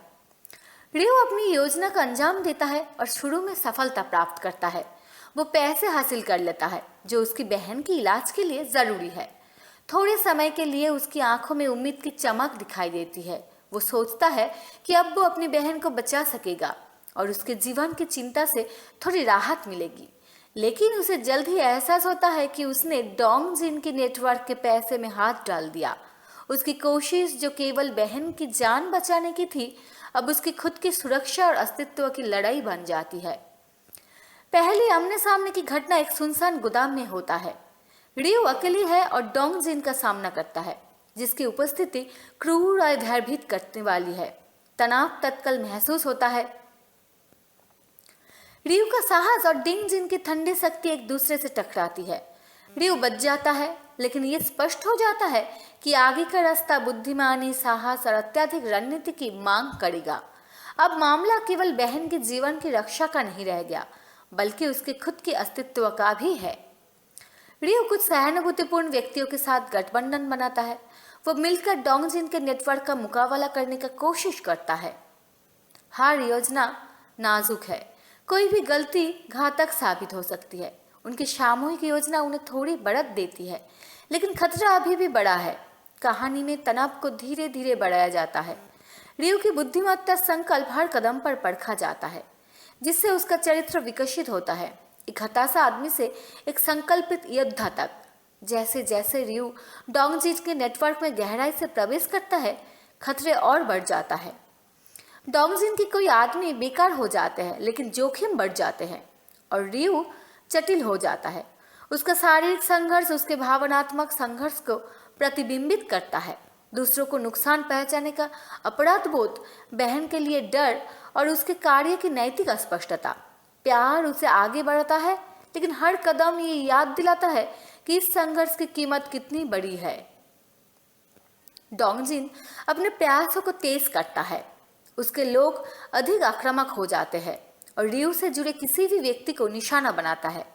रियो अपनी योजना का अंजाम देता है और शुरू में सफलता प्राप्त करता है। वो पैसे हासिल कर लेता है जो उसकी बहन की इलाज के लिए जरूरी है। थोड़े समय के लिए उसकी आंखों में उम्मीद की चमक दिखाई देती है। वो सोचता है कि अब वो अपनी बहन को बचा सकेगा और उसके जीवन की चिंता से थोड़ी राहत मिलेगी। लेकिन उसे जल्द ही एहसास होता है कि उसने डोंग जिन के नेटवर्क के पैसे में हाथ डाल दिया। उसकी कोशिश जो केवल बहन की जान बचाने की थी, अब उसकी खुद की सुरक्षा और अस्तित्व की लड़ाई बन जाती है। पहली आमने सामने की घटना एक सुनसान गोदाम में होता है। रियो अकेली है और डोंग जिन का सामना करता है, जिसकी उपस्थिति क्रूर और भयभीत करने वाली है। तनाव तत्काल महसूस होता है। रियो का साहस और डिंग जिन की ठंडी शक्ति एक दूसरे से टकराती है। रियो बच जाता है, लेकिन ये स्पष्ट हो जाता है कि आगे का रास्ता बुद्धिमानी, साहस और अत्यधिक रणनीति की मांग करेगा। अब मामला केवल बहन के जीवन की रक्षा का नहीं रह गया, बल्कि उसके खुद के अस्तित्व का भी है। रियो कुछ सहानुभूतिपूर्ण व्यक्तियों के साथ गठबंधन बनाता है। वो मिलकर डोंग जिन के नेटवर्क का मुकाबला करने की कोशिश करता है। हर योजना नाजुक है, कोई भी गलती घातक साबित हो सकती है। उनकी सामूहिक योजना उन्हें थोड़ी बढ़त देती है, लेकिन खतरा अभी भी बड़ा है। कहानी में तनाव को धीरे धीरे बढ़ाया जाता है। रियो की बुद्धिमत्ता संकल्प हर कदम पर परखा जाता है, जिससे उसका चरित्र विकसित होता है। एक हताशा आदमी से एक संकल्पित योद्धा तक। जैसे जैसे रियो डोंग जिन के नेटवर्क में गहराई से प्रवेश करता है, खतरे और बढ़ जाता है। डोंग जिन के कोई आदमी बेकार हो जाते हैं, लेकिन जोखिम बढ़ जाते हैं और रियो जटिल हो जाता है। उसका शारीरिक संघर्ष उसके भावनात्मक संघर्ष को प्रतिबिंबित करता है। दूसरों को नुकसान पहुंचाने का अपराध बोध, बहन के लिए डर और उसके कार्य की नैतिक अस्पष्टता। प्यार उसे आगे बढ़ाता है, लेकिन हर कदम ये याद दिलाता है कि इस संघर्ष की कीमत कितनी बड़ी है। डोंग जिन अपने प्रयासों को तेज करता है। उसके लोग अधिक आक्रामक हो जाते हैं और रियो से जुड़े किसी भी व्यक्ति को निशाना बनाता है।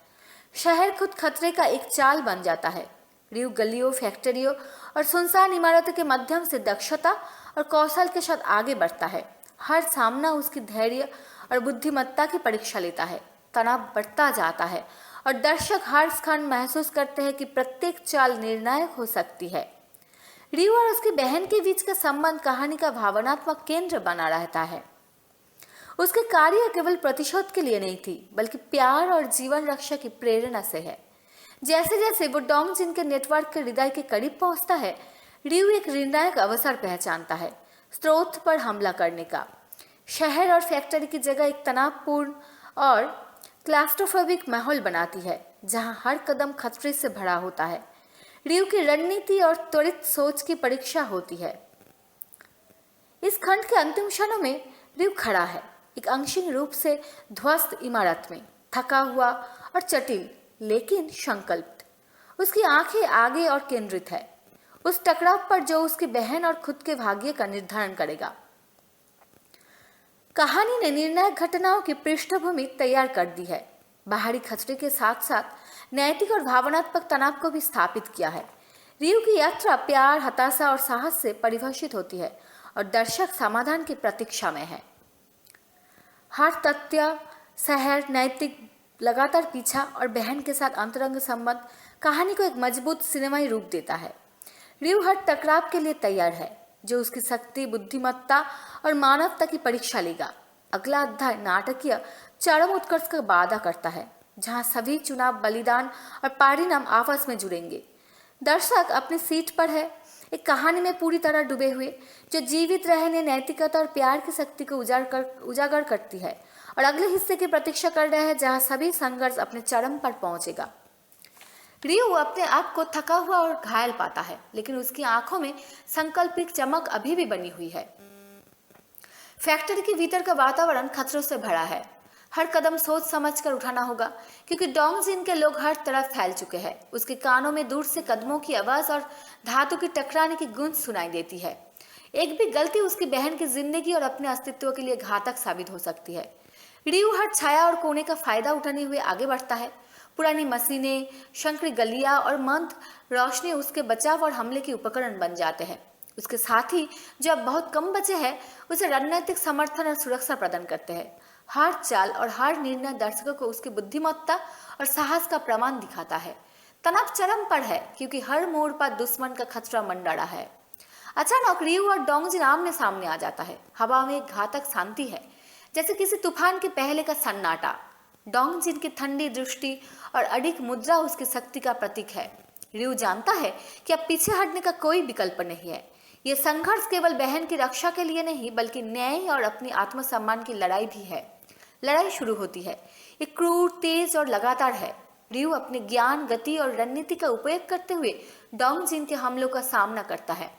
शहर खुद खतरे का एक चाल बन जाता है। रियो गलियों, फैक्ट्रियों और सुनसान इमारतों के माध्यम से दक्षता और कौशल के साथ आगे बढ़ता है। हर सामना उसकी धैर्य और बुद्धिमत्ता की परीक्षा लेता है। तनाव बढ़ता जाता है और दर्शक हर क्षण महसूस करते हैं कि प्रत्येक चाल निर्णायक हो सकती है। रियो और उसकी बहन के बीच का संबंध कहानी का भावनात्मक केंद्र बना रहता है। उसके कार्य केवल प्रतिशोध के लिए नहीं थी, बल्कि प्यार और जीवन रक्षा की प्रेरणा से है। जैसे जैसे वो डोंग जिन के नेटवर्क के हृदय के करीब पहुंचता है, रियो एक निर्णायक अवसर पहचानता है, स्रोत पर हमला करने का। शहर और फैक्ट्री की जगह एक तनावपूर्ण और क्लास्ट्रोफोबिक माहौल बनाती है, जहां हर कदम खतरे से भरा होता है। रियो की रणनीति और त्वरित सोच की परीक्षा होती है। इस खंड के अंतिम क्षणों में रियो खड़ा है, एक अंशिक रूप से ध्वस्त इमारत में, थका हुआ और जटिल लेकिन संकल्पित। उसकी आंखें आगे और केंद्रित है, उस टकराव पर जो उसकी बहन और खुद के भाग्य का निर्धारण करेगा। कहानी ने निर्णायक घटनाओं की पृष्ठभूमि तैयार कर दी है। बाहरी खतरे के साथ साथ नैतिक और भावनात्मक तनाव को भी स्थापित किया है। रियो की यात्रा प्यार, हताशा और साहस से परिभाषित होती है और दर्शक समाधान की प्रतीक्षा में है। हर तथ्य, शहर, नैतिक लगातार पीछा और बहन के साथ अंतरंग संबंध कहानी को एक मजबूत सिनेमाई रूप देता है। रियो हर टकराव के लिए तैयार है, जो उसकी शक्ति, बुद्धिमत्ता और मानवता की परीक्षा लेगा। अगला अध्याय नाटकीय चरम उत्कर्ष का वादा करता है, जहां सभी चुनाव, बलिदान और परिणाम आपस में जुड़ेंगे। दर्शक अपनी सीट पर है, एक कहानी में पूरी तरह डूबे हुए, जो जीवित रहने, नैतिकता और प्यार की शक्ति को उजागर करती है और अगले हिस्से की प्रतीक्षा कर रहे हैं, जहां सभी संघर्ष अपने चरम पर पहुंचेगा। रियो अपने आप को थका हुआ और घायल पाता है, लेकिन उसकी आंखों में संकल्पित चमक अभी भी बनी हुई है। फैक्ट्री के भीतर का वातावरण खतरों से भरा है। हर कदम सोच समझ कर उठाना होगा, क्योंकि डोंग जिन के लोग हर तरफ फैल चुके हैं। उसके कानों में दूर से कदमों की आवाज और धातु की टकराने की गूंज सुनाई देती है। एक भी गलती उसकी बहन की जिंदगी और अपने अस्तित्व के लिए घातक साबित हो सकती है। रियो हर छाया और कोने का फायदा उठाने हुए आगे बढ़ता है। पुरानी मशीनें, संकरी गलियां और मंद रोशनी उसके बचाव और हमले के उपकरण बन जाते हैं। उसके साथ ही जो अब बहुत कम बचे हैं उसे रणनीतिक समर्थन और सुरक्षा प्रदान करते हैं। हर चाल और हर निर्णय दर्शकों को उसकी बुद्धिमत्ता और साहस का प्रमाण दिखाता है। तनाव चरम पर है क्योंकि हर मोड़ पर दुश्मन का खतरा मंडरा है। अचानक रियू और डोंगजिन आमने सामने आ जाता है। हवा में एक घातक शांति है, जैसे किसी तूफान के पहले का सन्नाटा। डोंगजिन की ठंडी दृष्टि और अडिग मुद्रा उसकी शक्ति का प्रतीक है। रियू जानता है कि अब पीछे हटने का कोई विकल्प नहीं है। ये संघर्ष केवल बहन की रक्षा के लिए नहीं बल्कि न्याय और अपनी आत्मसम्मान की लड़ाई भी है। लड़ाई शुरू होती है। ये क्रूर, तेज और लगातार है। रियू अपने ज्ञान, गति और रणनीति का उपयोग करते हुए डोंगजिन के हमलों का सामना करता है।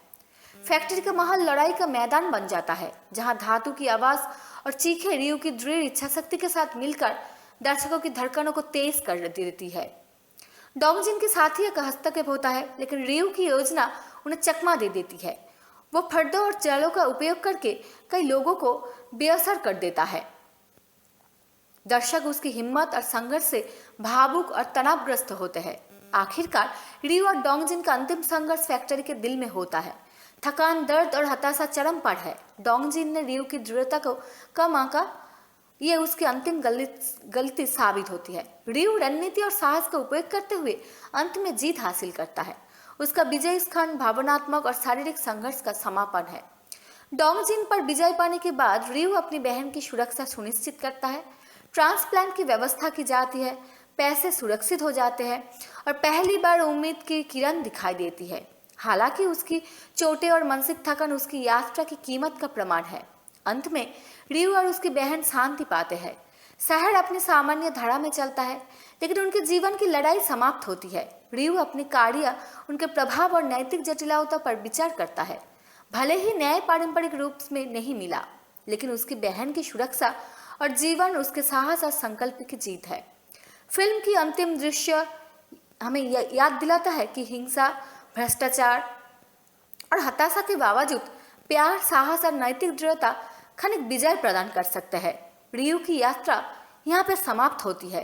फैक्ट्री का महल लड़ाई का मैदान बन जाता है, जहां धातु की आवाज और चीखें रियू की दृढ़ इच्छा शक्ति के साथ मिलकर दर्शकों की धड़कनों को तेज कर देती है। डोंगजिन के साथियों का हस्तक्षेप होता है, लेकिन रियू की योजना उन्हें चकमा दे देती है। वो फर्दों और चालों का उपयोग करके कई लोगों को बेअसर कर देता है। दर्शक उसकी हिम्मत और संघर्ष से भावुक और तनावग्रस्त होते हैं। आखिरकार रियू और डोंगजिन का अंतिम संघर्ष फैक्ट्री के दिल में होता है। थकान, दर्द और हताशा चरम पर है। डोंगजिन ने रियू की दृढ़ता को कम आंका। ये उसकी अंतिम गलती साबित होती है। रियू रणनीति और साहस का उपयोग करते हुए अंत में जीत हासिल करता है। उसका विजय स्खंड भावनात्मक और शारीरिक संघर्ष का समापन है। डोंगजिन पर विजय पाने के बाद रियू अपनी बहन की सुरक्षा सुनिश्चित करता है। ट्रांसप्लांट की व्यवस्था की जाती है, पैसे सुरक्षित हो जाते हैं और पहली बार उम्मीद की किरण दिखाई देती है। हालांकि उसकी चोटें और मानसिक थकान उसकी यात्रा की कीमत का प्रमाण है। अंत में रियू और उसकी बहन शांति पाते हैं। शहर अपनी सामान्य धारा में चलता है, लेकिन उनके जीवन की लड़ाई समाप्त होती है। रियू अपने कार्य, उनके प्रभाव और नैतिक जटिलता पर विचार करता है। भले ही न्याय पारंपरिक रूप में नहीं मिला, लेकिन उसकी बहन की सुरक्षा और जीवन उसके साहस और संकल्प की जीत है। फिल्म की अंतिम दृश्य हमें याद दिलाता है कि हिंसा, भ्रष्टाचार और हताशा के बावजूद प्यार, साहस और नैतिक दृढ़ता क्षणिक विजय प्रदान कर सकते हैं। रियू की यात्रा यहाँ पर समाप्त होती है,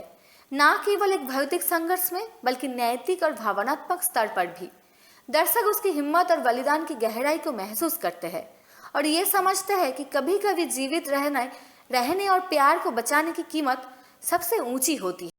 न केवल एक भौतिक संघर्ष में बल्कि नैतिक और भावनात्मक स्तर पर भी। दर्शक उसकी हिम्मत और बलिदान की गहराई को महसूस करते हैं और ये समझते हैं कि कभी कभी जीवित रहने और प्यार को बचाने की कीमत सबसे ऊंची होती है।